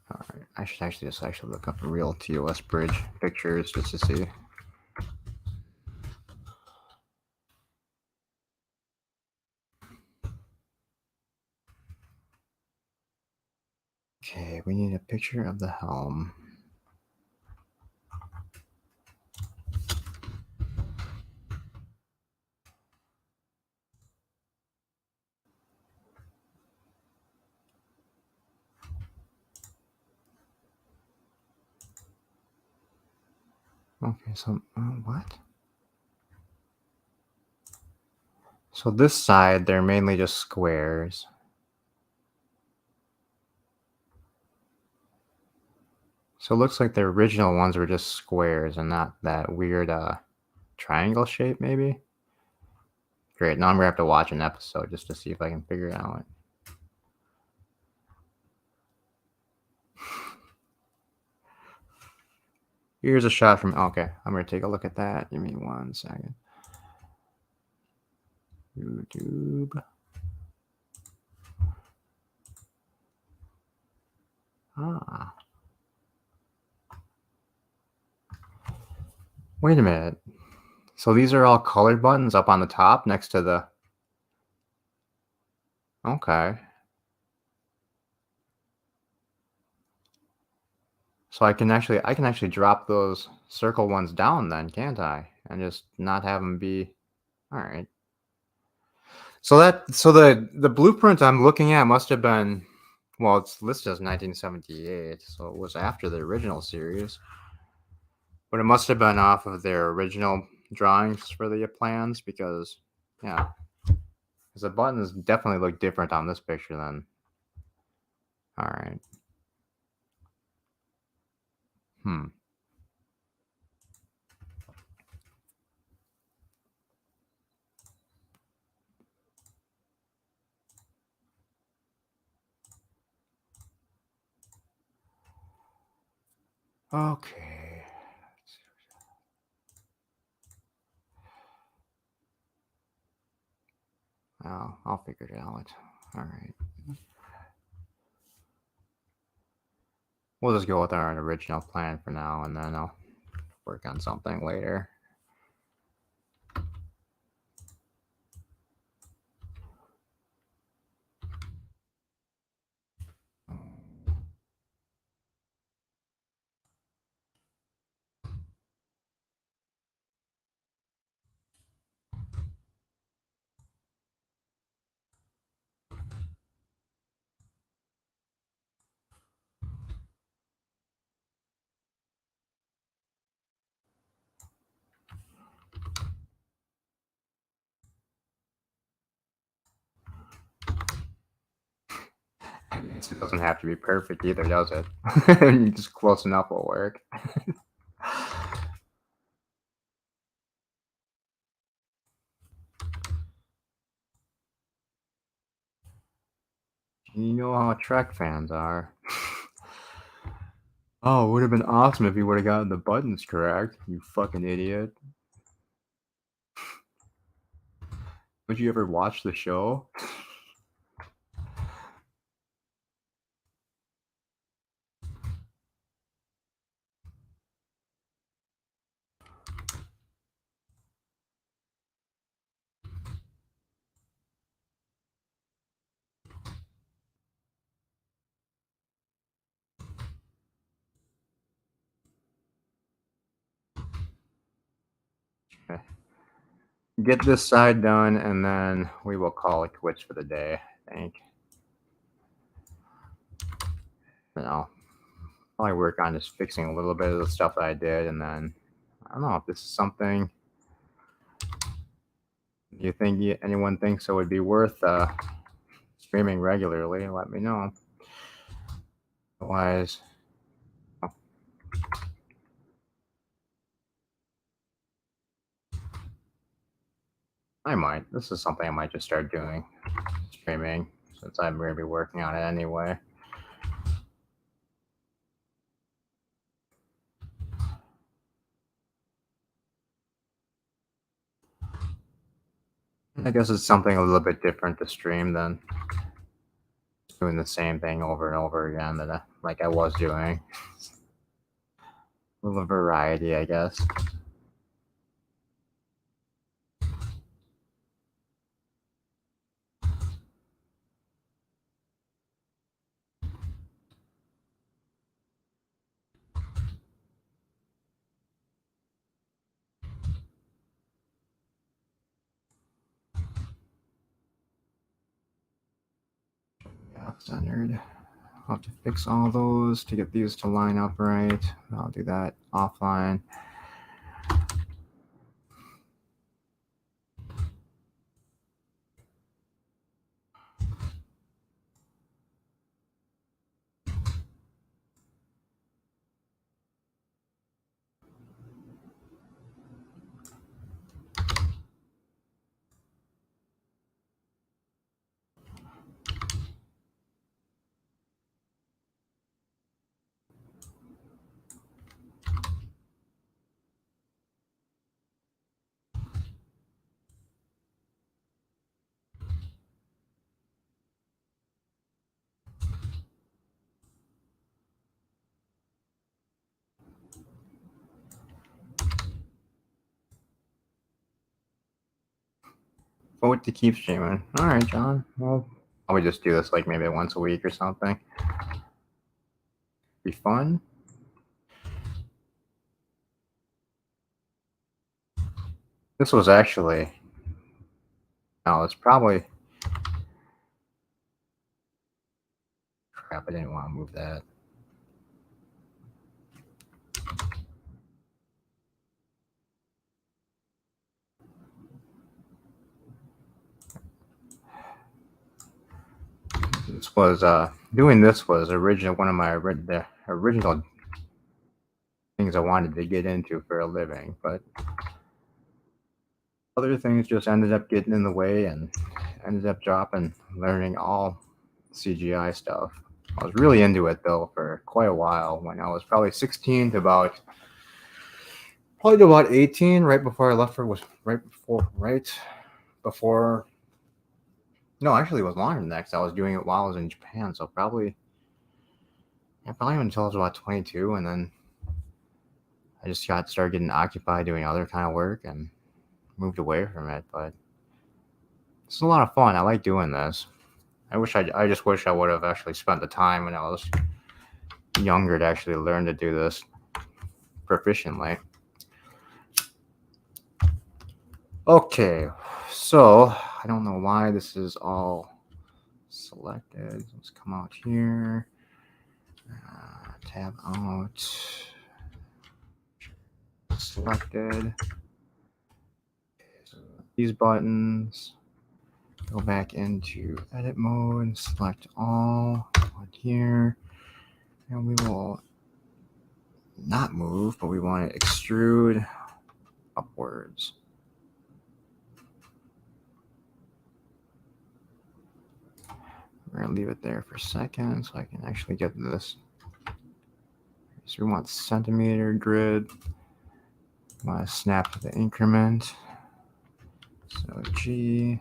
I should actually look up real TOS bridge pictures just to see. Okay, we need a picture of the helm. Okay, so what? So this side, they're mainly just squares. So it looks like the original ones were just squares and not that weird triangle shape, maybe? Great, now I'm gonna have to watch an episode just to see if I can figure it out. Here's a shot from... Okay, I'm gonna take a look at that. Give me 1 second. YouTube. Wait a minute. So these are all colored buttons up on the top next to the... Okay. So I can actually drop those circle ones down then, can't I? And just not have them be... All right. So the blueprint I'm looking at must have been... Well, it's listed as 1978, so it was after the original series. But it must have been off of their original drawings for the plans because, yeah. Because the buttons definitely look different on this picture than. All right. Hmm. Okay. I'll figure it out. All right. We'll just go with our original plan for now, and then I'll work on something later. It doesn't have to be perfect either, does it? Just close enough will work. You know how Trek fans are. Oh, it would have been awesome if you would have gotten the buttons correct, you fucking idiot. Would you ever watch the show? Get this side done, and then we will call it quits for the day, I think. And I'll probably work on just fixing a little bit of the stuff that I did, and then I don't know if this is something you think anyone thinks it would be worth streaming regularly. Let me know. Otherwise, I might. This is something I might just start doing, streaming, since I'm going to be working on it anyway. I guess it's something a little bit different to stream than doing the same thing over and over again that like I was doing. A little variety, I guess. Yeah, centered. I'll have to fix all those to get these to line up right. I'll do that offline. Vote to keep streaming. All right, John. Well, I'll just do this like maybe once a week or something. Be fun. This was actually. No, it's probably. Crap, I didn't want to move that. this was doing this was original one of my the original things I wanted to get into for a living, but other things just ended up getting in the way and ended up dropping learning all CGI stuff. I was really into it though for quite a while when I was probably 16 to about 18, right before I left for was right before no, actually it was longer than that because I was doing it while I was in Japan, so probably until I was about 22, and then I just started getting occupied doing other kind of work and moved away from it. But it's a lot of fun. I like doing this. I just wish I would have actually spent the time when I was younger to actually learn to do this proficiently. Okay, so I don't know why this is all selected. Let's come out here, tab out, selected. So these buttons, go back into edit mode, select all, on here, and we will not move, but we want to extrude upwards. We're going to leave it there for a second so I can actually get this. So we want centimeter grid. We want to snap the increment. So G,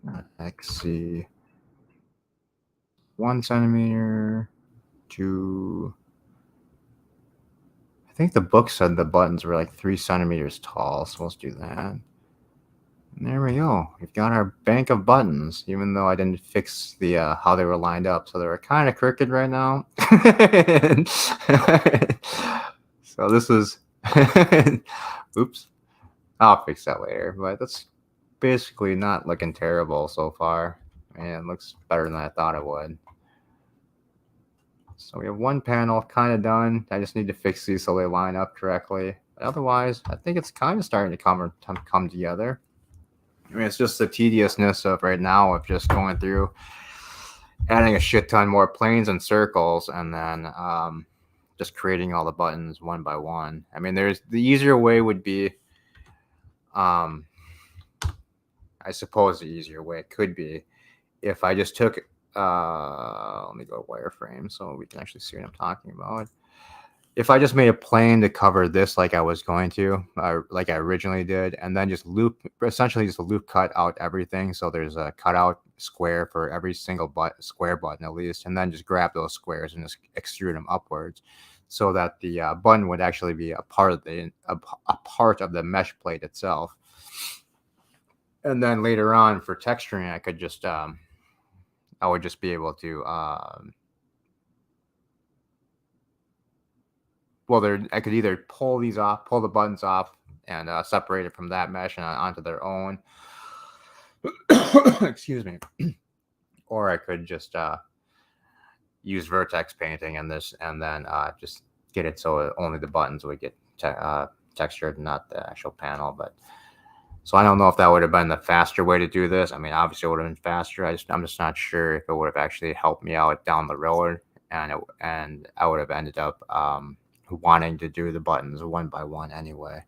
not XC, 1 centimeter to, I think the book said the buttons were like 3 centimeters tall, so let's do that. And there we go. We've got our bank of buttons, even though I didn't fix the how they were lined up. So they were kind of crooked right now. So this is, oops, I'll fix that later. But that's basically not looking terrible so far. And it looks better than I thought it would. So we have one panel kind of done. I just need to fix these so they line up correctly. But otherwise, I think it's kind of starting to come together. I mean, it's just the tediousness of right now of just going through, adding a shit ton more planes and circles, and then just creating all the buttons one by one. I mean, there's the easier way would be, I suppose the easier way could be if I just took, let me go to wireframe so we can actually see what I'm talking about. If I just made a plane to cover this like I was going to, like I originally did, and then just essentially just loop cut out everything. So there's a cutout square for every single square button at least, and then just grab those squares and just extrude them upwards so that the button would actually be a part of the mesh plate itself. And then later on for texturing, I could just, I would just be able to, well, I could either pull the buttons off and separate it from that mesh and onto their own. Excuse me. Or I could just use vertex painting and then just get it so only the buttons would get textured and not the actual panel. But so I don't know if that would have been the faster way to do this. I mean, obviously it would have been faster. I'm just not sure if it would have actually helped me out down the road, and I would have ended up wanting to do the buttons one by one anyway.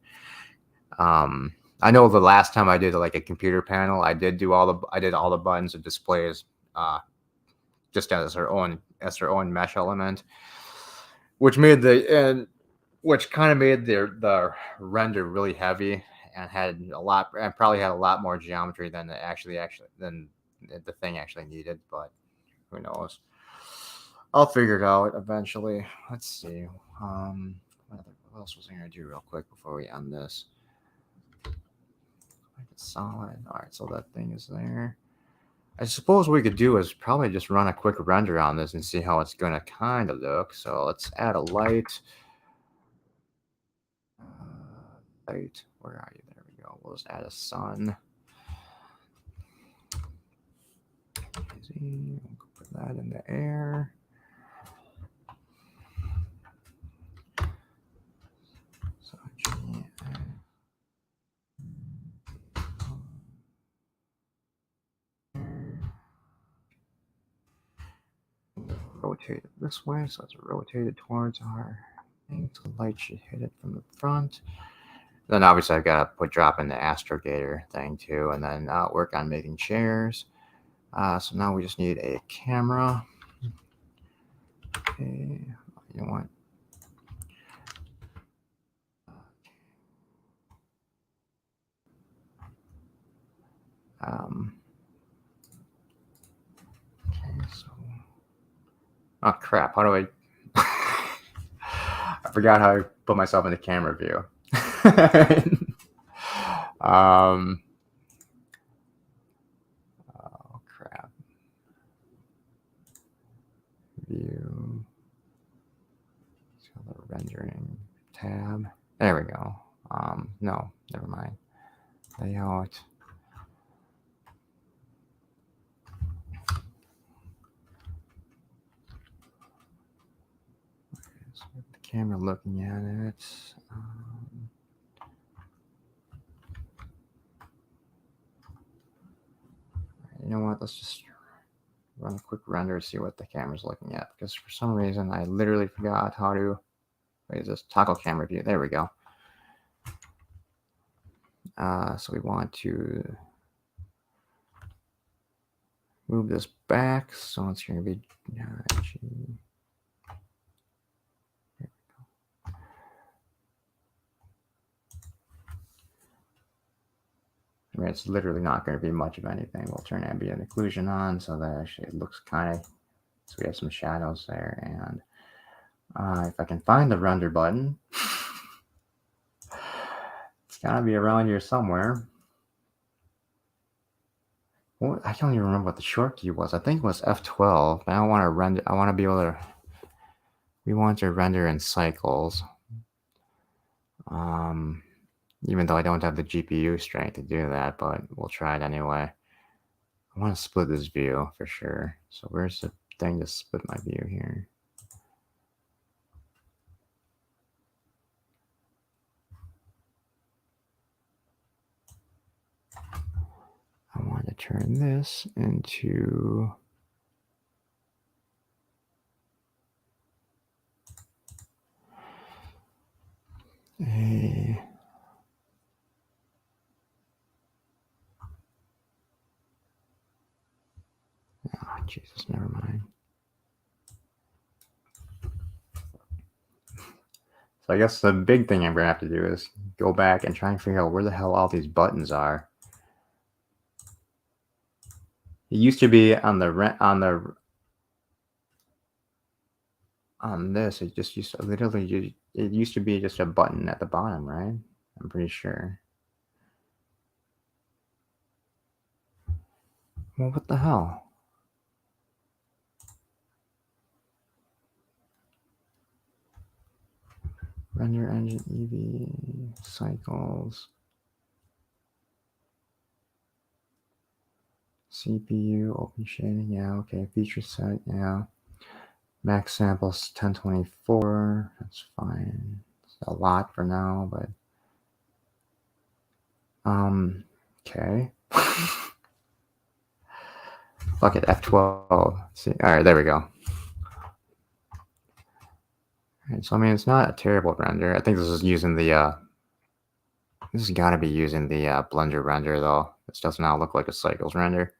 I know the last time I did like a computer panel, I did all the buttons and displays just as their own mesh element, which kind of made the render really heavy and probably had a lot more geometry than than the thing actually needed. But who knows? I'll figure it out eventually. Let's see. What else was I going to do real quick before we end this? Make it solid. All right, so that thing is there. I suppose what we could do is probably just run a quick render on this and see how it's going to kind of look. So let's add a light. Light. Where are you? There we go. We'll just add a sun. Easy. We'll put that in the air. rotate it this way, so let's rotate it towards our thing. So the light should hit it from the front. Then obviously I've got to drop in the astrogator thing too, and then work on making chairs. So now we just need a camera. Okay, you know what? Okay, so oh crap! How do I? I forgot how I put myself in the camera view. Oh crap! View. So the rendering tab. There we go. No, never mind. Layout. So with the camera looking at it. You know what? Let's just run a quick render to see what the camera's looking at, because for some reason I literally forgot how to. Wait, is this toggle camera view? There we go. So we want to move this back, so it's going to be G. I mean, it's literally not going to be much of anything. We'll turn ambient occlusion on so that actually it looks kind of, so we have some shadows there. And if I can find the render button, it's got to be around here somewhere. Well, I don't even remember what the short key was. I think it was F12. But I don't want to render. I want to be able to. We want to render in cycles. Even though I don't have the GPU strength to do that, but we'll try it anyway. I want to split this view for sure. So where's the thing to split my view here? I want to turn this into a oh, Jesus, never mind. So I guess the big thing I'm going to have to do is go back and try and figure out where the hell all these buttons are. It used to be on this. It just used to literally. It used to be just a button at the bottom, right? I'm pretty sure. Well, what the hell? Render engine EV cycles. CPU, open shading, yeah, okay. Feature set, yeah. Max samples 1024, that's fine. It's a lot for now, but okay. Fuck it, F12. See, all right, there we go. All right, so I mean, it's not a terrible render. I think this is using the this has got to be using the Blender render though. This does not look like a cycles render.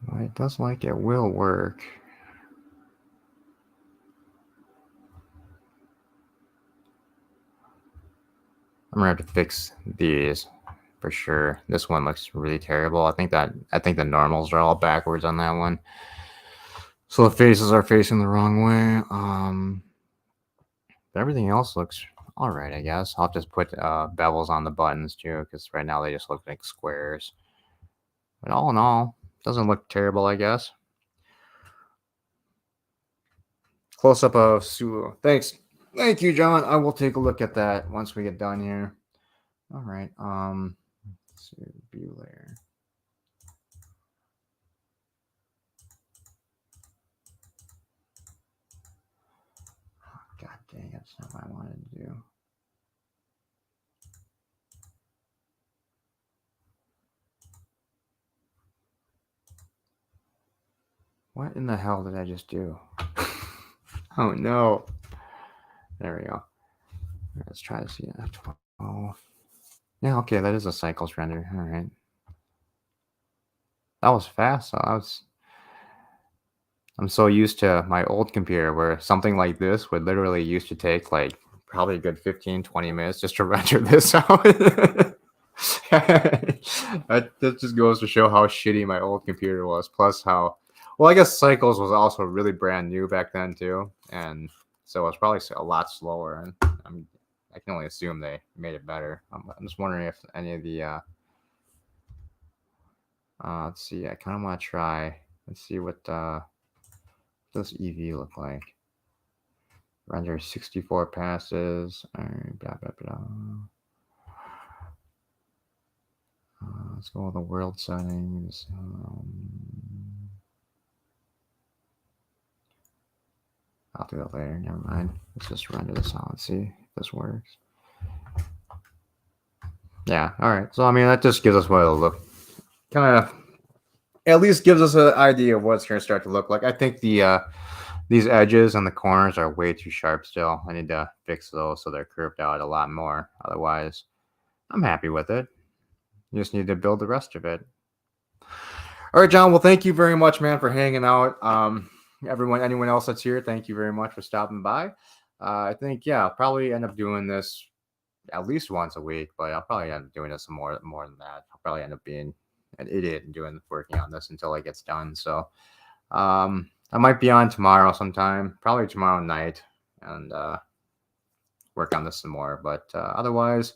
Well, it does like it will work. I'm gonna have to fix these for sure. This one looks really terrible. I think the normals are all backwards on that one. So the faces are facing the wrong way. But everything else looks all right, I guess. I'll just put bevels on the buttons too, because right now they just look like squares. But all in all, doesn't look terrible, I guess. Close up of Sulu. Thanks. Thank you, John. I will take a look at that once we get done here. All right. Let's see, view layer. Oh, God dang, that's not what I wanted to do. What in the hell did I just do? Oh no. There we go. Let's try to see that. 12. Yeah, okay, that is a cycles render. All right. That was fast. So I'm so used to my old computer where something like this would literally used to take like probably a good 15-20 minutes just to render this out. That just goes to show how shitty my old computer was. Plus how, well, I guess Cycles was also really brand new back then too, and so it was probably a lot slower. And I can only assume they made it better. I'm just wondering if any of the let's see. I kind of want to try. Let's see what does EV look like. Render 64 passes. All right, blah blah blah. Let's go with the world settings. I'll do that later. Never mind. Let's just render this out and see if this works. Yeah. All right. So I mean, that just gives us what it'll look. Kind of, at least gives us an idea of what it's going to start to look like. I think these edges and the corners are way too sharp still. I need to fix those so they're curved out a lot more. Otherwise, I'm happy with it. You just need to build the rest of it. All right, John. Well, thank you very much, man, for hanging out. Anyone else that's here, thank you very much for stopping by. I think, yeah, I'll probably end up doing this at least once a week, but I'll probably end up doing this more than that. I'll probably end up being an idiot and working on this until it gets done. So I might be on tomorrow sometime, probably tomorrow night, and work on this some more. But otherwise,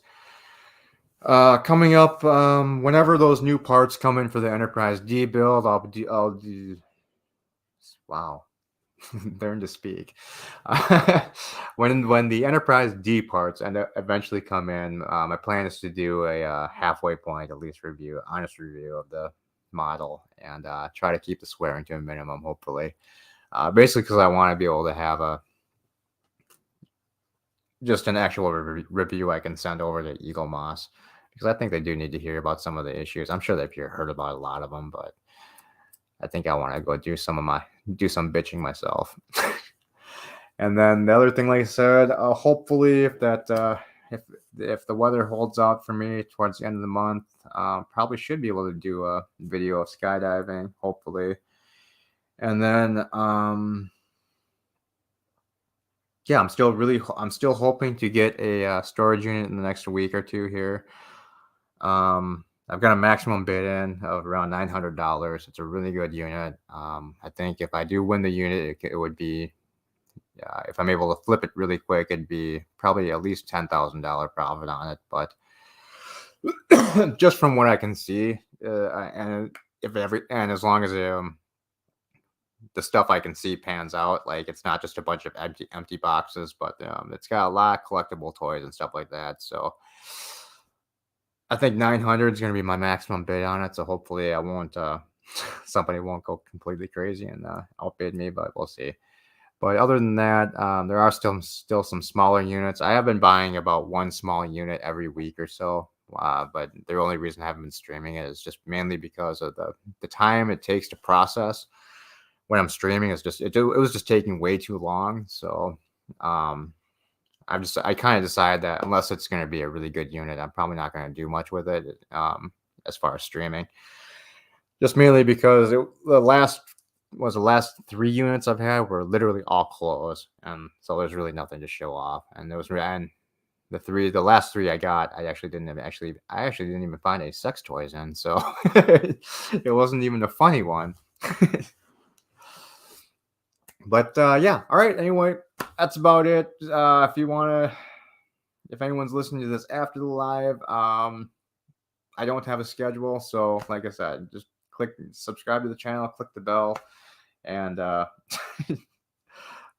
coming up, whenever those new parts come in for the Enterprise D build, I'll do. Wow. Learn to speak. When the Enterprise D parts and eventually come in, my plan is to do a halfway point, at least honest review of the model, and try to keep the swearing to a minimum, hopefully. Basically, because I want to be able to have just an actual review I can send over to Eagle Moss, because I think they do need to hear about some of the issues. I'm sure they've heard about a lot of them, but I think I want to go do some bitching myself. And then the other thing, like I said, hopefully if the weather holds out for me towards the end of the month, probably should be able to do a video of skydiving, hopefully. And then yeah, I'm still hoping to get a storage unit in the next week or two here. I've got a maximum bid in of around $900. It's a really good unit. I think if I do win the unit, it would be, if I'm able to flip it really quick, it'd be probably at least $10,000 profit on it. But just from what I can see, and as long as the stuff I can see pans out, like it's not just a bunch of empty boxes, but it's got a lot of collectible toys and stuff like that. So I think 900 is going to be my maximum bid on it. So hopefully I won't, somebody won't go completely crazy and outbid me, but we'll see. But other than that, there are still some smaller units. I have been buying about one small unit every week or so. But the only reason I haven't been streaming it is just mainly because of the time it takes to process when I'm streaming. It was just taking way too long. So I kind of decided that unless it's going to be a really good unit, I'm probably not going to do much with it as far as streaming. Just mainly because the last 3 units I've had were literally all clothes, and so there's really nothing to show off. And the last 3 I got, I actually didn't even find any sex toys in, so it wasn't even a funny one. But yeah, all right. Anyway, that's about it. If anyone's listening to this after the live, I don't have a schedule, so like I said, just subscribe to the channel, click the bell, and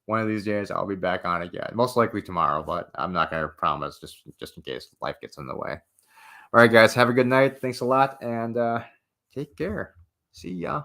one of these days I'll be back on again. Most likely tomorrow, but I'm not going to promise, just in case life gets in the way. All right, guys, have a good night. Thanks a lot, and take care. See ya.